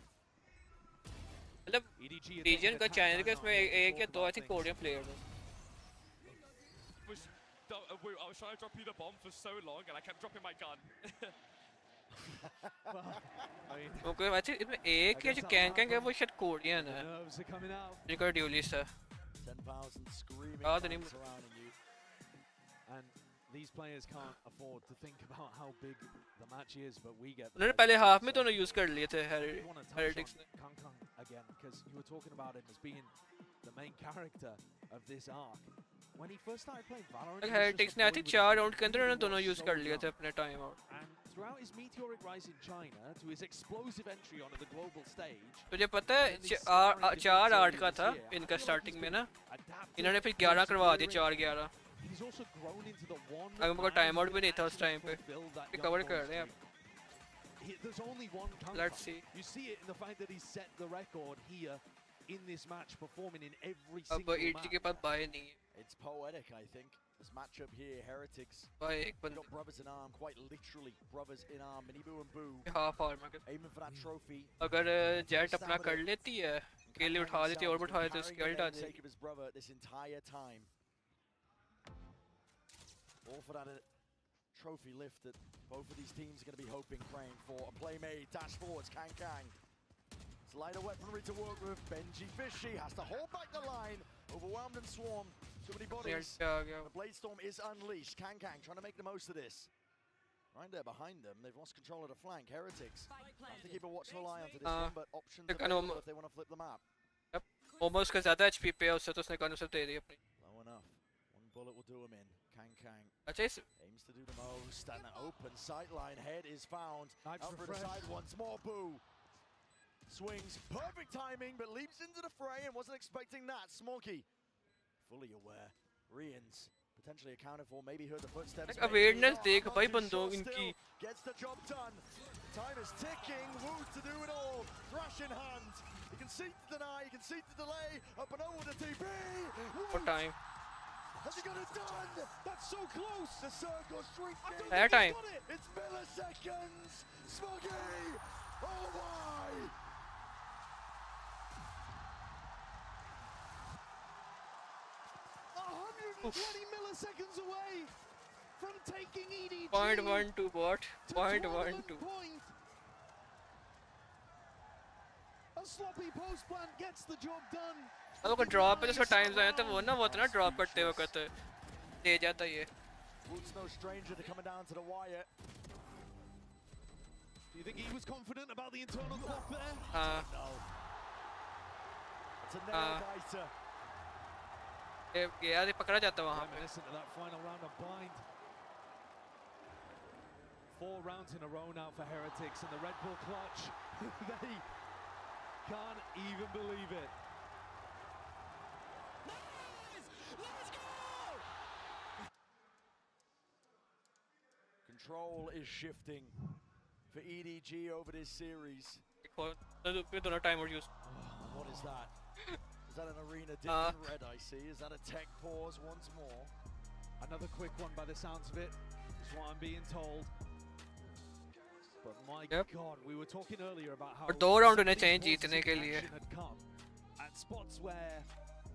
मतलब reason का channel का इसमें एक या दो I think Korean player हैं. I was trying to drop you the bomb for so long and I kept dropping my gun. Okay, I think इसमें एक या जो कैंग है वो शायद कोरियन है. जिनका ड्यूलिस्ट है. 10,000 screaming surrounding you. And these players can't afford to think about how big the match is, but we get. उन्होंने पहले हाफ में दोनों यूज कर लिए थे हेरेटिक्स ने. Kang again, because you were talking about him as being the main character of this arc. When he first started playing Valorant, heretics ने I think 4 round के अंदर उन्होंने दोनों यूज कर लिए थे अपने time out. And throughout his meteoric rise in China to his explosive entry onto the global stage, तुझे पता है 4-8 का था इनका स्टार्टिंग में ना, इन्होंने फिर 11 करवा दिए 4-11. he's also grown into the one. अगर मेरे को टाइम आउट भी नहीं था उस टाइम पे. ये कवर कर रहे हैं अब. There's only one Kang. Let's see. You see it in the fact that he set the record here in this match, performing in every single match. EDG के पास बाय नहीं है. It's poetic, I think. This matchup here, Heretics. बाय एक बंदे. Got brothers in arm, quite literally brothers in arm. Minibu and Boo. Half armor के. Aiming for that trophy. अगर jet अपना कर लेती है, केली उठा देती है और उठा देती है उसकी अल्ट आ जाएगी. Sake of his brother this entire time. All for that trophy lift that both of these teams are going to be hoping, praying for. A play made, dash forwards, Kang. It's lighter weaponry to work with. Benji Fishy has to hold back the line. Overwhelmed and swarmed. Too many bodies. The Blade Storm is unleashed. Kang trying to make the most of this. Right there behind them, they've lost control of the flank. Heretics have to keep a watchful eye onto this one, but options available if they want to flip the map. Yep. Almost का ज़्यादा HP पे है उससे तो उसने gun सब दे दी अपनी. Low enough. One bullet will do him in. Kang अच्छा इस aims to do the most, and an open sightline head is found. Out for the side once more. Boo swings, perfect timing, but leaps into the fray and wasn't expecting that. Smokey fully aware. Rians potentially accounted for, maybe heard the footsteps. Awareness देख भाई बंदों इनकी. Gets the job done. Time is ticking. Woo to do it all. Thrash in hand. You can see to deny, you can see to delay. Up and over the TP. For time. Has he got it done? That's so close. The circle shrinking. Fair time. It's milliseconds. Smoggy. Oh my. Oof. 20 milliseconds away from taking EDG. 0.12 bot. 0.12. A sloppy post plant gets the job done. अगर कोई drop पे तो उसका time ज़ाया तो वो ना वो तो ना ड्रॉप करते वक्त दे जाता ये. Wood's no stranger to coming down to the wire. Do you think he was confident about the internal clock there? No. It's a nail biter. यार ये पकड़ा जाता वहाँ पे. Listen to that final round of blind. 4 rounds in a row now for Heretics and the Red Bull clutch. They can't even believe it. Let's go! Control is shifting for EDG over this series. What is that? Is that an arena different red I see? Is that a tech pause once more? Another quick one by the sounds of it, is what I'm being told. But my Yep. God, we were talking earlier about how और 2 round some होने of these चाहिए pauses जीतने in के लिए. action had come at spots where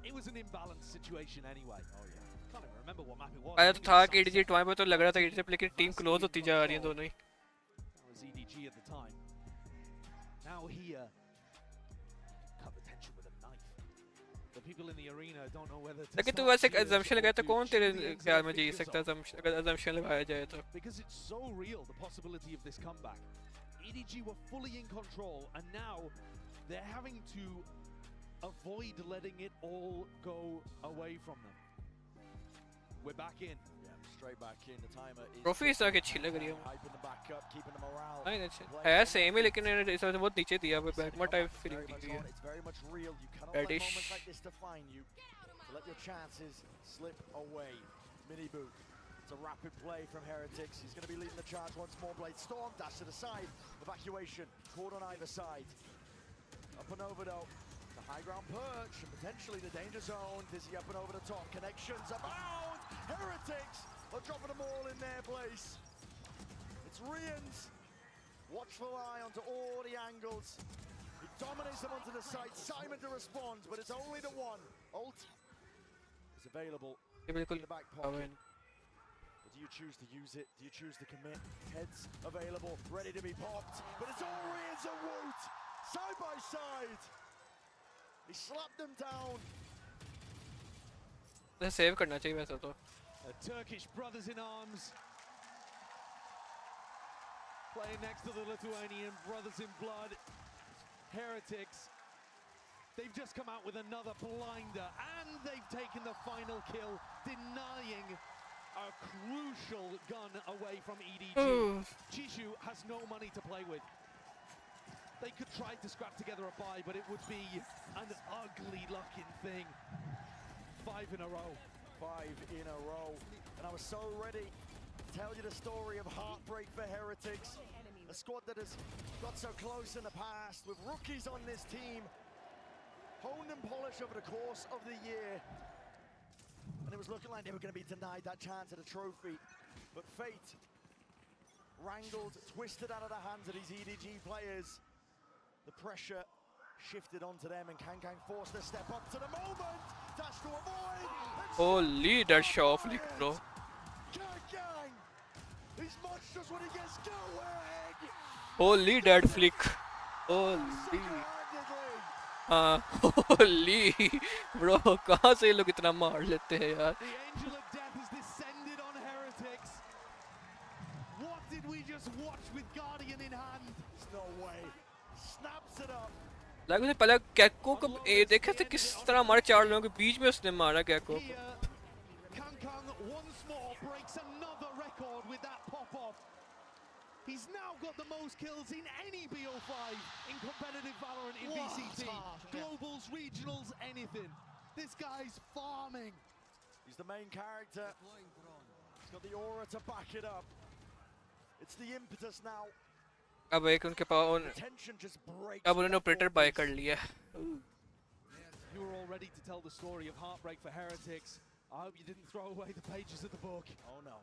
it was an imbalanced situation anyway. Oh yeah. Can't even remember what map it was. आया तो था कि EDG टॉय पे तो लग रहा था EDG लेकिन टीम क्लोज होती जा रही है दोनों ही. That was EDG at the time. Now here, cut the tension with a knife. The people in the arena don't know whether to. लेकिन तू start वैसे cheers assumption लगाया तो or to कौन chew तेरे the ends ख्याल of में their Jeet fingers सकता off. है अगर assumption लगाया जाए तो. Because it's so real, the possibility of this comeback. EDG were fully in control, and now they're having to avoid letting it all go away from them. We're back in. Yeah, straight back in. The timer is trophy इस तरह की अच्छी लग रही है. hyping them back up, keeping the morale. नहीं नहीं है सेम ही लेकिन इन्होंने इस तरह से बहुत नीचे दिया है बैकमा टाइप फीलिंग दी हुई है. It's very much real. You cannot let Reddish. moments like this define you. So let your chances slip away. Mini boot. It's a rapid play from Heretics. He's going to be leading the charge once more. Blade Storm dash to the side. Evacuation. Caught on either side. Up and over though. The high ground perch and potentially the danger zone. Dizzy up and over the top. Connections abound. Heretics are dropping them all in their place. It's Rians. Watchful eye onto all the angles. He dominates them onto the side. Simon to respond, but it's only the one. Ult is available ये in बिल्कुल the back pocket. But do you choose to use it? Do you choose to commit? Heads available, ready to be popped. But it's all Rians and Woot. Side by side. He slapped them down. इसे save करना चाहिए वैसे तो. The Turkish brothers in arms playing next to the Lithuanian brothers in blood. Heretics. They've just come out with another blinder and they've taken the final kill, denying a crucial gun away from EDG. Chishu has no money to play with. They could try to scrap together a buy, but it would be an ugly looking thing. 5 in a row. 5 in a row. And I was so ready to tell you the story of heartbreak for Heretics. A squad that has got so close in the past with rookies on this team. Honed and polished over the course of the year. And it was looking like they were going to be denied that chance at a trophy. But fate wrangled, twisted out of the hands of these EDG players. The pressure shifted onto them and Kang forced to step up to the moment. Dash to avoid. Holy, that shot flick, bro. Kang! He's monstrous when he gets going. Holy, that flick. Holy. हाँ, holy, bro, कहाँ से ये लोग इतना मार लेते हैं यार? The angel of death has descended on Heretics. What did we just watch with Guardian in hand? There's no way. Snaps it up. लग मुझे पहले गैको को देखा था किस तरह हमारे 4 लोगों के बीच में उसने मारा गैको को. Kang once more breaks another record with that pop-off. He's now got the most kills in any BO5 in competitive Valorant in VCT. Globals, regionals, anything. This guy's farming. He's the main character. He's got the aura to back it up. It's the impetus now. अब एक उनके पास अब उन्होंने operator bye कर लिया. You were all ready to tell the story of heartbreak for Heretics. I hope you didn't throw away the pages of the book. Oh no,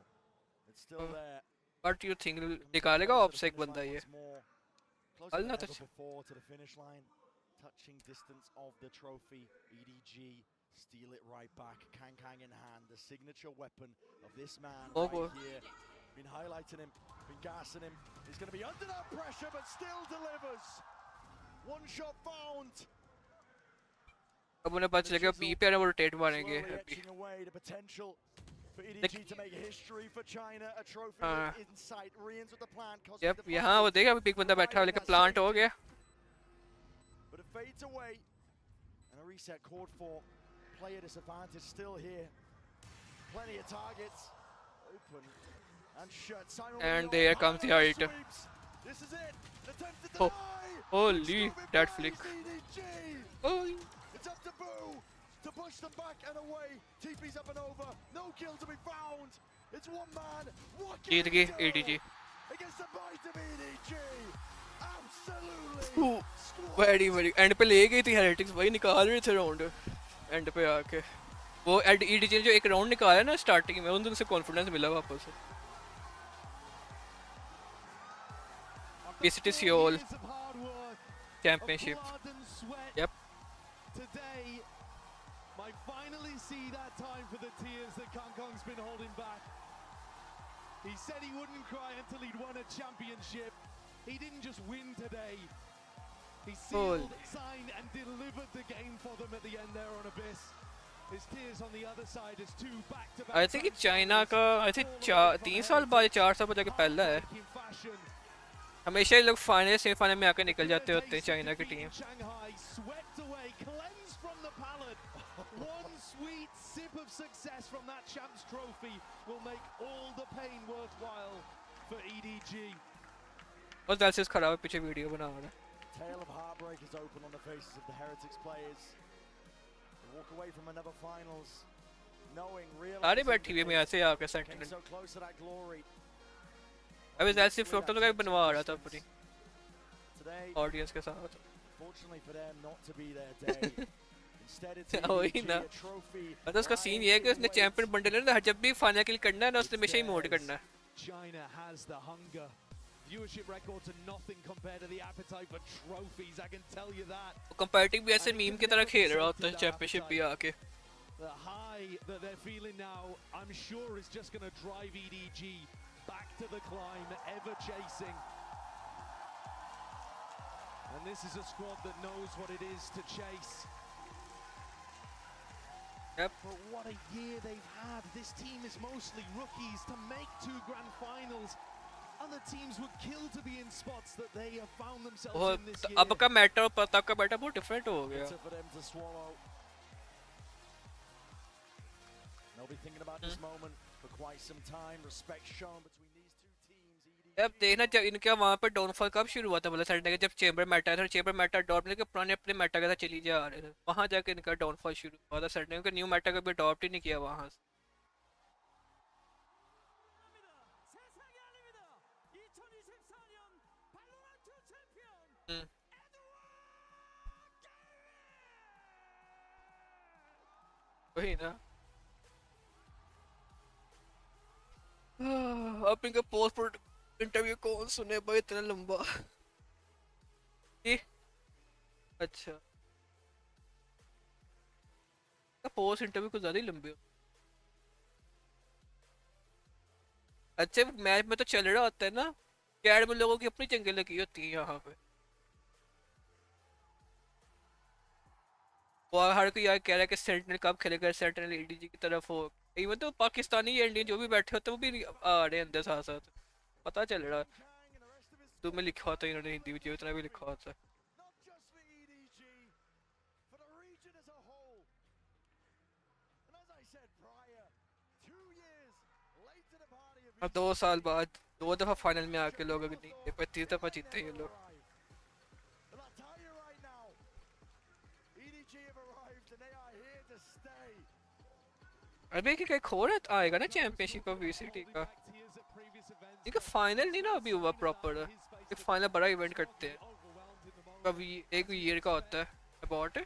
it's still there. What do you think? निकालेगा ops एक बंदा ये. Closer than ever before to the finish line. Touching distance of the trophy. EDG steal it right back. Kang in hand. The signature weapon of this man right here. Been highlighting him, been gassing him. He's going to be under that pressure, but still delivers. One shot found. अब उन्हें पता चलेगा B पे वो rotate मारेंगे. Away the potential for EDG to make history for China. A trophy in sight. Rians with the plant. Yep, यहाँ वो देखा अभी एक बंदा बैठा है लेकिन प्लांट हो गया. But it fades away, and a reset called for. Player disadvantage still here. Plenty of targets. Open and shut. Simon and there comes the height. This is it. Attempt to deny. Holy, that flick. Oh. It's up to Boo to push them back and away. TP's up and over. No kill to be found. It's one man. What can जीत गए EDG. Against the bite of EDG. Absolutely. Very and पे ले गई थी heretics भाई निकाल रहे थे round and पे आके. वो EDG ने जो एक राउंड निकाला ना स्टार्टिंग में उनसे कॉन्फिडेंस मिला वापस. PCT Seoul Championship. Yep. Today, might finally see that time for the tears that Kong Kong's been holding back. He said he wouldn't cry until he'd won a championship. He didn't just win today. He sealed, signed, and delivered the game for them at the end there on Abyss. His tears on the other side as two back-to-back. I think China का I think 3 साल बाद 4 साल बाद जाके पहला है. हमेशा ये लोग फाइनल सेमीफाइनल में आकर निकल जाते होते हैं चाइना की team. Swept away, cleansed from the palate. One sweet sip of success from that champs trophy will make all the pain worthwhile for EDG. और दालसिस खराब है पीछे वीडियो बना रहा है. Tale of heartbreak is open on the faces of the Heretics players. They walk away from another finals, knowing सारे बैठी हुई मैं ऐसे आके centre. so close to that glory. अभी दालसिस फोटो लगा के बनवा रहा था पूरी ऑडियंस के साथ. Fortunately for them, not to be their day. Instead, it's वही ना. मतलब उसका सीन ये है कि उसने चैंपियन बंडल है ना जब भी फाइनल किल करना है ना उसने हमेशा ही मोड करना है. China has the hunger. Viewership records are nothing compared to the appetite for trophies. I can tell you that. Competitive भी ऐसे मीम की तरह खेल रहा होता है चैंपियनशिप भी आके. The high that they're feeling now, I'm sure, is just going to drive EDG back to the climb, ever chasing. And this is a squad that knows what it is to chase. Yep. But what a year they've had. This team is mostly rookies to make 2 grand finals. Other teams would kill to be in spots that they have found themselves in this year. अब का matter और प्रताप का matter बहुत different हो गया. They'll be thinking about this moment for quite some time. Respect shown between these two teams. अब देखना जब इनका वहाँ पर डाउनफॉल कब शुरू हुआ था मतलब सैटरडे का जब चैम्बर मैटर था चैम्बर मैटर अडॉप्ट नहीं किया पुराने अपने मैटर के साथ चली जा रहे थे वहाँ जाके इनका डाउनफॉल शुरू हुआ था सैटरडे का न्यू मैटर का भी अडॉप्ट ही नहीं किया वहाँ से. वही ना. अब इनका पोस्ट इंटरव्यू कौन सुने भाई इतना लंबा. अच्छा पोस्ट इंटरव्यू कुछ ज्यादा ही लंबे. अच्छे मैच में तो चल रहा होता है ना कैड में लोगों की अपनी जंगें लगी होती है यहाँ पे. और हर कोई यार कह रहा है कि सेंटिनल कब खेलेगा सेंटिनल ईडीजी की तरफ हो. इवन तो पाकिस्तानी या इंडियन जो भी बैठे होते हैं वो भी आ रहे हैं अंदर साथ साथ. पता चल रहा है तुम्हें लिखा होता है इन्होंने हिंदी में जो इतना भी लिखा होता है. अब 2 साल बाद 2 दफा फाइनल में आके लोग अगर नहीं 25 दफा जीते ये लोग. अभी कि एक और आएगा ना चैंपियनशिप ऑफ वीसीटी का. इनका फाइनल नहीं ना अभी हुआ प्रॉपर. एक फाइनल बड़ा इवेंट करते हैं कभी एक ईयर का होता है अबाउट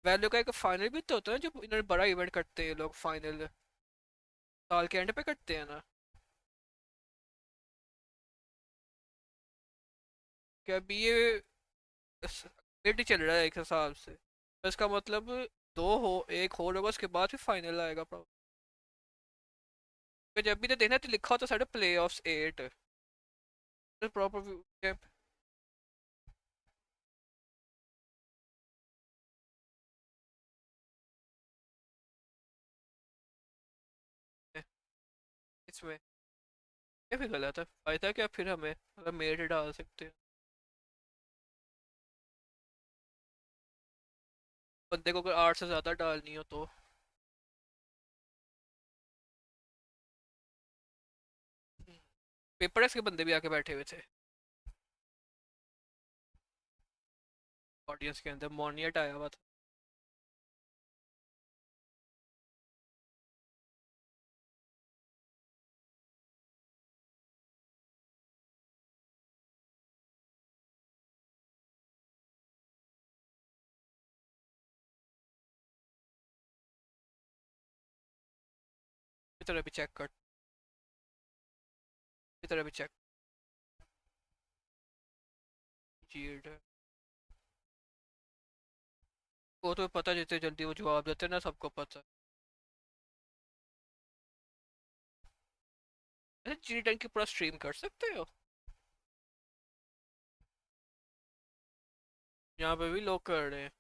वैल्यू का एक फाइनल भी तो होता है जो इन्होंने बड़ा इवेंट करते हैं लोग फाइनल साल के एंड पे करते हैं ना. क्या अभी ये वेट चल रहा है एक हिसाब से तो इसका मतलब 2 हो एक हो होगा उसके बाद फिर फाइनल आएगा प्रॉपर. जब भी तो देखना तो लिखा होता साढ़े प्ले ऑफ्स 8 प्रॉपर इसमें क्या फिर गलत है फायदा क्या फिर हमें अगर मेरिट डाल सकते हैं बंदे को अगर 8 से ज़्यादा डालनी हो तो. पेपर एक्स के बंदे भी आके बैठे हुए थे ऑडियंस के अंदर. मॉर्नियट आया हुआ था. इधर भी चेक कर इधर भी चेक चीट है। वो तो पता, जितने जल्दी वो जवाब देते हैं ना सबको पता है। ऐसे चीट की पूरा स्ट्रीम कर सकते हो? यहाँ पे भी लोग कर रहे हैं।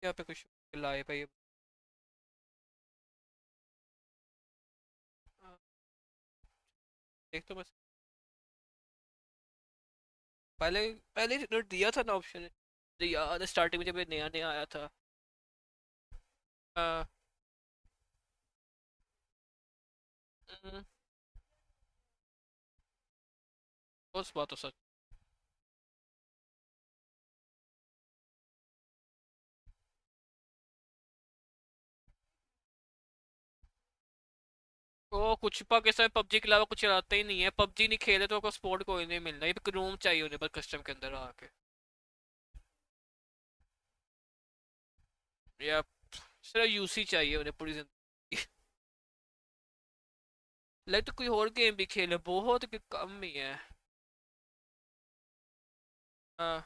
यहाँ पे कुछ लाए भाई। देख तो बस, पहले पहले दिया था ना ऑप्शन, याद स्टार्टिंग में जब ये नया नया आया था। हाँ। उस बात तो सच। वो कुछ पाकिस्तान पबजी के अलावा कुछ चलाते ही नहीं है। पबजी नहीं खेले तो उसको सपोर्ट कोई नहीं मिलना। ये रूम चाहिए उन्हें बस कस्टम के अंदर आके, या सिर्फ यूसी चाहिए उन्हें पूरी जिंदगी। लाइक तो कोई और गेम भी खेले, बहुत कम ही है। हाँ